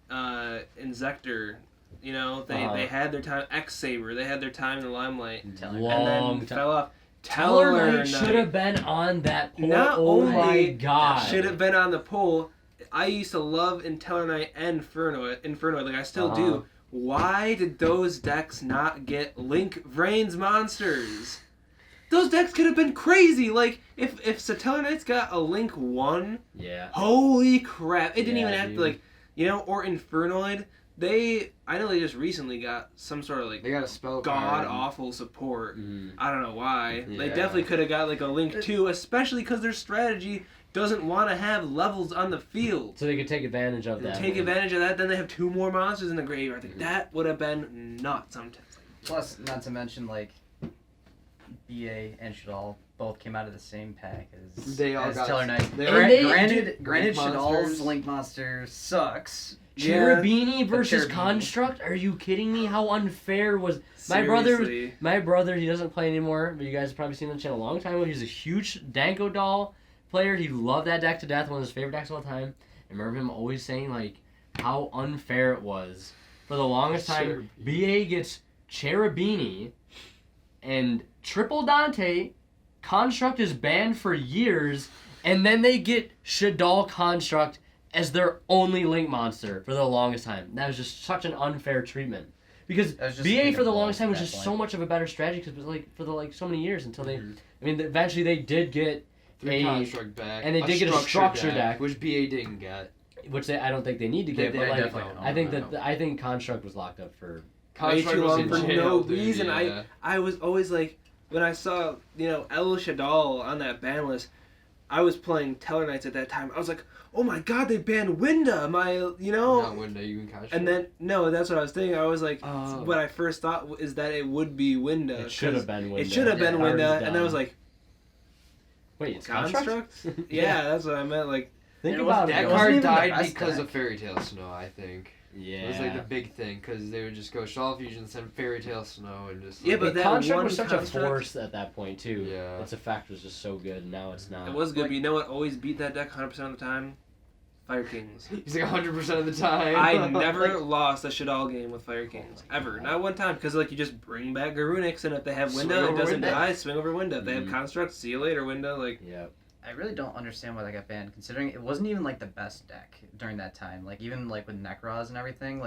Inzector, they had their time. X-Saber, they had their time in the limelight. And then fell off. Tellarknight should have been on that poll. My God. Should have been on the poll. I used to love Tellarknight and Infernoid, like I still do. Why did those decks not get Link Vrain's monsters? Those decks could have been crazy. Like, if Tellarknight's got a Link 1, holy crap. It didn't even have to, or Infernoid. I know they just recently got some sort of, they got a spell god-awful support. I don't know why. Yeah. They definitely could have got, a Link 2, especially because their strategy doesn't want to have levels on the field. So they could take advantage of that. Advantage of that, then they have 2 more monsters in the graveyard. That would have been nuts sometimes. Plus, not to mention, BA and Shadal both came out of the same pack as Tellarknight. Granted, Shadal's Link monster sucks. Cherubini versus Construct? Are you kidding me? How unfair was... Seriously. My brother, he doesn't play anymore, but you guys have probably seen him on the channel a long time ago. He's a huge Danko Doll player. He loved that deck to death, one of his favorite decks of all time. I remember him always saying, how unfair it was. For the longest time, BA gets Cherubini and Triple Dante. Construct is banned for years, and then they get Shadal Construct as their only Link monster for the longest time. That was just such an unfair treatment. Because BA for the longest time was just so much of a better strategy because it was for so many years until they... I mean, eventually they did get a Construct back. And they did get a structure deck. Which BA didn't get. Which I don't think they need to get, I think Construct was locked up for... Way too long for no reason. I was always when I saw, El Shaddai on that ban list, I was playing Teller Knights at that time. I was like, oh my god, they banned Winda, Not Winda, you can catch And then, no, that's what I was thinking. I was like, Oh. what I first thought is that it would be Winda. It should have been Winda. It should have been Card is Winda, and I was dumb. like, Wait, it's Construct? Construct? Yeah, that's what I meant. Like, Think And it about wasn't- it. That wasn't card even the died best because deck. of Fairy Tale Snow, I think. Yeah. It was like the big thing, because they would just go Shadow Fusion, send Fairy Tale Snow, and just... Yeah, like, but that Construct one was such construct- a force at that point, too. Yeah. Its effect was just so good, and now it's not. it was good, but you know what always beat that deck 100% of the time? Fire Kings. He's like 100% of the time. I never lost a Shadal game with Fire Kings. Ever. Not one time. Because, you just bring back Garunix, and if they have Swing Winda, it over doesn't Winda. die. Swing over Winda. If they have Mhm. Construct, see you later, Winda. Yep. I really don't understand why that got banned, considering it wasn't even the best deck during that time. Even with Necros and everything,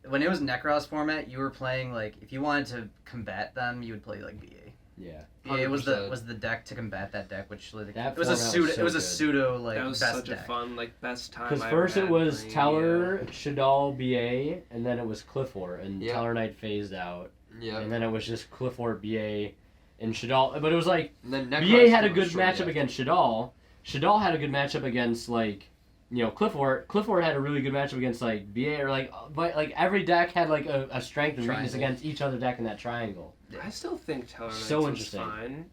when it was Necros format, you were playing if you wanted to combat them, you would play BA. Yeah. BA was 100%. the deck to combat that deck, which That it was a format pseudo. was so it was a good. pseudo that was best such deck. a fun, best time. Because I first ever it had was playing Teller, Shadal, BA, and then it was Clifford, and Yep. Teller Knight phased out, Yeah. and then it was just Clifford, BA, and Shadal. But it was like And then BA had a Necros good was short, matchup yeah. against Shadal. Shadal had a good matchup against Clifford. Clifford had a really good matchup against BA or but every deck had a strength and weakness Triangle. against each other deck in that triangle. I still think Teller Knights So was interesting. fine.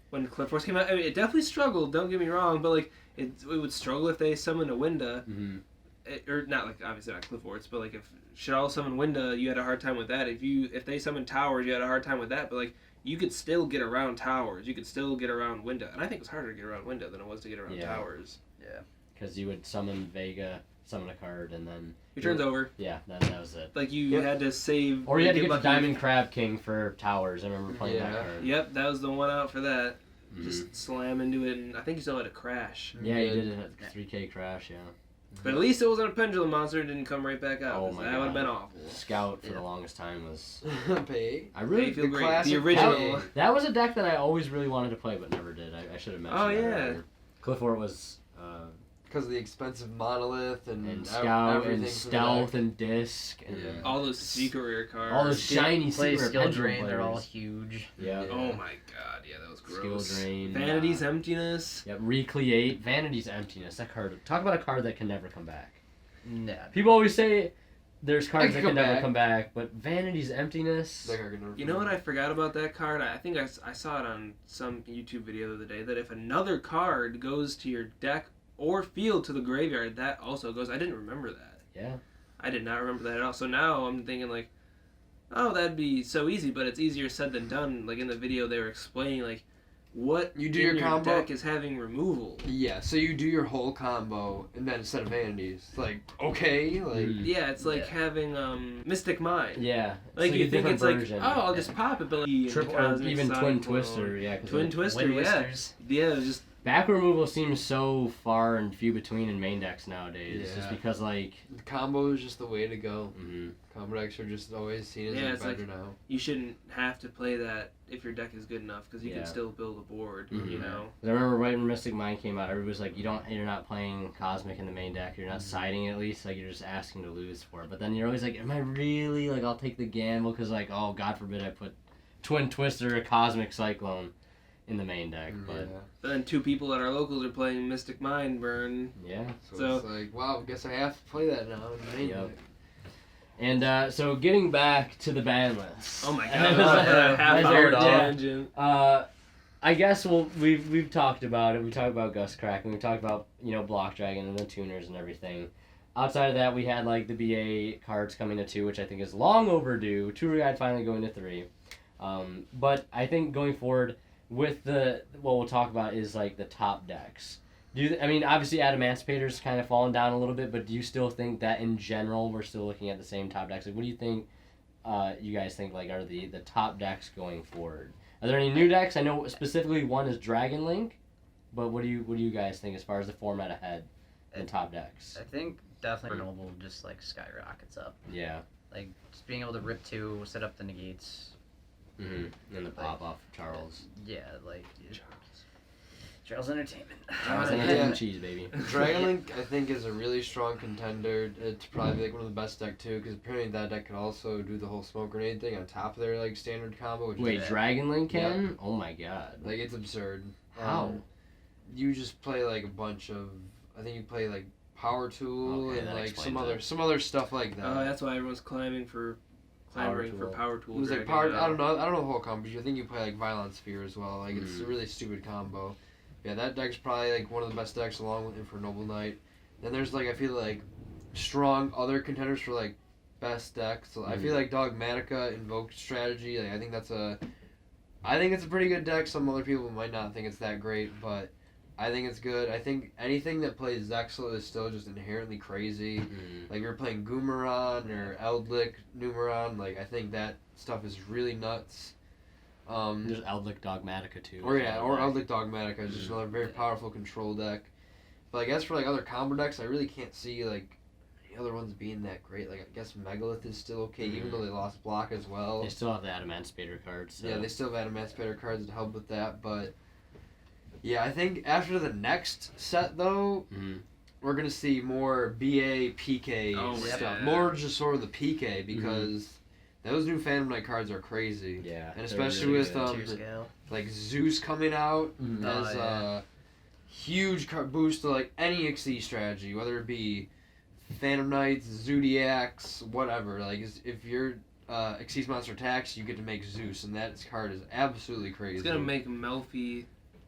When Cliff Force came out, I mean, it definitely struggled, don't get me wrong, but it would struggle if they summoned a Winda. Mm-hmm. Or not obviously not Cliff Force, but if Shadal summoned Winda, you had a hard time with that. If they summoned Towers, you had a hard time with that, but you could still get around Towers. You could still get around Winda. And I think it was harder to get around Winda than it was to get around Yeah. Towers. Because you would summon Vega, summon a card, and then Your turn's over. yeah, that was it. You Yep. had to save. Or you had to get the lucky. Diamond Crab King for Towers. I remember playing that Yeah. card. Yep, that was the one out for that. Mhm. Just slam into it, and I think you still had a crash. Yeah, you Yeah. did it at 3K Crash, yeah. But at least it wasn't a pendulum monster and didn't come right back out. Oh 'cause my that would have God. been awful. Scout for Yeah. the longest time was. Pay. I really. They feel great. classic The original. Pay. That was a deck that I always really wanted to play, but never did. I should have mentioned. Oh, that yeah. earlier. Clifford was Because of the expensive monolith and, Scout everything and from Stealth the and Disc and Yeah. All those secret rare cards. all those shiny play secret skill pendulum drain. They're all players. huge. Yeah. Yeah. Oh my god, yeah, that was Skill gross. drain. Vanity's Emptiness. Yep. Recreate. Vanity's Emptiness. That card. Talk about a card that can never come back. Nah. People always say there's cards that They can can come never back. come back, but Vanity's Emptiness. That card can never You know come what I forgot about that card? I think I saw it on some YouTube video the other day, that if another card goes to your deck or field to the graveyard, that also goes. I didn't remember that. Yeah. I did not remember that at all. So now I'm thinking oh, that'd be so easy, but it's easier said than done. In the video they were explaining what You do in your combo? deck is having removal. Yeah, so you do your whole combo, and then instead of vanities, okay, Mm. Yeah, it's Yeah. having Mystic Mind. Yeah. You a think different it's version. I'll just pop it, but Triple, or even Twin Twister, yeah. 'cause Twin it- Twister, Wind yeah. Whisters. Yeah, it was just Back removal seems so far and few between in main decks nowadays, Yeah. just because The combo is just the way to go. mhm. Combo decks are just always seen as Yeah, it's better now. you shouldn't have to play that if your deck is good enough, because you Yeah. can still build a board. Mhm. You know. I remember right when Mystic Mind came out, everybody was like, you're not playing Cosmic in the main deck, you're not Mhm. siding at least, you're just asking to lose for it. But then you're always like, am I really, I'll take the gamble, because oh, God forbid I put Twin Twister or Cosmic Cyclone in the main deck, but Yeah. But then two people at our locals are playing Mystic Mind Burn. yeah. So it's wow, guess I have to play that now. in the main Yep. deck. And so getting back to the ban list. Oh my god, As that was I- a half as I- hour yeah. tangent. I guess we've talked about it. We talked about Gust Kraken. We talked about Block Dragon and the tuners and everything. Outside of that, we had the BA cards coming to 2, which I think is long overdue. 2 guide finally going to 3. But I think going forward with what we'll talk about is the top decks. Obviously Adamantipator's kind of fallen down a little bit, but do you still think that in general we're still looking at the same top decks? What do you think? You guys think are the top decks going forward? Are there any new decks? I know specifically one is Dragon Link, but what do you guys think as far as the format ahead and top decks? I think definitely Noble just skyrockets up. Yeah. Just being able to rip 2, set up the negates. Mm-hmm. And the pop off Charles. Yeah, Trails Entertainment. Trails Yeah. Entertainment cheese, baby. Dragon Link, I think, is a really strong contender to probably be like one of the best deck too, because apparently that deck can also do the whole smoke grenade thing on top of their like standard combo. Which Wait, is, Dragon Link can? Oh my god. like it's absurd. How? You just play like a bunch of. I think you play like Power Tool Okay, and that like explains some other stuff like that. Oh, that's why everyone's clamoring for Power Power Tool. It was like Dragon. power. I don't know the whole combo. I think you play like Violent Sphere as well. Like it's a really stupid combo. Yeah, that deck's probably like one of the best decks along with for Noble Knight. Then there's like I feel like strong other contenders for like best decks. So I feel like Dogmatica Invoke strategy. Like I think it's a pretty good deck. Some other people might not think it's that great, but I think it's good. I think anything that plays Zexal is still just inherently crazy. Like you're playing Goomeron or Eldlik Numeron. Like I think that stuff is really nuts. There's Eldlik Dogmatica too. Or Eldlik Dogmatica is just another very powerful control deck. But I guess for like other combo decks, I really can't see like any other ones being that great. Like I guess Megalith is still okay, even though they lost block as well. They still have the Adamantipator cards. So. Yeah, they still have Adamantipator cards to help with that. But yeah, I think after the next set though, we're gonna see more BA PK stuff. yeah. More just sort of the PK because. Those new Phantom Knight cards are crazy. Yeah. And especially really with good. like Zeus coming out as a huge boost to like any XE strategy, whether it be Phantom Knights, Zodiacs, whatever. Like if your Xyz monster attacks, you get to make Zeus, and that card is absolutely crazy. It's gonna make Melfi,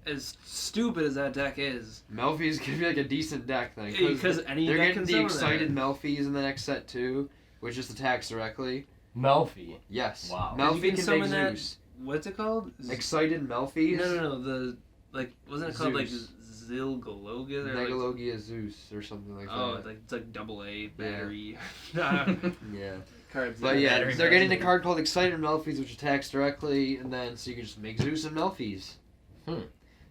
as stupid as that deck is. Melfi's gonna be like a decent deck then, Because any they're deck getting can the summon excited that. Melfis in the next set too, which just attacks directly. Melfi. Yes. Wow. Melfi You can can summon make that- Zeus. What's it called? Excited Melfis. No. The wasn't it called Zeus. like Zilgaloga? Or Megalogia Zeus or something like that. it's like AA battery. Yeah. Cards. But yeah, Battery they're getting a battery. card called Excited Melfis, which attacks directly, and then so you can just make Zeus and Melfis.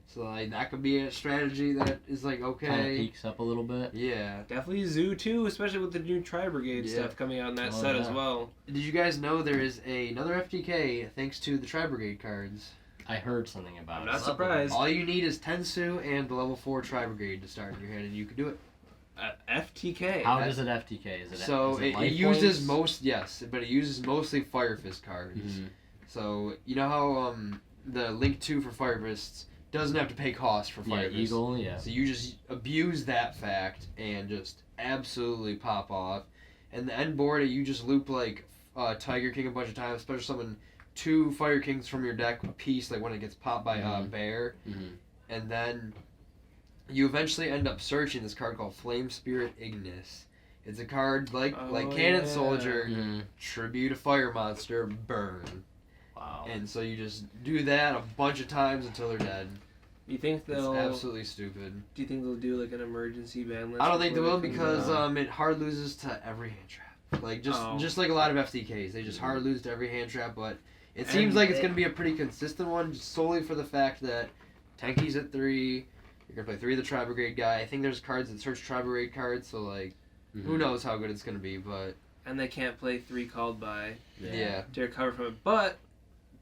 So like that could be a strategy that is like Kind of okay. peaks up a little bit. Yeah. Definitely Zoo too, especially with the new Tri Brigade Yeah. stuff coming out in that Oh, set yeah. as well. Did you guys know there is another FTK thanks to the Tri Brigade cards? I heard something about I'm it. not surprised. All you need is Tensu and the level 4 Tri Brigade to start in your hand, and you can do it. FTK. How does it FTK? Is it So is it life uses points? but it uses mostly Fire Fist cards. Mhm. So you know how the Link 2 for Fire Fists doesn't have to pay cost for Yeah, Fire Fist. Eagle. Yeah. So you just abuse that fact and just absolutely pop off. And the end board, you just loop like Tiger King a bunch of times, especially summon 2 Fire Kings from your deck a piece, like when it gets popped by Bear. And then you eventually end up searching this card called Flame Spirit Ignis. It's a card like Cannon Soldier, tribute a fire monster, burn. Wow. And so you just do that a bunch of times until they're dead. You think It's they'll? absolutely stupid. Do you think they'll do like an emergency ban list? I don't think they before will come because out? it hard loses to every hand trap. Like Oh. just like a lot of FTKs, they just hard lose to every hand trap. But it And seems like it's they- going to be a pretty consistent one, just solely for the fact that Tenki's at 3. You're gonna play 3 of the Tri Brigade guy. I think there's cards that search Tri Brigade cards, so like who knows how good it's gonna be, but And they can't play 3 called by yeah. to recover from it. But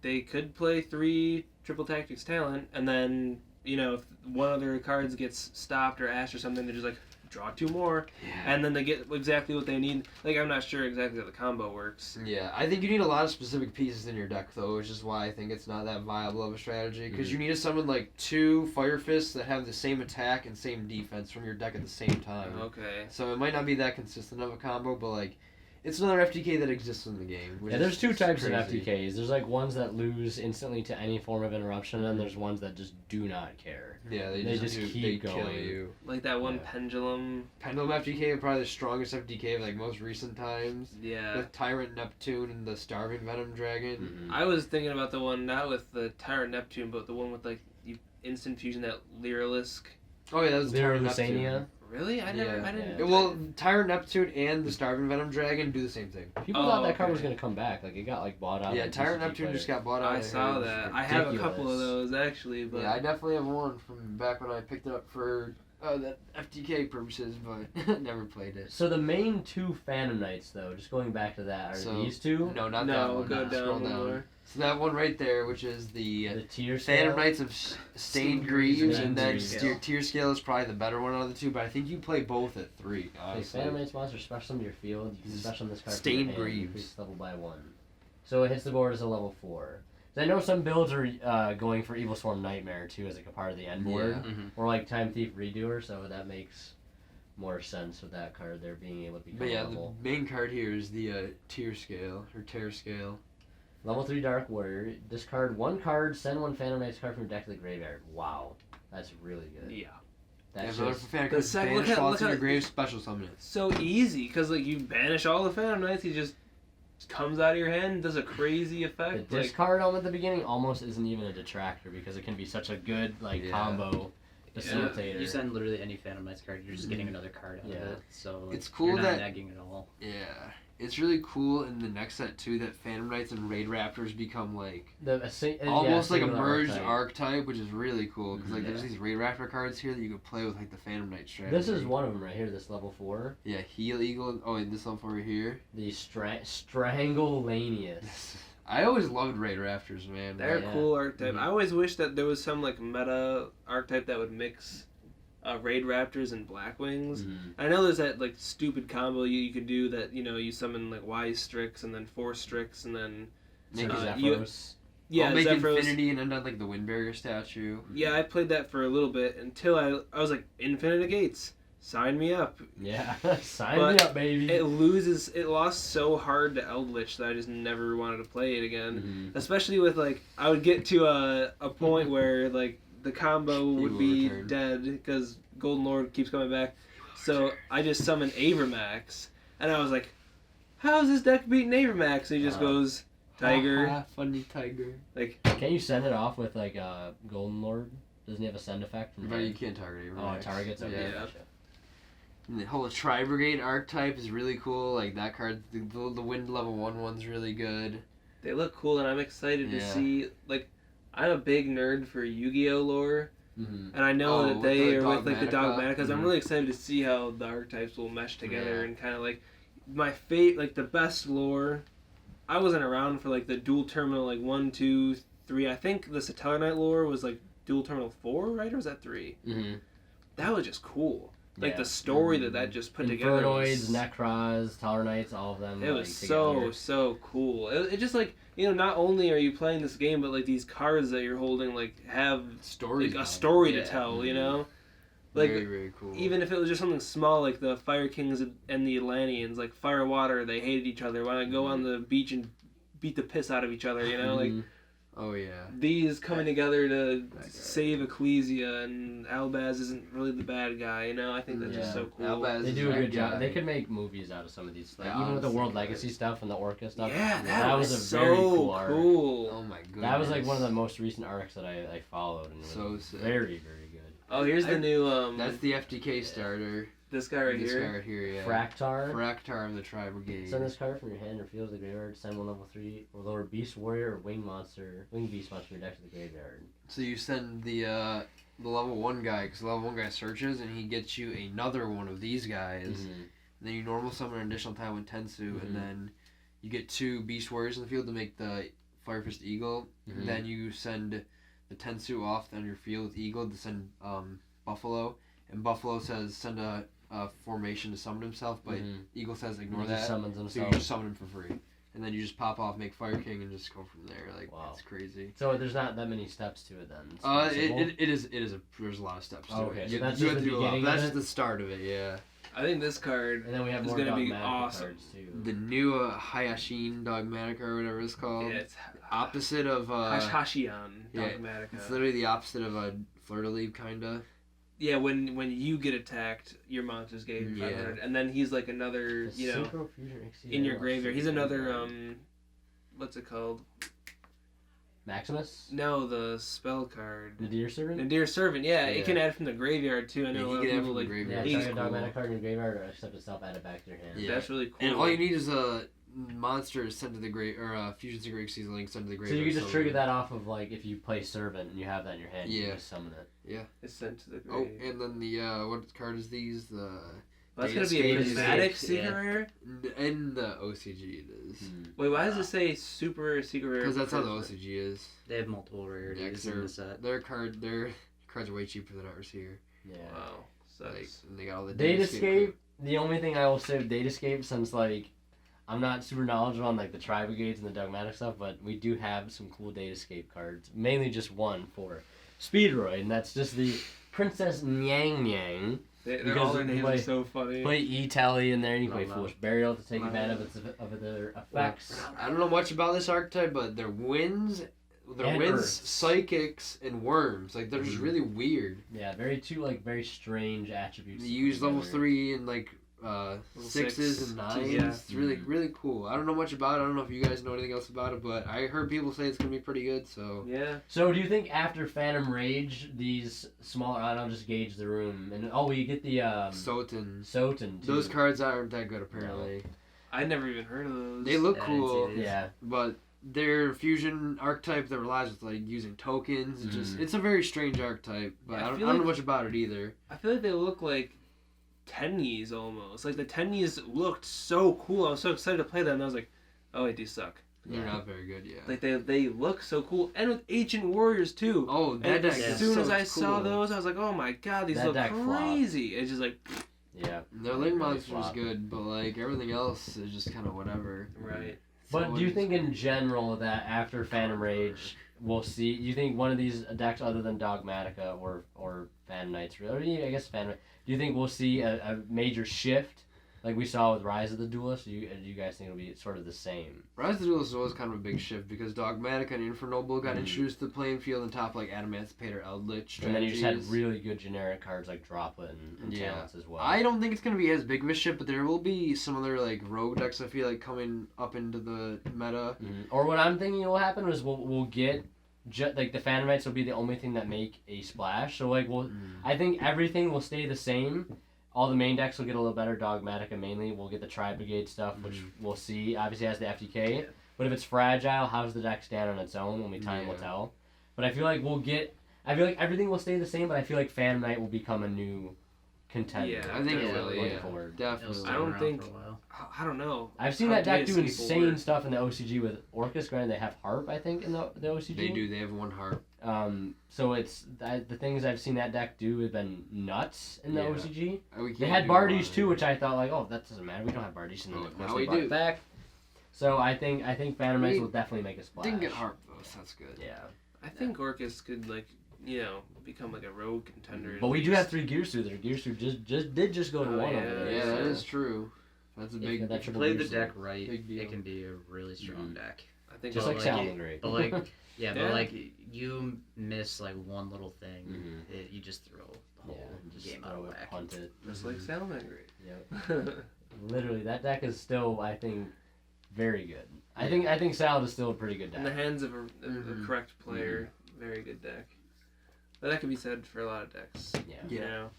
they could play 3 Triple Tactics Talent, and then if one of their cards gets stopped or ashed or something, they just like draw 2 more, and then they get exactly what they need. Like I'm not sure exactly how the combo works. Yeah, I think you need a lot of specific pieces in your deck, though, which is why I think it's not that viable of a strategy. Because you need to summon like 2 Fire Fists that have the same attack and same defense from your deck at the same time. Okay. So it might not be that consistent of a combo, but like it's another FTK that exists in the game. Which Yeah, there's is 2 types crazy. of FTKs. There's like ones that lose instantly to any form of interruption, and there's ones that just do not care. Yeah, they They just, just do, keep they kill going. you. Like that one Yeah. pendulum. Pendulum FTK is probably the strongest FTK of like most recent times. Yeah. With Tyrant Neptune and the Starving Venom Dragon. I was thinking about the one not with the Tyrant Neptune, but the one with like you instant fusion that Lyrilisk. Oh yeah, that was Tyrant Neptune. Lusania. Really? I didn't. Yeah. Well, Tyrant Neptune and the Starving Venom Dragon do the same thing. People thought that card okay. was gonna come back. Like it got like bought out. Yeah, by Tyrant TCG Neptune players. just got bought out. I of saw here. that. I have a couple of ridiculous. those actually, but Yeah, I definitely have one from back when I picked it up for That FTK purposes, but never played it. So the main 2 Phantom Knights, though, just going back to that, are these 2? No, not that No, one. go Scroll down more. So that one right there, which is the tier Phantom scale? Knights of Stained Greaves, and then Scale. tier scale is probably the better one out of the 2, but I think you play both at 3, Okay, honestly. Phantom Knights monster special to your field. You can special this card Stained from your hand, Greaves. increase level by 1. So it hits the board as a level 4. So I know some builds are going for Evil Swarm Nightmare too as like a part of the end board, Yeah. or like Time Thief Redoer. So that makes more sense with that card there being able to become But yeah, level. the main card here is the tier scale, or tear scale. Level 3 Dark Warrior. Discard 1 card, send 1 Phantom Knights card from your deck to the graveyard. Wow, that's really good. Yeah. That's Another just, fan the card, sec- banish look at- lots look in your at- grave, special summon it. So easy, because like you banish all the Phantom Knights, he just comes out of your hand, does a crazy the effect. Like, discard element at the beginning almost isn't even a detractor because it can be such a good like Yeah. combo facilitator. You send literally any Phantom Knights card, you're just getting another card out Yeah. of it. So It's cool you're not that- negging at all. Yeah. It's really cool in the next set too that Phantom Knights and Raid Raptors become like almost like a singular merged archetype. archetype, which is really cool because like Yeah. there's these Raid Raptor cards here that you could play with like the Phantom Knight strategy. This is one of them right here. This level 4, Yeah, Heal Eagle. Oh, and this one over here. the Strangulanius. I always loved Raid Raptors, man. they're Yeah. a cool archetype. Mhm. I always wish that there was some like meta archetype that would mix Raid Raptors and Blackwings. Mhm. I know there's that like stupid combo you could do that you summon like Wise Strix and then 4 Strix and then Make Zephyros. yeah I'll make Zephyros. Infinity and end on like the Wind Barrier statue. Yeah, I played that for a little bit until I was like Infinite Gates, sign me up. Yeah, sign But me up, baby. It lost so hard to Eldritch that I just never wanted to play it again. Mhm. Especially with like I would get to a point where like the combo would will be return. dead because Golden Lord keeps coming back. So I just summoned Avermax and I was like, how's this deck beating Avermax? And he just goes Tiger. Ha, ha, funny Tiger. Like Can you send it off with like a Golden Lord? Doesn't he have a send effect from But you hand? can't target it. Oh, it targets. Okay, Yeah. gotcha. And the whole Tri Brigade archetype is really cool. Like that card, the Wind level 1/1's really good. they look cool and I'm excited to Yeah. see like I'm a big nerd for Yu-Gi-Oh lore. Mhm. And I know Oh, that with they the are with like the Dogmatica? Dogmaticas. I'm Mhm. really excited to see how the archetypes will mesh together Yeah. and kind of like like the best lore. I wasn't around for like the dual terminal like 1, 2, 3. I think the Satellar Knight lore was like dual terminal 4, right? Or was that 3? Mhm. That was just cool. Like Yeah. the story that just put together. Infernoids, Was, Nekroz, Tower Knights, all of them. it like, was together. so cool. It just like not only are you playing this game, but like these cards that you're holding like have Stories. like a story to Yeah. tell. You Mhm. know. Like very, very cool. even if it was just something small like the Fire Kings and the Atlanteans, like fire water, they hated each other. Why not go on the beach and beat the piss out of each other? Like Mhm. Oh yeah. these coming together to That guy. save Ecclesia, and Albaz isn't really the bad guy. I think that's just Yeah. so cool. Albaz They is do a that good job. guy. They could make movies out of some of these, like Yeah, even with the World honestly, Legacy stuff and the Orca stuff. Yeah, that was a so very cool arc. cool. Oh my goodness. That was like one of the most recent arcs that I followed, and it So was sick. very, very good. Oh, here's the new That's the FTK starter. this guy right This here. guy right here, yeah. Fractar. Fractar of the Tri Brigade. Send this card from your hand or field to the graveyard. Send one level 3 or lower Beast Warrior or Wing Beast monster from your deck to the graveyard. So you send the level 1 guy, because the level 1 guy searches, and he gets you another one of these guys. Mhm. Then you normal summon an additional time with Tensu, Mhm. and then you get 2 Beast Warriors in the field to make the Fire Fist Eagle. Mhm. Then you send the Tensu off on your field with Eagle to send Buffalo. And Buffalo says send a formation to summon himself, but Mhm. Eagle says ignore He just that. summons So you himself. just summon him for free. And then you just pop off, make Fire King, and just go from there. Like, Wow. it's crazy. So there's not that many steps to it then. It's There's a lot of steps to Oh, okay. it. So You, that's you just have the to do a lot. beginning That's of just it? the start of it, yeah. I think this card And then we have is more gonna be Dogmatica awesome. cards too. The new Hayashin Dogmatica, or whatever it's called. Yeah, it's Opposite of... Hashian yeah, Dogmatica. It's literally the opposite of a Fleur-de-Lis, kinda. Yeah, when you get attacked, your monsters gain Yeah. 500, and then he's like another, The Synchro Fusion exceeds in your all graveyard. He's shit. another what's it called? Maximus? No, the spell card. Nadir Servant? Nadir Servant. Yeah, Yeah. it can add from the graveyard too. I Yeah, know he a lot of can add people from the like. graveyard. Yeah, He's target cool. Dogmatic card in your graveyard or accept itself, add it back to your hand. Yeah. That's really cool. And all you need is a monster is sent to the grave, or Fusions of Grixis Link sent to the grave. So you can just trigger that off of like if you play Servant and you have that in your hand, you can just summon it. Yeah. It's sent to the grave. Oh, and then the what card is these? The That's gonna be a Escape. prismatic Yeah. secret rare. in the OCG it is. Wait, why does it say super secret rare? Because that's how the OCG is. They have multiple rarities in the set. Their cards are way cheaper than ours here. Yeah. Wow, Like, sucks. and they got all the Datascape. The only thing I will say with Datascape, since like I'm not super knowledgeable on like the Tri Brigades and the Dogmatic stuff, but we do have some cool Datascape cards. Mainly just one for Speedroid, and that's just the Princess Nyang Nyang. They're all their names are so funny. Play E-Tally in there, and you can play Love Foolish Burial to take advantage of their effects. I don't know much about this archetype, but their winds, And Earths. psychics, and worms, like they're just really weird. Yeah, very strange attributes. They use level together. 3 and like sixes six. and nines. Yeah. It's really cool. I don't know much about it. I don't know if you guys know anything else about it, but I heard people say it's gonna be pretty good. So Yeah. So do you think after Phantom Rage, these smaller, I'll just gauge the room, and we get the Soten. Soten too. Those cards aren't that good apparently. I never even heard of those. They look Yeah, I didn't cool, see these. Yeah. but their fusion archetype that relies with like using tokens. It's a very strange archetype, but Yeah, I I don't feel know like- much about it either. I feel like they look like Tennies almost. Like the Tennies looked so cool. I was so excited to play them. And I was like, oh, they do suck. They're Yeah. not very good, yeah. Like they look so cool, and with Ancient Warriors too. Oh, that And deck as is soon so as I cool. saw those, I was like, oh my god, these That look deck flopped. crazy. It's just like, Yeah. Their Link Really Monster is flop. good, but like everything else is just kind of whatever. right. But So do you it's- think in general that after Phantom Rage, we'll see? Do you think one of these decks, other than Dogmatica or Phantom Knights, or I guess Phantom, do you think we'll see a major shift, like we saw with Rise of the Duelist? Do you guys think it'll be sort of the same? Rise of the Duelist was kind of a big shift because Dogmatica and Infernoble got Mhm. introduced to the playing field on top like Adamantipator, Eldritch And then you just had strategies. really good generic cards like Droplet and Yeah. Talents as well. I don't think it's gonna be as big of a shift, but there will be some other like rogue decks I feel like coming up into the meta. Mhm. Or what I'm thinking will happen is we'll get like the Phantom Knights will be the only thing that make a splash. So like I think everything will stay the same. All the main decks will get a little better. Dogmatica mainly. We'll get the Tri Brigade stuff, which we'll see. Obviously has the FTK. But if it's fragile, how's the deck stand on its own? Only time will Yeah. tell. But I feel like I feel like everything will stay the same, but I feel like Phantom Knight will become a new contender. Yeah, I think it definitely, will, going yeah. forward. It'll Definitely. stay I don't around think- for a while. I don't know. I've seen How that deck data do people insane work. stuff in the OCG with Orcus. Granted, they have Harp, I think, in the OCG. They do. They have one heart. So it's the things I've seen that deck do have been nuts in the Yeah. OCG. We They can't had do one. Bardies too, which I thought like, oh, that doesn't matter. We don't have Bardies, and then Oh, of course now they we brought do. it back. So I think Phantom Knights We will definitely make a splash. Didn't get heart though, so that's good. Yeah, I think Orcus could become like a rogue contender. but at we do least. have 3 Gearsu. Their Gearsu did go to Oh, 1 yeah. over there. Yeah, so that is true. That's a Yeah, big. that If you triple play the Gearsu. deck right, Big deal. it can be a really strong deck. I think Just Well, like like Salmon it- Great. But like, Yeah. but like you miss like one little thing, Mhm. you just throw the whole just game out throw of it, whack. punt it. just like Salmon Great. Yep. Literally, that deck is still, I think, very good. I think Salad is still a pretty good In the deck. hands of a Mhm. correct player, very good deck. But that can be said for a lot of decks. Yeah. You know?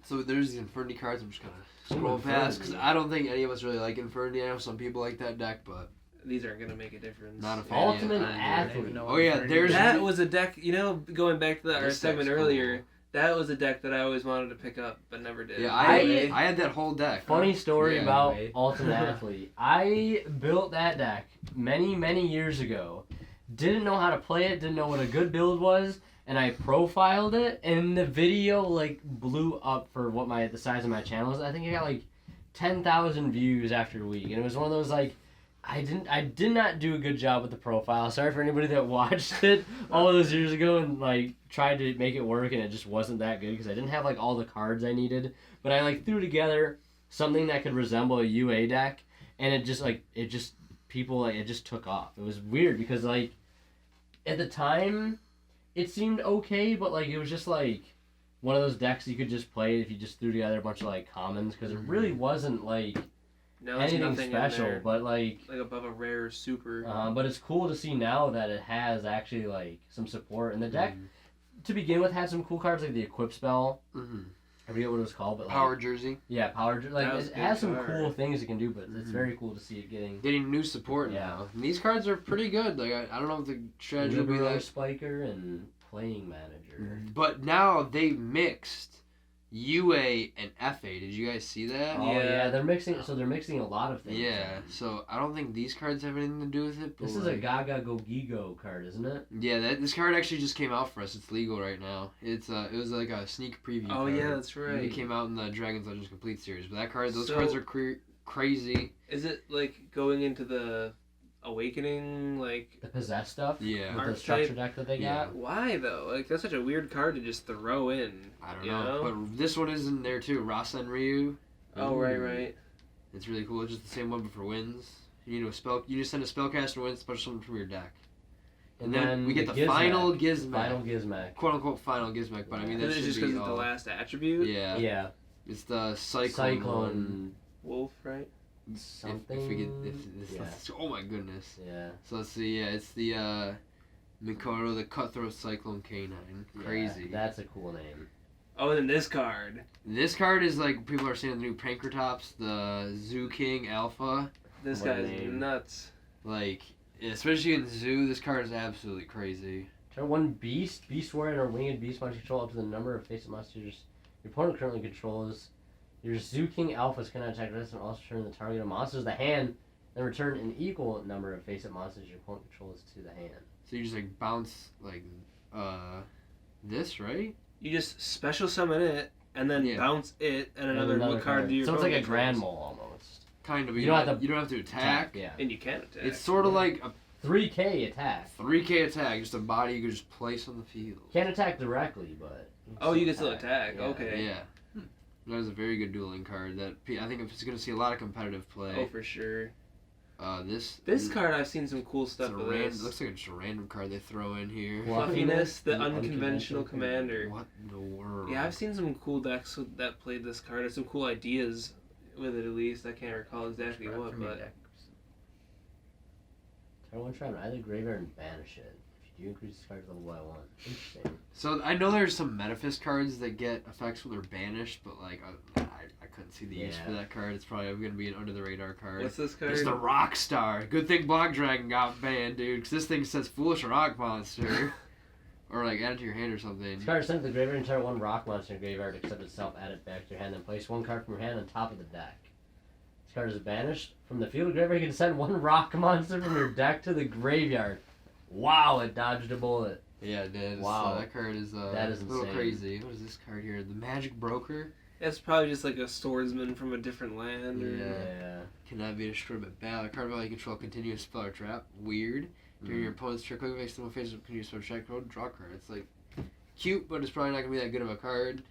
So there's the Infernity cards. I'm just gonna Ooh, scroll past because Infernity. I don't think any of us really like Infernity. I know some people like that deck, but These aren't gonna make a difference. Not a fan. Ultimate Yeah. Athlete. Oh, yeah, there's- That was a deck. Going back to our This segment deck's earlier. cool. That was a deck that I always wanted to pick up, but never did. yeah, I- I had that whole deck. Funny story Yeah, about right. Ultimate Athlete. I built that deck many years ago. Didn't know how to play it. Didn't know what a good build was. And I profiled it, and the video like blew up for what the size of my channel is. I think I got like 10,000 views after a week, and it was one of those like I did not do a good job with the profile. Sorry for anybody that watched it all those years ago and like tried to make it work, and it just wasn't that good because I didn't have like all the cards I needed. But I like threw together something that could resemble a UA deck, and it just took off. It was weird because like at the time it seemed okay, but like it was just like one of those decks you could just play if you just threw together a bunch of like commons because it really wasn't like Now there's anything nothing in special, there, but like above a rare super. but it's cool to see now that it has actually like some support, and the deck to begin with had some cool cards like the equip spell. Mm-hmm. I forget what it was called, but like, Power jersey. Yeah, power. Like That was it a has good some card. cool things it can do, but it's very cool to see it Getting new support Yeah. now. And these cards are pretty good. Like I don't know if the strategy will be Libero that. Spiker and Playing Manager. But now they mixed UA and FA. Did you guys see that? Oh yeah, Yeah. they're mixing. So they're mixing a lot of things. Yeah. in. So I don't think these cards have anything to do with it. But This is a Gaga Go Gigo card, isn't it? Yeah, this card actually just came out for us. It's legal right now. It was like a sneak preview. Oh card. yeah, that's right. It came out in the Dragon's Legends Complete series. But those So- cards are crazy. Is it like going into the Awakening? Like, The possess stuff. Yeah. With the Archetype? structure deck that they Yeah. got. why though? Like, that's such a weird card to just throw in. I don't you know. But this one is in there too. Rasa and Ryu. Oh right. It's really cool. It's just the same one but for wins. You need a spell. You just send a spellcaster win special summon from your deck. And then we get the final Gizmek. Final Gizmek. Quote unquote final Gizmek, but I mean that Is it should just be because it's the all- last attribute? Yeah. Yeah. It's the Cyclone. one. Wolf, right? Something. If we get if yeah. oh my goodness. Yeah. So let's see. Yeah, it's the Mikado, the Cutthroat Cyclone Canine. Crazy. Yeah, that's a cool name. Oh, and then this card. This card is like people are saying the new Pankratops, the Zoo King Alpha. This What a guy's name. nuts. Like, especially in Zoo, this card is absolutely crazy. Turn one beast. Beast warrior and our winged beast monster control up to the number of face-up monsters your opponent currently controls. Your Zoo King Alphas cannot attack this and also turn the target of monsters to the hand, then return an equal number of face-up monsters your opponent controls to the hand. So you just like bounce like this, right? You just special summon it and then Yeah. bounce it and And another card to your So it's like a opponent's grand hands. mole almost. Kind of. You You, don't don't have to you don't have to attack. Yeah. And you can attack. It's sort of like a 3K attack. 3K attack, just a body you could just place on the field. Can't attack directly, but. Oh, you can still attack. Yeah. Okay. Yeah. That is a very good dueling card. That I think it's going to see a lot of competitive play. Oh, for sure. This card, I've seen some cool stuff with this. looks like just a random card they throw in here. Fluffiness, the The unconventional commander. What in the world? Yeah, I've seen some cool decks that played this card. Some cool ideas with it, at least. I can't recall exactly what, From your but deck. Turn one trap either graveyard and banish it. If you do increase this card's level by 1. Interesting. So I know there's some Metaphys cards that get effects when they're banished, but like I couldn't see the use for Yeah. that card. It's probably going to be an under the radar card. what's this card? It's the Rock Star. Good thing Black Dragon got banned, dude, because this thing says Foolish Rock Monster. Or like add it to your hand or something. This card is sent to the graveyard and target one rock monster in the graveyard except itself, add it back to your hand, then place one card from your hand on top of the deck. This card is banished. From the field of graveyard, you can send one rock monster from your deck to the graveyard. Wow, it dodged a bullet. Yeah, it did. Wow. That card is That is a little insane. crazy. What is this card here? The Magic Broker. It's probably just like a swordsman from a different land. Or... Yeah. Cannot be destroyed by battle. Card value control continuous spell or trap. Weird. During your opponent's trick, click makes them face up, can you spell check code, draw a card. It's like cute, but it's probably not gonna be that good of a card.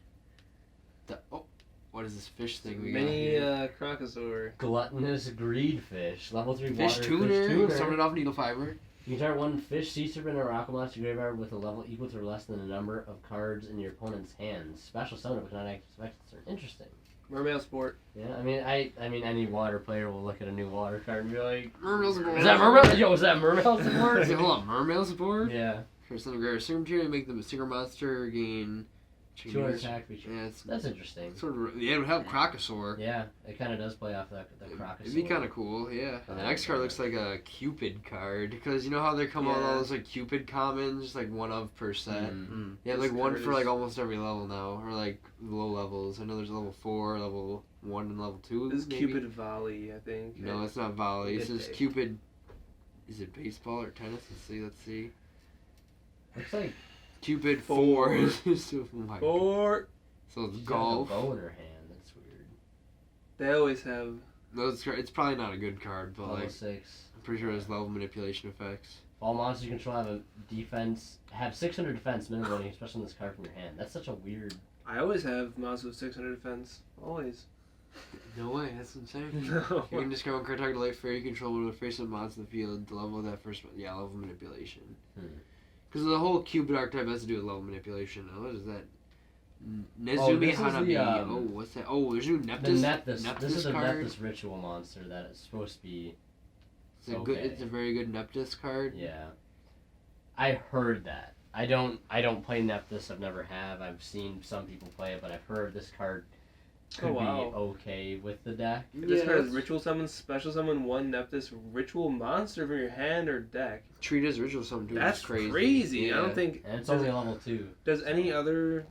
What is this fish thing we got Mini here? Crocosaur. Gluttonous Greedfish. Level 3 Fish water tuner. fish Summon it off needle fiber. You can target one fish, sea serpent, or rock monster graveyard with a level equal to or less than the number of cards in your opponent's hands. Special summon it with non-active effects. Interesting. Mermail Sport. Yeah, I mean, any water player will look at a new water card and be like, Mermail support. "Is that mermail? Yo, is that mermail support?" Hold on, Mermail support? Yeah. For some rare Secret Material, make them a Secret Monster, gain 200 attack feature. Yeah, it's That's interesting. sort of. Yeah, it would help Crocosaur. Yeah, it kind of does play off the Crocosaur. It'd be kind of cool, yeah. And the next card looks like a Cupid card, because you know how they come out with all those like Cupid commons, just like one of per set. Mm. Yeah, This like one card for like is- almost every level now, or like low levels. I know there's level 4, level 1, and level 2. This is maybe. Cupid Volley, I think. No, it's not volley. This is Good day. Cupid. Is it baseball or tennis? Let's see. Looks like Cupid Four. 4. Oh my God. Or So it's she's got a golf. bow in her hand. That's weird. they always have. No, it's probably not a good card, but Level like 6. I'm pretty sure it has level manipulation effects. All monsters you control have 600 defense minimum when you special this card from your hand. That's such a weird. I always have monsters with 600 defense. Always. No way, that's insane. No. You can discard one card target life fairy you control when face of monster in the field. The level of that first one. Yeah, level manipulation. Because the whole Cupid archetype has to do with level manipulation. Oh, what is that? Nezumi this is the, Hanabi. Oh, what's that? Oh, there's a new The Neptus. Nepthys. This is the card. Nepthys ritual monster that is supposed to be. It's a very good Neptus card. Yeah. I heard that. I don't play Nephthys. I've never have. I've seen some people play it, but I've heard this card could be okay with the deck. This card is Ritual Summon, Special Summon 1 Nephthys, Ritual Monster from your hand or deck. Treat as Ritual Summon, dude. That's crazy. Yeah. I don't think... And it's only a level 2. Does any other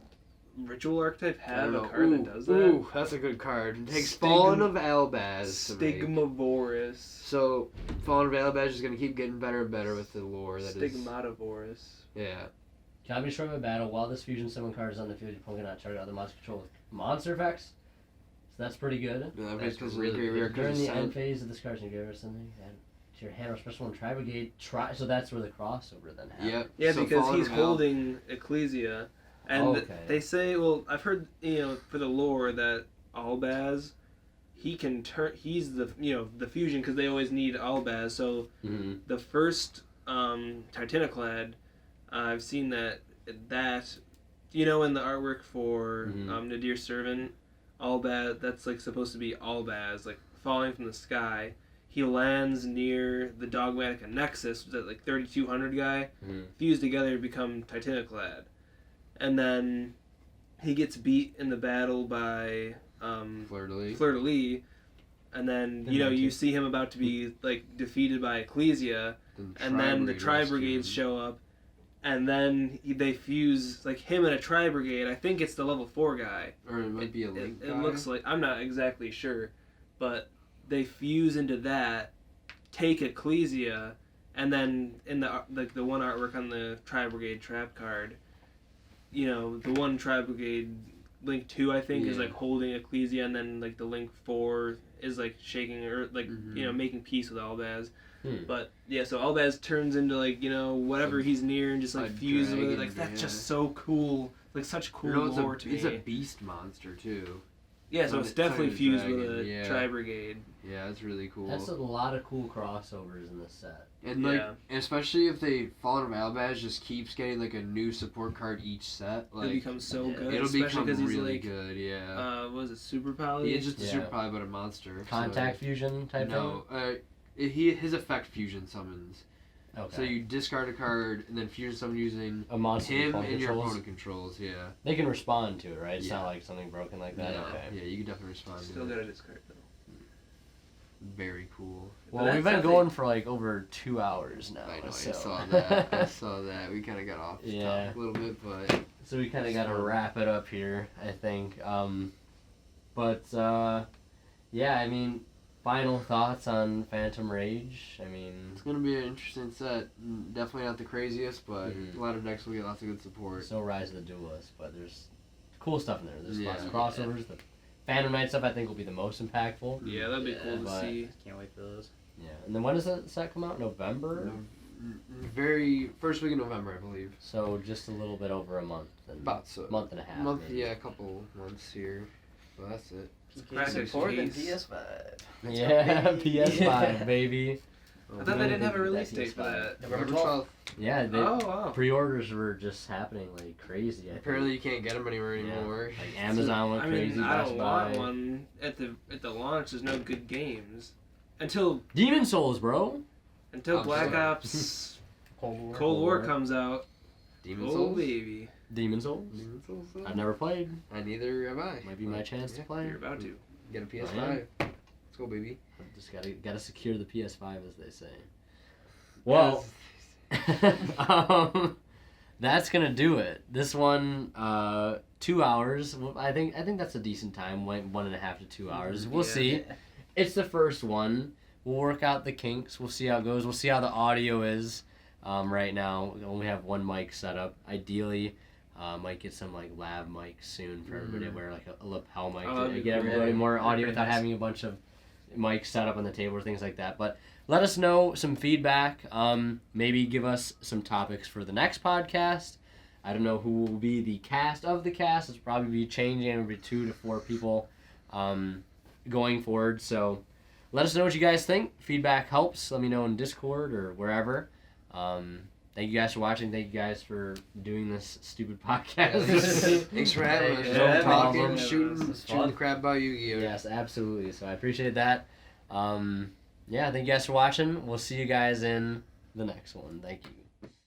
Ritual archetype have a card that does that? Ooh, that's a good card. It takes Fallen of Albaz to make. Stigmavoris. So, Fallen of Albaz is going to keep getting better and better with the lore. Stigmatovorus. Yeah. Cannot be destroyed by battle. While this fusion summon card is on the field, your opponent cannot target other monster control with monster effects. So that's pretty good. Yeah, That's really really great. During the end phase of this card's gonna give or something, add to your hand or special one Tri Brigade. So that's where the crossover then happens. Yep. Yeah, So because Fallen he's of Al- holding Ecclesia. And they say, well, I've heard, for the lore that Albaz, he can turn, he's the, the fusion, because they always need Albaz. So the first Titaniclad, I've seen that, in the artwork for Nadir's Servant, Albaz, that's like supposed to be Albaz, like falling from the sky. He lands near the Dogmatica Nexus, that like 3200 guy, fused together to become Titaniclad. And then he gets beat in the battle by Fleur-de-Lis. And then, you see him about to be like defeated by Ecclesia. And then the Tri-Brigades show up. And then they fuse, like, him and a Tri-Brigade. I think it's the level 4 guy. Or it might be a Link guy. It looks like, I'm not exactly sure. But they fuse into that, take Ecclesia, and then in the one artwork on the Tri-Brigade trap card, the one Tri-Brigade Link 2, I think, is like holding Ecclesia, and then like the Link 4 is like shaking, or like, making peace with Albaz. But yeah, so Albaz turns into like whatever he's near and just like fuses with it. Like that's just so cool. Like such cool lore to me. It's a beast monster too. Yeah, so it's definitely fused with a Tri-Brigade. Yeah, it's really cool. That's a lot of cool crossovers in this set. And especially if they Fallen of Albaz just keeps getting like a new support card each set, like it'll become so good. It'll become because he's really like, good. Yeah. What is it, Super Poly? He's just a Super Poly, but a monster. Contact fusion type thing. No, his effect fusion summons. Okay. So you discard a card and then fusion summon using a monster him and your opponent controls. Yeah. They can respond to it, right? It's not like something broken like that. Yeah. Okay. Yeah, you can definitely respond. Still gotta discard though. Very cool. Well, we've been going for like over 2 hours now. I know. So. I saw that. I saw that. We kind of got off the topic a little bit, but so we kind of got to wrap it up here, I think. Yeah, I mean, final thoughts on Phantom Rage? I mean, it's gonna be an interesting set. Definitely not the craziest, but a lot of decks will get lots of good support. So Rise of the Duelist, but there's cool stuff in there. There's lots of crossovers. The Phantom Knight stuff I think will be the most impactful. Yeah, that'd be cool to see. Can't wait for those. Yeah, and then when does that set come out? November? Very first week of November, I believe. So just a little bit over a month. About so. Month and a half. Yeah, a couple months here. But that's it. Support than PS5. Yeah, PS5, baby. I thought they didn't have a release date for that. November 12th. Yeah, pre-orders were just happening like crazy. Apparently you can't get them anywhere anymore. Like Amazon went crazy. I don't want one at the launch. There's no good games until Demon Souls, bro. Until Black Ops Cold War comes out. Demon Souls, baby. Demon Souls. I've never played. Neither have I. Might be my chance to play. You're about to get a PS5. Let's go, baby. Just gotta secure the PS5, as they say. Well, that's gonna do it. This one, 2 hours. I think that's a decent time. 1.5 to 2 hours. We'll see. It's the first one. We'll work out the kinks. We'll see how it goes. We'll see how the audio is. Right now, we only have one mic set up. Ideally, might get some like lab mics soon for everybody to wear like a lapel mic to get everybody more audio without having a bunch of mics set up on the table or things like that. But let us know some feedback. Maybe give us some topics for the next podcast. I don't know who will be the cast of the cast. It's probably be changing. It'll be 2 to 4 people going forward. So let us know what you guys think. Feedback helps. Let me know in Discord or wherever. Thank you guys for watching. Thank you guys for doing this stupid podcast. Thanks for having us. No problem. Shooting the crap about Yu-Gi-Oh! Yes, absolutely. So I appreciate that. Thank you guys for watching. We'll see you guys in the next one. Thank you.